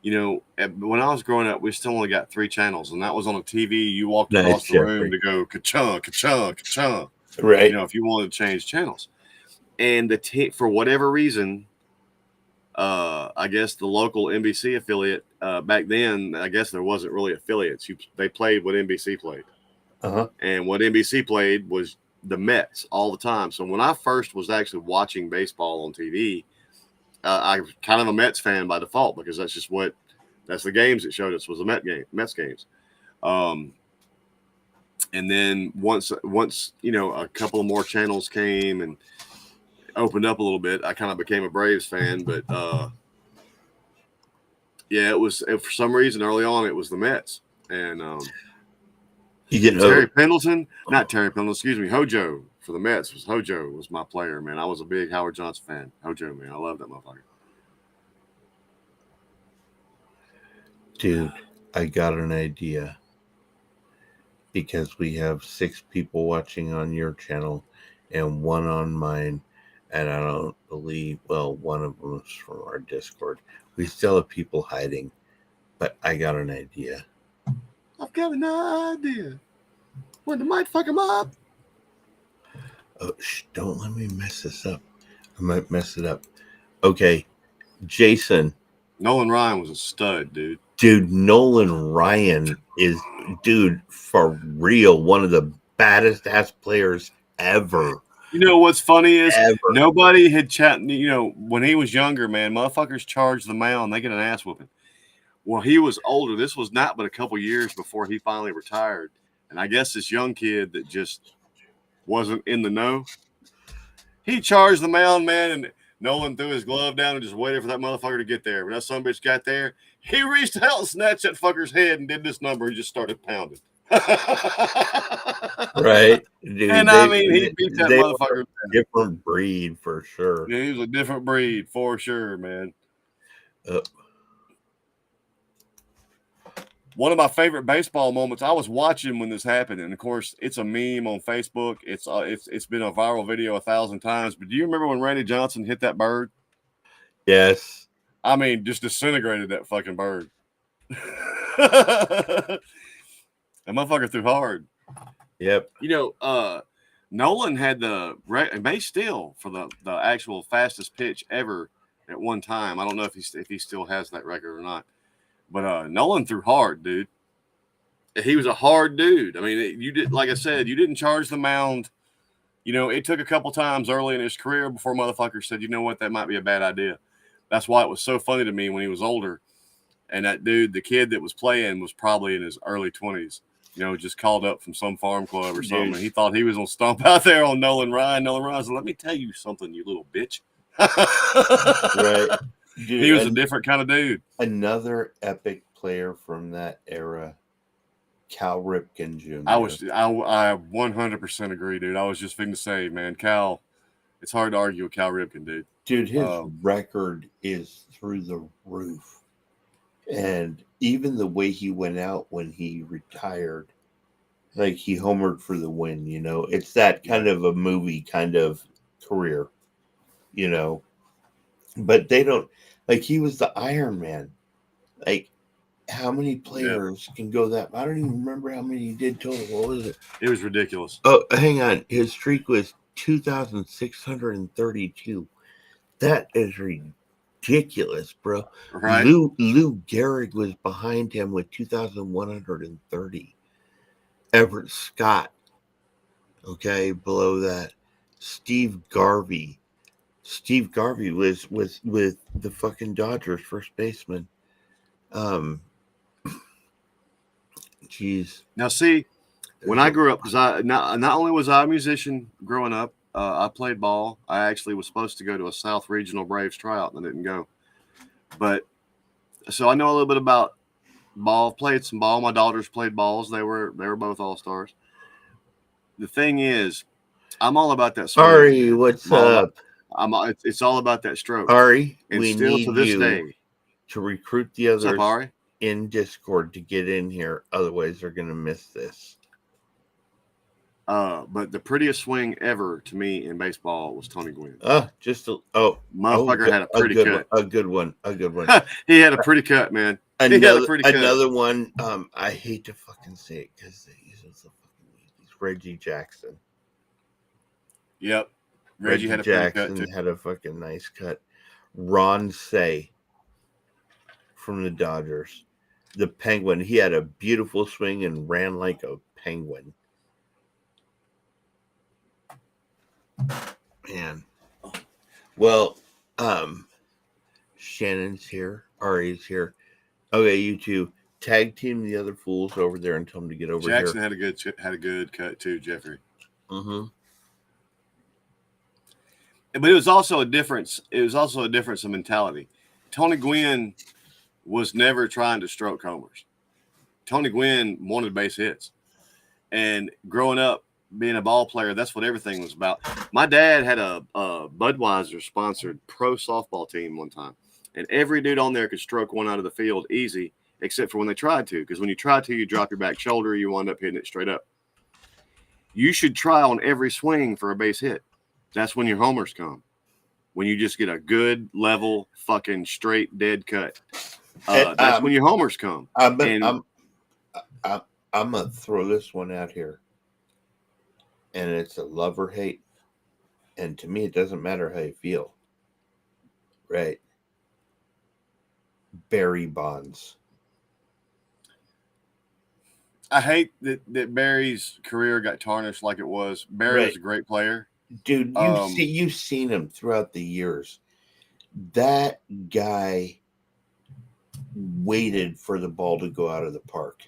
When I was growing up, we still only got 3 channels, and that was on a TV. You walked across the room to go ka-chung, ka-chung, ka-chung. Right. If you wanted to change channels. And for whatever reason, I guess the local NBC affiliate back then, I guess there wasn't really affiliates. They played what NBC played. And what NBC played was the Mets all the time. So when I first was actually watching baseball on TV, I'm kind of a Mets fan by default because that's the games it showed us was the Mets games. And then once a couple of more channels came and opened up a little bit, I kind of became a Braves fan. But it was for some reason early on it was the Mets and Terry Pendleton, not Terry Pendleton, excuse me, Hojo for the Mets Hojo was my player, man. I was a big Howard Johnson fan. Hojo, man, I love that motherfucker. Dude, I got an idea. Because we have 6 people watching on your channel and 1 on mine, and I don't believe, one of them is from our Discord. We still have people hiding, but I got an idea. I've got an idea. When the mic fuck him up. Oh, don't let me mess this up. I might mess it up. Okay, Jason. Nolan Ryan was a stud, dude. Dude, Nolan Ryan is, for real, one of the baddest ass players ever. You know what's funny is nobody had when he was younger, man, motherfuckers charged the mound, they get an ass whooping. Well, he was older. This was not but a couple years before he finally retired. And I guess this young kid that just wasn't in the know, he charged the mound, man, and Nolan threw his glove down and just waited for that motherfucker to get there. When that son of a bitch got there, he reached out and snatched that fucker's head and did this number and just started pounding. Right. Dude, and he beat that motherfucker. Different breed for sure. Yeah, he was a different breed for sure, man. One of my favorite baseball moments, I was watching when this happened, and of course, it's a meme on Facebook. It's been a viral video 1,000 times. But do you remember when Randy Johnson hit that bird? Yes. I mean, just disintegrated that fucking bird. That motherfucker threw hard. Yep. Nolan had may still for the actual fastest pitch ever at one time. I don't know if he still has that record or not. But Nolan threw hard, dude. He was a hard dude. I mean, you did, like I said, you didn't charge the mound. It took a couple times early in his career before motherfuckers said, you know what, that might be a bad idea. That's why it was so funny to me when he was older. And that dude, the kid that was playing, was probably in his early 20s. Just called up from some farm club or something. And he thought he was gonna stomp out there on Nolan Ryan. Nolan Ryan said, "Let me tell you something, you little bitch." Right. Dude, he was a different kind of dude. Another epic player from that era, Cal Ripken Jr. I 100% agree, dude. I was just thinking to say, man, Cal, it's hard to argue with Cal Ripken, dude. Dude, his record is through the roof. And even the way he went out when he retired, like he homered for the win, it's that kind of a movie kind of career, but they don't, like, he was the Iron Man. Like, how many players can go that? I don't even remember how many he did total. What was it? It was ridiculous. Oh, hang on. His streak was 2,632. That is ridiculous, bro. Right. Lou Gehrig was behind him with 2,130. Everett Scott, okay, below that. Steve Garvey. Steve Garvey was with the fucking Dodgers first baseman. Geez. Now, see, when I grew up, because I not only was I a musician growing up, I played ball. I actually was supposed to go to a South Regional Braves tryout and I didn't go. But so I know a little bit about ball. Played some ball. My daughters played balls. They were both all-stars. The thing is, I'm all about that swing. Ari, what's up? It's all about that stroke. Ari, And we still need to this you day, to recruit the what's up, others Ari? in Discord to get in here. Otherwise, they're going to miss this. But the prettiest swing ever to me in baseball was Tony Gwynn. Motherfucker had a pretty cut. A good one. He had a pretty cut, man. Another one. I hate to fucking say it because he's Reggie Jackson. Yep. Reggie had a Jackson pretty cut too. had a fucking nice cut. Ron Say from the Dodgers. The Penguin. He had a beautiful swing and ran like a penguin. Man. Well, Shannon's here. Ari's here. Okay, you two tag team the other fools over there and tell them to get over Jackson here. had a good cut too, Jeffrey. Mm-hmm. But it was also a difference. It was also a difference in mentality. Tony Gwynn was never trying to stroke homers. Tony Gwynn wanted base hits. And growing up, being a ball player, that's what everything was about. My dad had a Budweiser sponsored pro softball team one time, and every dude on there could stroke one out of the field easy, except for when they tried to. Because when you try to, you drop your back shoulder, you wind up hitting it straight up. You should try on every swing for a base hit. That's when your homers come. When you just get a good level, fucking straight dead cut. That's when your homers come. I'm gonna throw this one out here. And it's a love or hate. And to me, it doesn't matter how you feel. Right? Barry Bonds. I hate that Barry's career got tarnished like it was. Barry was a great player. Dude, you've seen him throughout the years. That guy waited for the ball to go out of the park.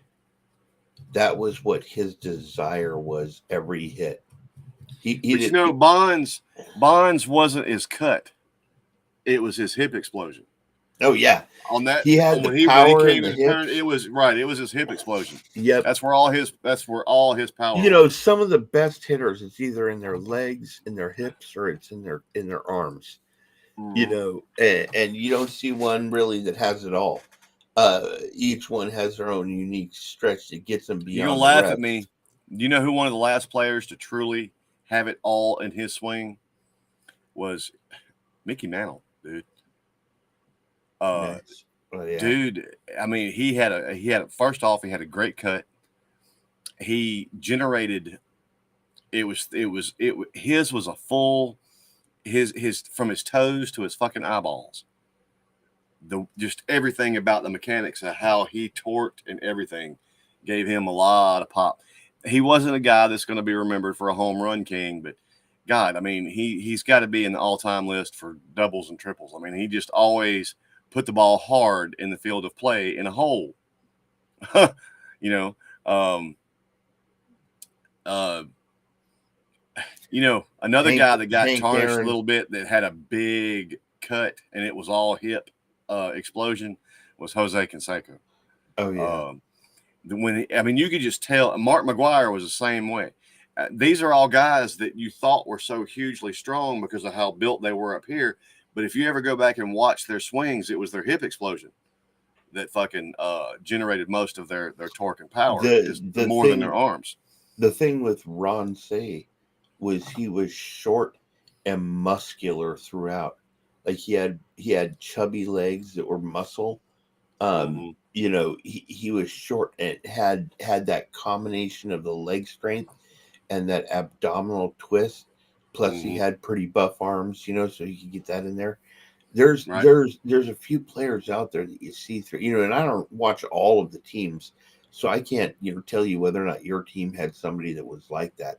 That was what his desire was every hit. Bonds wasn't his cut. It was his hip explosion. Oh, yeah. On that, he had the power in the hips. It was his hip explosion. Yep. That's where all his power. You know, some of the best hitters, it's either in their legs, in their hips, or it's in their arms. Mm-hmm. You know, and you don't see one really that has it all. Each one has their own unique stretch that gets them beyond. You're gonna laugh at me. Do you know who one of the last players to truly have it all in his swing was? Mickey Mantle, dude. Nice. Oh, yeah. Dude, I mean, he had first off, he had a great cut. He generated. His was a full. His from his toes to his fucking eyeballs. Just everything about the mechanics of how he torqued and everything gave him a lot of pop. He wasn't a guy that's going to be remembered for a home run king, but God, I mean, he's got to be in the all-time list for doubles and triples. I mean, he just always put the ball hard in the field of play in a hole. You know, another guy that got tarnished a little bit that had a big cut and it was all hip explosion was Jose Canseco. Oh yeah. You could just tell. Mark McGwire was the same way. These are all guys that you thought were so hugely strong because of how built they were up here. But if you ever go back and watch their swings, it was their hip explosion that fucking generated most of their torque and power, more than their arms. The thing with Ron Say was he was short and muscular throughout. Like he had chubby legs that were muscle. You know, he was short and had that combination of the leg strength and that abdominal twist. Plus he had pretty buff arms, you know, so you could get that in there. There's a few players out there that you see through, you know, and I don't watch all of the teams, so I can't, you know, tell you whether or not your team had somebody that was like that.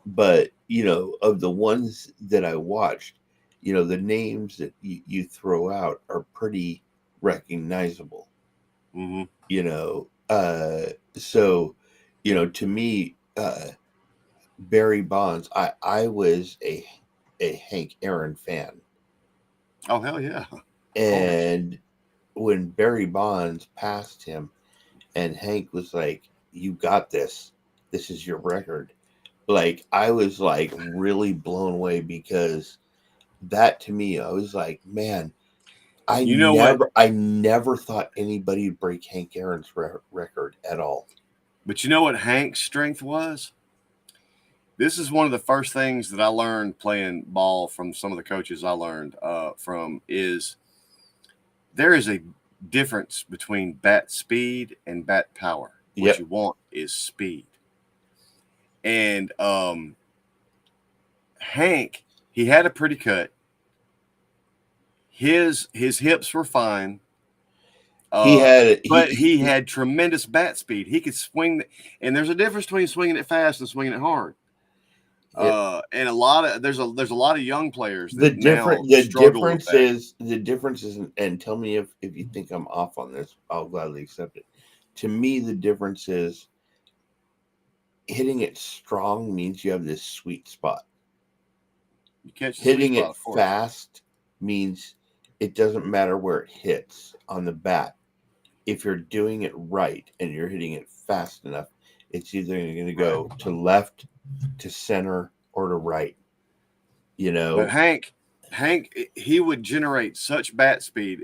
But, you know, of the ones that I watched, you know, the names that you throw out are pretty recognizable. Mm-hmm. You know, so, you know, to me, Barry Bonds. I was a Hank Aaron fan, Oh hell yeah, of course. and when Barry Bonds passed him, and Hank was like, "You got this. This is your record." Like I was like really blown away because that to me, I was like, man, You know what? I never thought anybody would break Hank Aaron's record at all. But you know what Hank's strength was? This is one of the first things that I learned playing ball from some of the coaches I learned from is there is a difference between bat speed and bat power. What Yep. you want is speed. And Hank, he had a pretty cut. His hips were fine. He had But he had tremendous bat speed. He could swing, and there's a difference between swinging it fast and swinging it hard. yep. And a lot of there's a lot of young players The that now different the struggle with difference that. is the difference is, and tell me if you think I'm off on this, I'll gladly accept it. To me, the difference is hitting it strong means you have this sweet spot. You catch the sweet Hitting spot, it of course. fast means it doesn't matter where it hits on the bat. If you're doing it right and you're hitting it fast enough, it's either going to go to left, to center, or to right. You know, But Hank, he would generate such bat speed.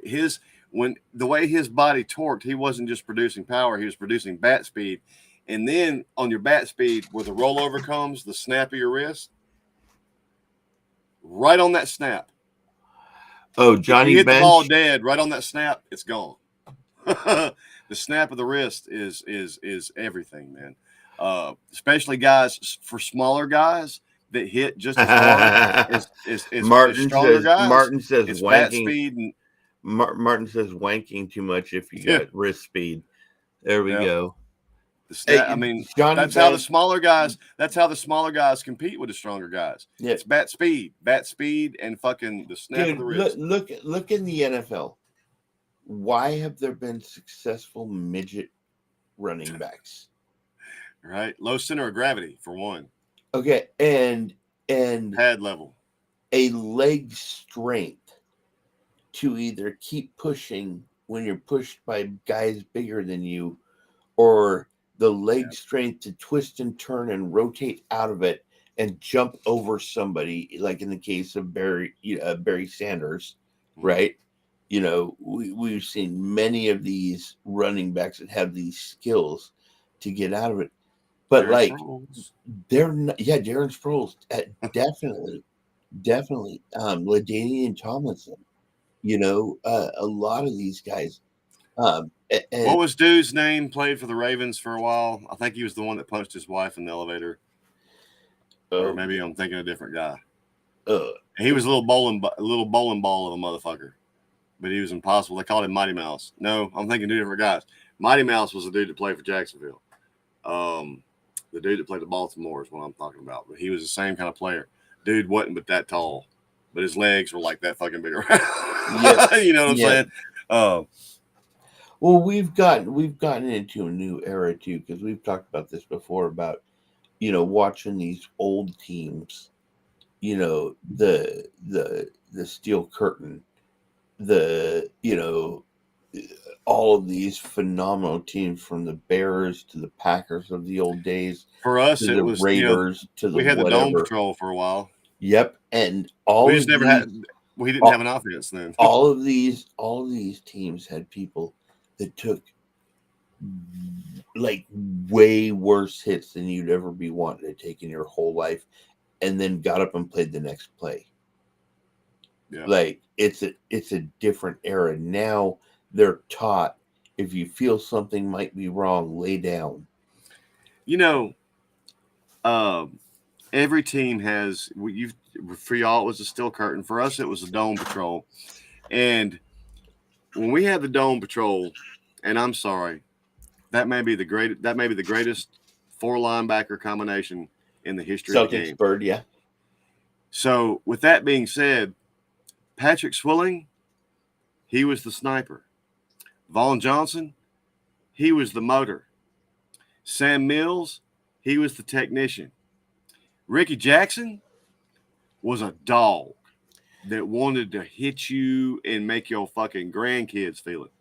When the way his body torqued, he wasn't just producing power; he was producing bat speed. And then on your bat speed, where the rollover comes, the snap of your wrist, right on that snap. oh, If Johnny you hit the ball Bench. dead, right on that snap, it's gone. The snap of the wrist is everything, man. Especially guys for smaller guys that hit just as hard as Martin stronger says guys. Martin says It's bat wanking. speed and Martin says wanking too much if you Yeah. got wrist speed. There we Yeah. go. the snap. Hey, I mean, Johnny that's how the Bench. smaller guys. That's how the smaller guys compete with the stronger guys. Yeah. It's bat speed, and fucking the snap of Dude, the wrist. look in the NFL. Why have there been successful midget running backs? Right, low center of gravity for one. Okay, and Pad level. a leg strength to either keep pushing when you're pushed by guys bigger than you, or the leg strength to twist and turn and rotate out of it and jump over somebody, like in the case of Barry Sanders, right? You know, we've seen many of these running backs that have these skills to get out of it. But Darren like Sproles. they're not, yeah, Darren Sproles, definitely. LaDainian Tomlinson, you know, a lot of these guys. And What was dude's name? Played for the Ravens for a while. I think he was the one that punched his wife in the elevator. Or maybe I'm thinking a different guy. He was a little bowling ball of a motherfucker, but he was impossible. They called him Mighty Mouse. No, I'm thinking two different guys. Mighty Mouse was the dude that played for Jacksonville. The dude that played the Baltimore is what I'm talking about. But he was the same kind of player. Dude wasn't but that tall, but his legs were like that fucking big around. Yes. You know what I'm saying? Well, we've gotten into a new era too, because we've talked about this before about, you know, watching these old teams, you know, the Steel Curtain, you know, all of these phenomenal teams from the Bears to the Packers of the old days. For us, to it the was Raiders to the we had the whatever. Dome Patrol for a while. Yep, and all We of just never these, had. We didn't have an offense then. all of these teams had people that took like way worse hits than you'd ever be wanting to take in your whole life, and then got up and played the next play. Yeah. Like it's a different era now. They're taught if you feel something might be wrong, lay down. You know, every team has. For y'all, it was a Steel Curtain. For us, it was a Dome Patrol. And when we had the Dome Patrol, and I'm sorry, that may be the greatest four linebacker combination in the history of the game. Celtics Bird, yeah. So, with that being said, Patrick Swilling, he was the sniper. Vaughn Johnson, he was the motor. Sam Mills, he was the technician. Ricky Jackson was a dog that wanted to hit you and make your fucking grandkids feel it.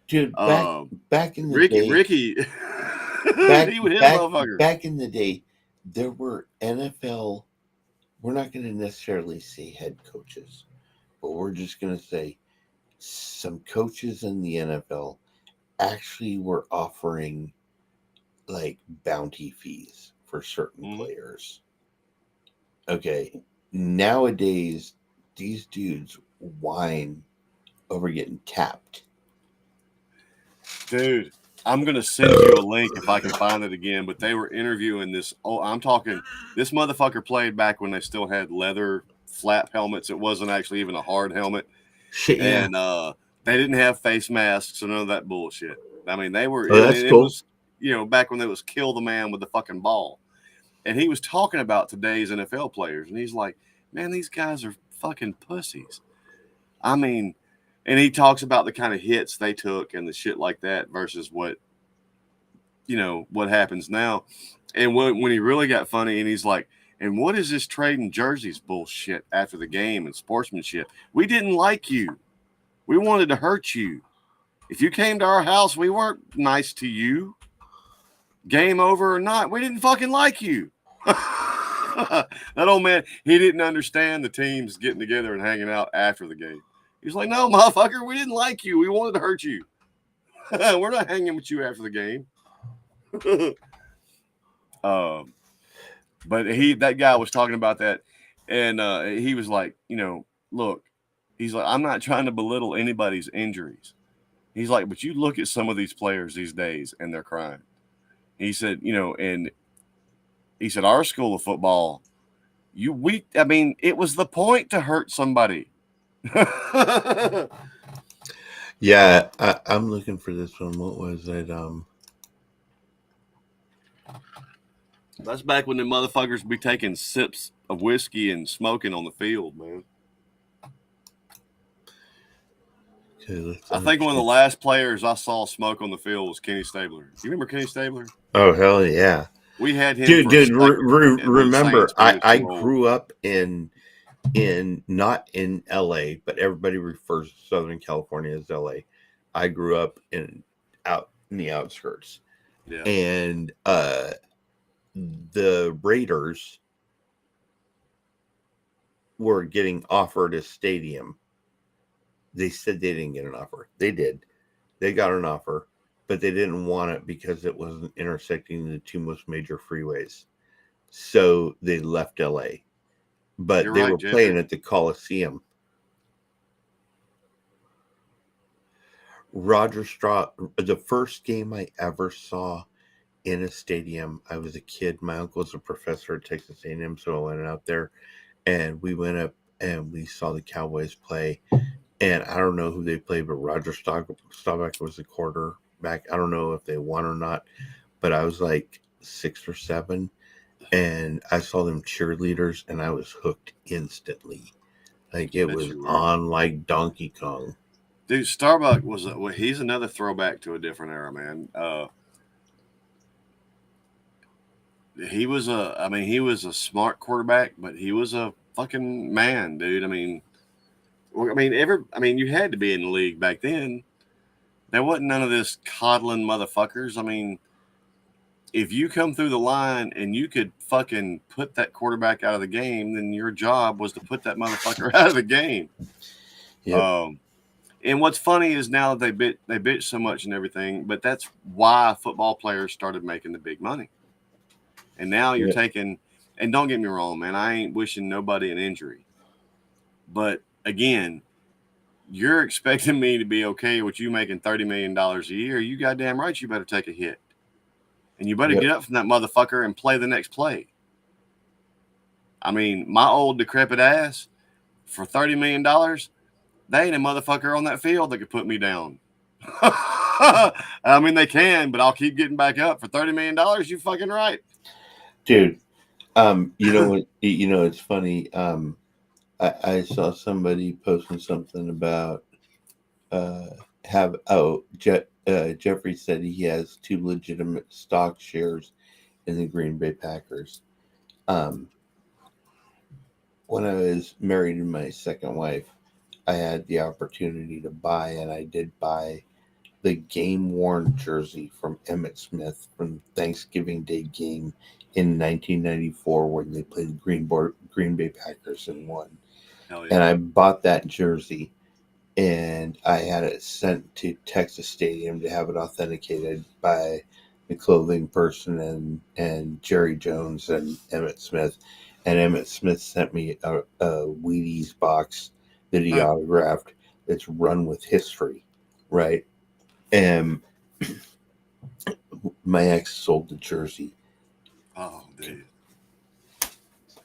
Dude, back in the day, Ricky, back he would hit a back motherfucker. back in the day, there were NFL. We're not going to necessarily say head coaches, but we're just going to say some coaches in the NFL actually were offering like bounty fees for certain players. Okay, nowadays these dudes whine over getting tapped. Dude, I'm gonna send you a link if I can find it again. But they were interviewing this. Oh, I'm talking. This motherfucker played back when they still had leather flap helmets. It wasn't actually even a hard helmet, Shit, yeah. and they didn't have face masks or none of that bullshit. I mean, they were. Oh, that's it cool. was, back when there was kill the man with the fucking ball, and he was talking about today's NFL players, and he's like, man, these guys are fucking pussies. I mean. And he talks about the kind of hits they took and the shit like that versus what happens now. And when he really got funny and he's like, and what is this trading jerseys bullshit after the game and sportsmanship? We didn't like you. We wanted to hurt you. If you came to our house, we weren't nice to you. Game over or not, we didn't fucking like you. That old man, he didn't understand the teams getting together and hanging out after the game. He's like, no, motherfucker, we didn't like you. We wanted to hurt you. We're not hanging with you after the game. But that guy was talking about that, and he was like, look, he's like, I'm not trying to belittle anybody's injuries. He's like, but you look at some of these players these days, and they're crying. He said, and he said, our school of football, it was the point to hurt somebody. Yeah, I'm looking for this one. What was it? That's back when the motherfuckers be taking sips of whiskey and smoking on the field, man. Okay, I think one of the last players I saw smoke on the field was Kenny Stabler. You remember Kenny Stabler? Oh, hell yeah. We had him. Dude, remember, I grew up in not in LA, but everybody refers to Southern California as LA. I grew up out in the outskirts. Yeah. And the Raiders were getting offered a stadium. They said they didn't get an offer. They did. They got an offer, but they didn't want it because it wasn't intersecting the two most major freeways. So they left LA. But they were playing at the Coliseum. Roger Staub, the first game I ever saw in a stadium, I was a kid. My uncle was a professor at Texas A&M, so I went out there, and we went up and we saw the Cowboys play. And I don't know who they played, but Roger Staubach was the quarterback. I don't know if they won or not, but I was like 6 or 7. And I saw them cheerleaders, and I was hooked instantly. Like it was on like Donkey Kong. Dude, Starbuck he's another throwback to a different era, man. He was a smart quarterback, but he was a fucking man, dude. You had to be in the league back then. There wasn't none of this coddling motherfuckers. I mean, if you come through the line and you could fucking put that quarterback out of the game, then your job was to put that motherfucker out of the game. Yep. And what's funny is now that they bitch so much and everything, but that's why football players started making the big money. And now you're taking, and don't get me wrong, man, I ain't wishing nobody an injury. But again, you're expecting me to be okay with you making $30 million a year. You goddamn right, you better take a hit. And you better get up from that motherfucker and play the next play. I mean, my old decrepit ass, for $30 million, they ain't a motherfucker on that field that could put me down. I mean, they can, but I'll keep getting back up. For $30 million, you fucking right. Dude, it's funny. I saw somebody posting something about Jeffrey said he has 2 legitimate stock shares in the Green Bay Packers. Um, when I was married to my second wife, I had the opportunity to buy, and I did buy the game worn jersey from Emmett Smith from Thanksgiving Day game in 1994 when they played the Green Bay Packers and won. Hell And yeah. I bought that jersey and I had it sent to Texas Stadium to have it authenticated by the clothing person and Jerry Jones and Emmett Smith. And Emmett Smith sent me a Wheaties box that he autographed that's run with history, right? And my ex sold the jersey. Oh, dude.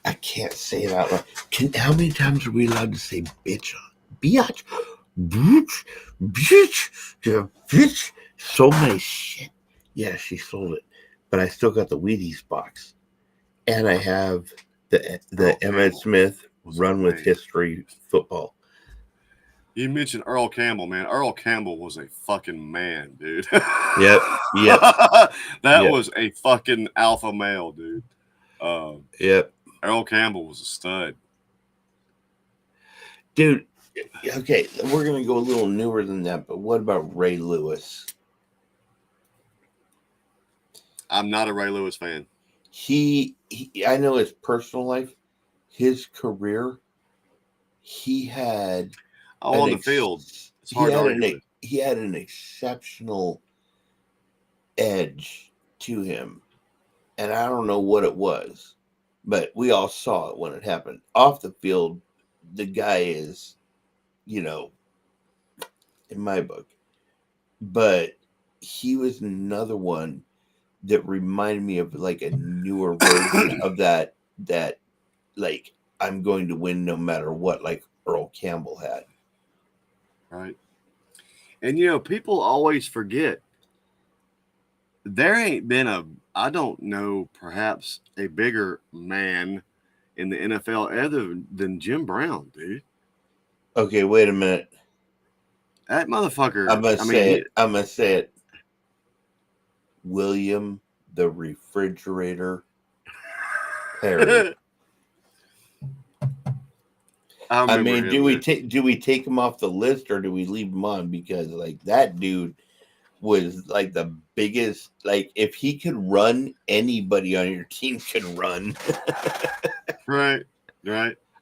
I can't say it out loud. How many times are we allowed to say bitch? Biatch? Bitch? Bitch? Yeah, bitch? So many shit. Yeah, she sold it. But I still got the Wheaties box. And I have the Earl Emmett Campbell Smith was Run with amazing. History football. You mentioned Earl Campbell, man. Earl Campbell was a fucking man, dude. Yep. That was a fucking alpha male, dude. Yep. Earl Campbell was a stud. Dude, okay, we're going to go a little newer than that, but what about Ray Lewis? I'm not a Ray Lewis fan. He I know his personal life, his career, he had on the field, it's hard to argue with. He had an exceptional edge to him. And I don't know what it was, but we all saw it when it happened. Off the field, the guy is, in my book. But he was another one that reminded me of like a newer version of that like I'm going to win no matter what, like Earl Campbell had. Right. And people always forget there ain't been I don't know, perhaps a bigger man in the NFL other than Jim Brown, dude. Okay, wait a minute. That motherfucker. I'm gonna say it. William the Refrigerator Perry. I mean, do we take him off the list or do we leave him on? Because like that dude was like the biggest. Like if he could run, anybody on your team could run. Right.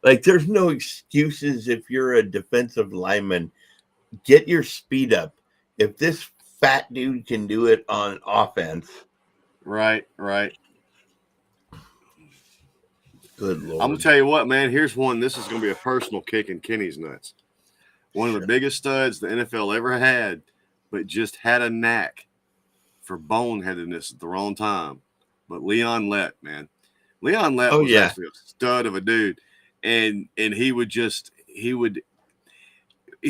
Like there's no excuses if you're a defensive lineman. Get your speed up. If this fat dude can do it on offense. Right. Good Lord. I'm going to tell you what, man. Here's one. This is going to be a personal kick in Kenny's nuts. One of the biggest studs the NFL ever had, but just had a knack for boneheadedness at the wrong time. But Leon Lett, man. Leon Lett was actually a stud of a dude. And he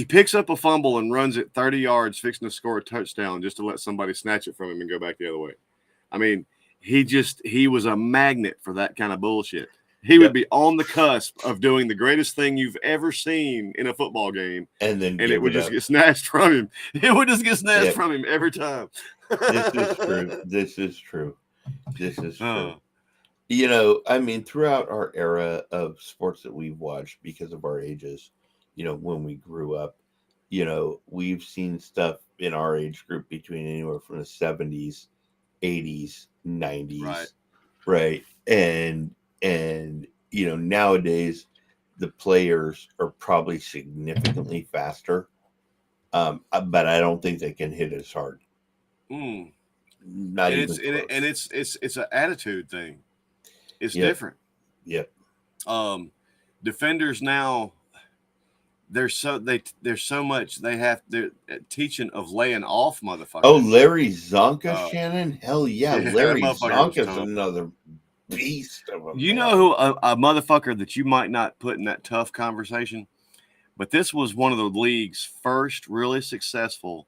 picks up a fumble and runs it 30 yards, fixing to score a touchdown just to let somebody snatch it from him and go back the other way. I mean, he was a magnet for that kind of bullshit. He would be on the cusp of doing the greatest thing you've ever seen in a football game. And it would just get snatched from him. It would just get snatched from him every time. This is true. I mean, throughout our era of sports that we've watched because of our ages, when we grew up, we've seen stuff in our age group between anywhere from the 70s, 80s, 90s. Right. And nowadays the players are probably significantly faster. But I don't think they can hit as hard. Not even close. And it's an attitude thing. It's different. Yep. Defenders now, there's so much they have. They're teaching of laying off motherfuckers. Oh, Larry Zonka, Shannon. Hell yeah, Larry Zonka's another beast of a man. Know who a motherfucker that you might not put in that tough conversation, but this was one of the league's first really successful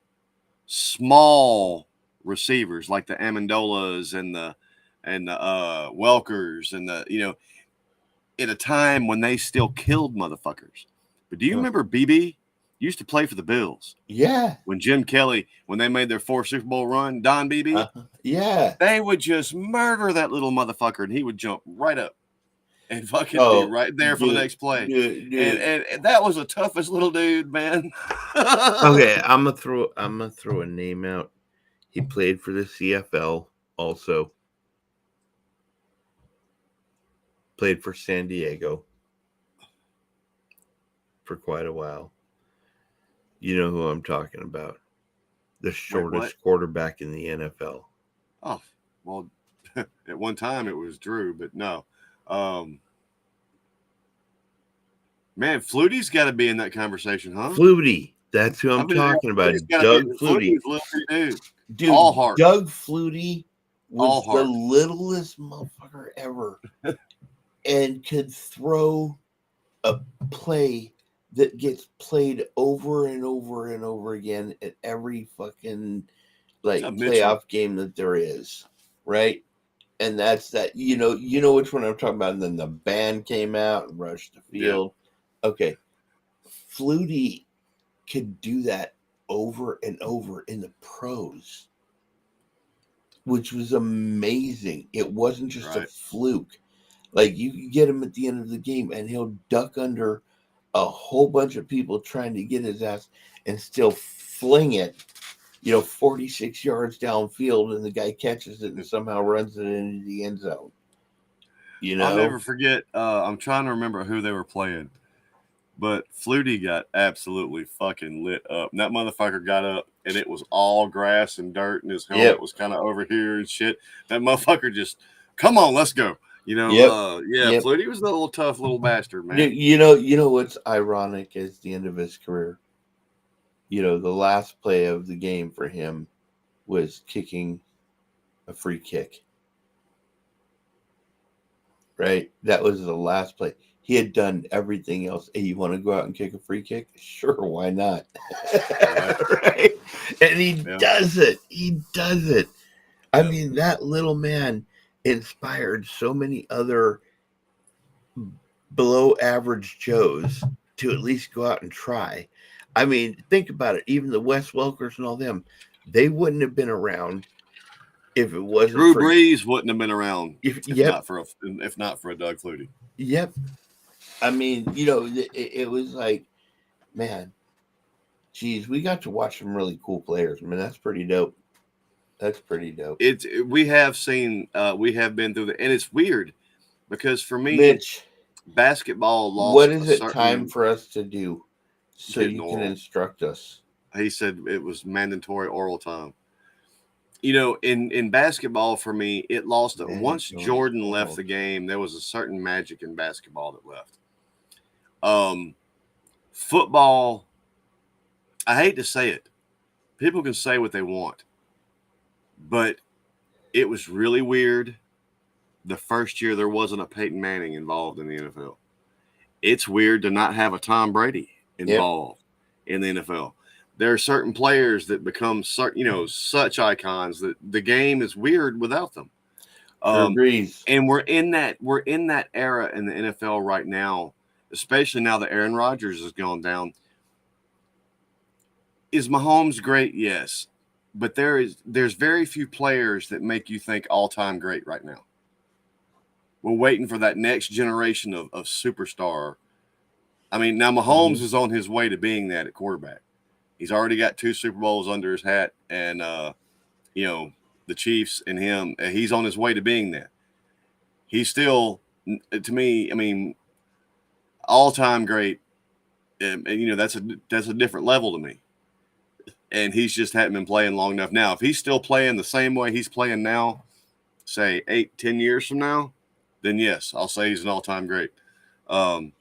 small receivers like the Amendolas and the Welkers and at a time when they still killed motherfuckers. But do you remember BB? Used to play for the Bills. Yeah. When Jim Kelly, when they made their 4th Super Bowl run, Don BB. Yeah. They would just murder that little motherfucker and he would jump right up. and fucking be Oh, right there for the next play. dude. And that was the toughest little dude, man. Okay, I'm gonna throw a name out. He played for the CFL also. Played for San Diego for quite a while. You know who I'm talking about. The Wait, what? shortest quarterback in the NFL. Oh, well, at one time it was Drew, but no. Man, Flutie's got to be in that conversation, huh? Flutie. That's who I I'm mean, talking about. Flutie's got to be. Doug Flutie. Flutie's a little dude. Dude, All heart. Doug Flutie All was the heart. littlest motherfucker ever and could throw a play that gets played over and over and over again at every fucking like What's up, Mitchell? playoff game that there is, right? And that's that. You know which one I'm talking about. And then the band came out and rushed the field. Yeah. Okay, Flutie could do that over and over in the pros, which was amazing. It wasn't just a fluke. Like, you could get him at the end of the game and he'll duck under a whole bunch of people trying to get his ass and still fling it, 46 yards downfield, and the guy catches it and somehow runs it into the end zone. I'll never forget. I'm trying to remember who they were playing, but Flutie got absolutely fucking lit up. And that motherfucker got up, and it was all grass and dirt, and his helmet was kind of over here and shit. That motherfucker just, come on, let's go. Flutie was a little tough little bastard, man. You know what's ironic is the end of his career. The last play of the game for him was kicking a free kick. Right? That was the last play. He had done everything else. Hey, you want to go out and kick a free kick? Sure, why not? Right? And he does it. He does it. I mean, that little man inspired so many other below average Joes to at least go out and try. I mean, think about it. Even the Wes Welkers and all them, they wouldn't have been around if it wasn't Drew Brees wouldn't have been around if not for a Doug Flutie. Yep. I mean, it was like, man, geez, we got to watch some really cool players. I mean, that's pretty dope. That's pretty dope. We have been through and it's weird because for me, Mitch, basketball lost. What is it time for us to do so you can instruct us? He said it was mandatory oral time. In basketball for me, it lost. Once Jordan left the game, there was a certain magic in basketball that left. Football, I hate to say it. People can say what they want. But it was really weird the first year there wasn't a Peyton Manning involved in the NFL. It's weird to not have a Tom Brady involved in the NFL. There are certain players that become such icons that the game is weird without them. And we're in that era in the NFL right now, especially now that Aaron Rodgers has gone down. Is Mahomes great? Yes. But there's very few players that make you think all-time great right now. We're waiting for that next generation of superstar. I mean, now Mahomes is on his way to being that at quarterback. He's already got 2 Super Bowls under his hat, and the Chiefs and him. He's on his way to being that. He's still, to me, I mean, all-time great, and that's a different level to me. And he's just hadn't been playing long enough. Now, if he's still playing the same way he's playing now, say 8-10 years from now, then yes, I'll say he's an all-time great. But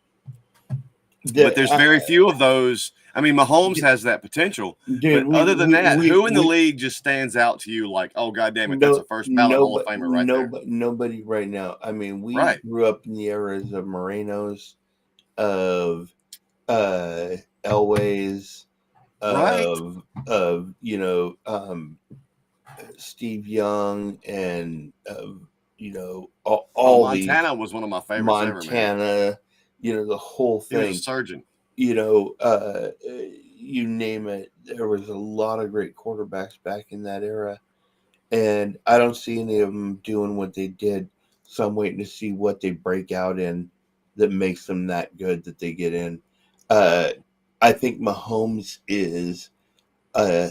there's very few of those. I mean, Mahomes has that potential. Dude, but other than that, who in the league just stands out to you like, oh, God damn it, that's a first ballot Hall of Famer right there? Nobody right now. I mean, we grew up in the eras of Morenos, of Elways, of Steve Young, and all Montana these, was one of my favorites. Montana, the whole thing. He was a surgeon. You name it. There was a lot of great quarterbacks back in that era, and I don't see any of them doing what they did. So I'm waiting to see what they break out in that makes them that good that they get in. Uh, I think Mahomes is a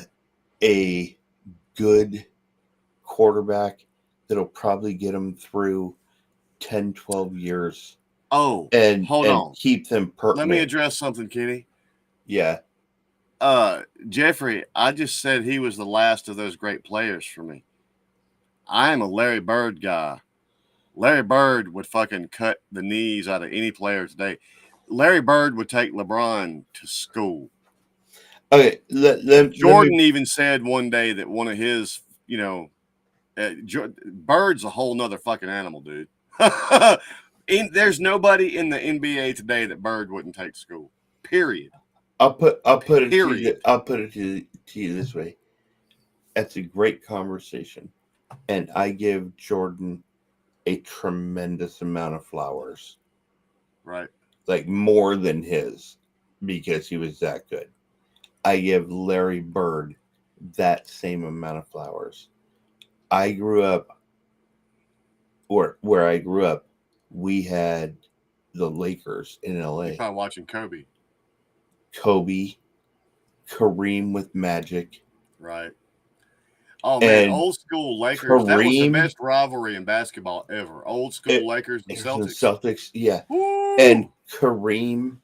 good quarterback that'll probably get them through 10, 12 years Oh, and hold on. keep them Let me pertinent. address something, Kenny. Yeah. Jeffrey, I just said he was the last of those great players for me. I am a Larry Bird guy. Larry Bird would fucking cut the knees out of any player today. Larry Bird would take LeBron to school. Okay. Jordan even said one day that one of his, Bird's a whole nother fucking animal, dude. There's nobody in the NBA today that Bird wouldn't take to school. Period. I'll put it Period. to you this way. That's a great conversation, and I give Jordan a tremendous amount of flowers. Right. Like more than his, because he was that good. I give Larry Bird that same amount of flowers. I grew up, or where I grew up, we had the Lakers in LA. You're probably watching Kobe. Kareem with Magic. Right. Oh man, old school Lakers. Kareem, that was the best rivalry in basketball ever. Old school Lakers and Celtics. Yeah. Woo! And Kareem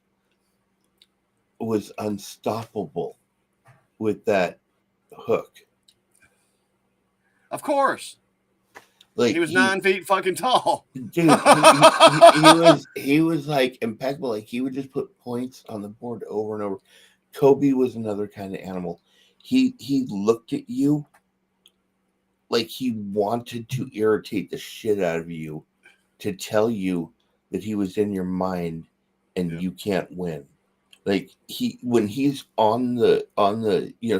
was unstoppable with that hook. Of course. Like he was 9 feet fucking tall. Dude, he was like impeccable. Like he would just put points on the board over and over. Kobe was another kind of animal. He looked at you like he wanted to irritate the shit out of you to tell you that he was in your mind and you can't win. Like when he's on the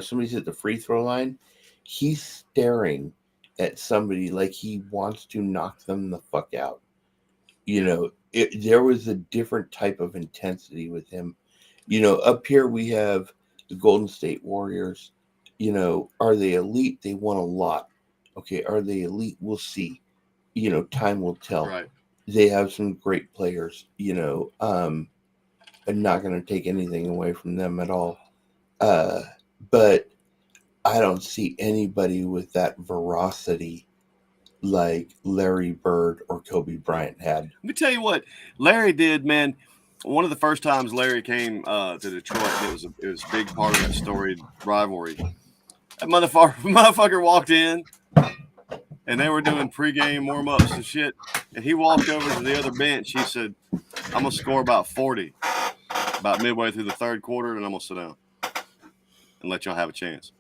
somebody's at the free throw line, he's staring at somebody like he wants to knock them the fuck out. There was a different type of intensity with him. Up here we have the Golden State Warriors. Are they elite? They won a lot. Okay, are they elite? We'll see. Time will tell. Right. They have some great players. I'm not going to take anything away from them at all. But I don't see anybody with that veracity like Larry Bird or Kobe Bryant had. Let me tell you what Larry did, man. One of the first times Larry came to Detroit, it was a big part of that storied rivalry. That motherfucker walked in, and they were doing pregame warm-ups and shit. And he walked over to the other bench. He said, "I'm gonna score about 40, about midway through the third quarter, and I'm gonna sit down and let y'all have a chance."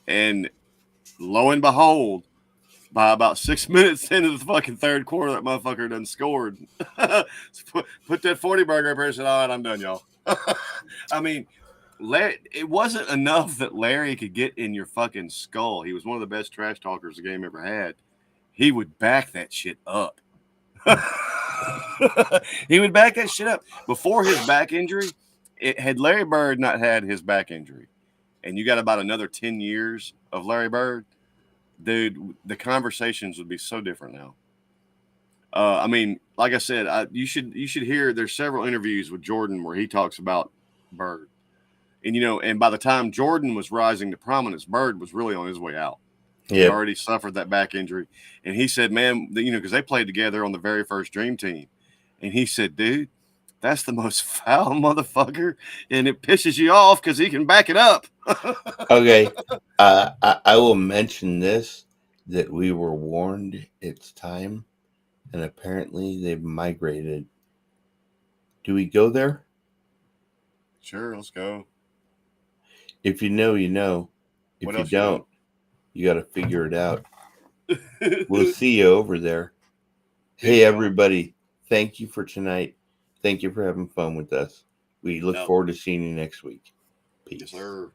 And lo and behold, by about 6 minutes into the fucking third quarter, that motherfucker done scored. Put that 40 burger up here and said, "All right, I'm done, y'all." I mean, it wasn't enough that Larry could get in your fucking skull. He was one of the best trash talkers the game ever had. He would back that shit up. He would back that shit up. Before his back injury, had Larry Bird not had his back injury, and you got about another 10 years of Larry Bird, dude, the conversations would be so different now. I mean, like I said, you should hear. There's several interviews with Jordan where he talks about Bird, and by the time Jordan was rising to prominence, Bird was really on his way out. He already suffered that back injury, and he said, "Man, because they played together on the very first Dream Team," and he said, "Dude, that's the most foul motherfucker, and it pisses you off because he can back it up." Okay, I will mention this, that we were warned it's time, and apparently they've migrated. Do we go there? Sure, let's go. If you know, you know. If you don't, you got to figure it out. We'll see you over there. Hey, everybody. Thank you for tonight. Thank you for having fun with us. We look forward to seeing you next week. Peace. Yes, sir.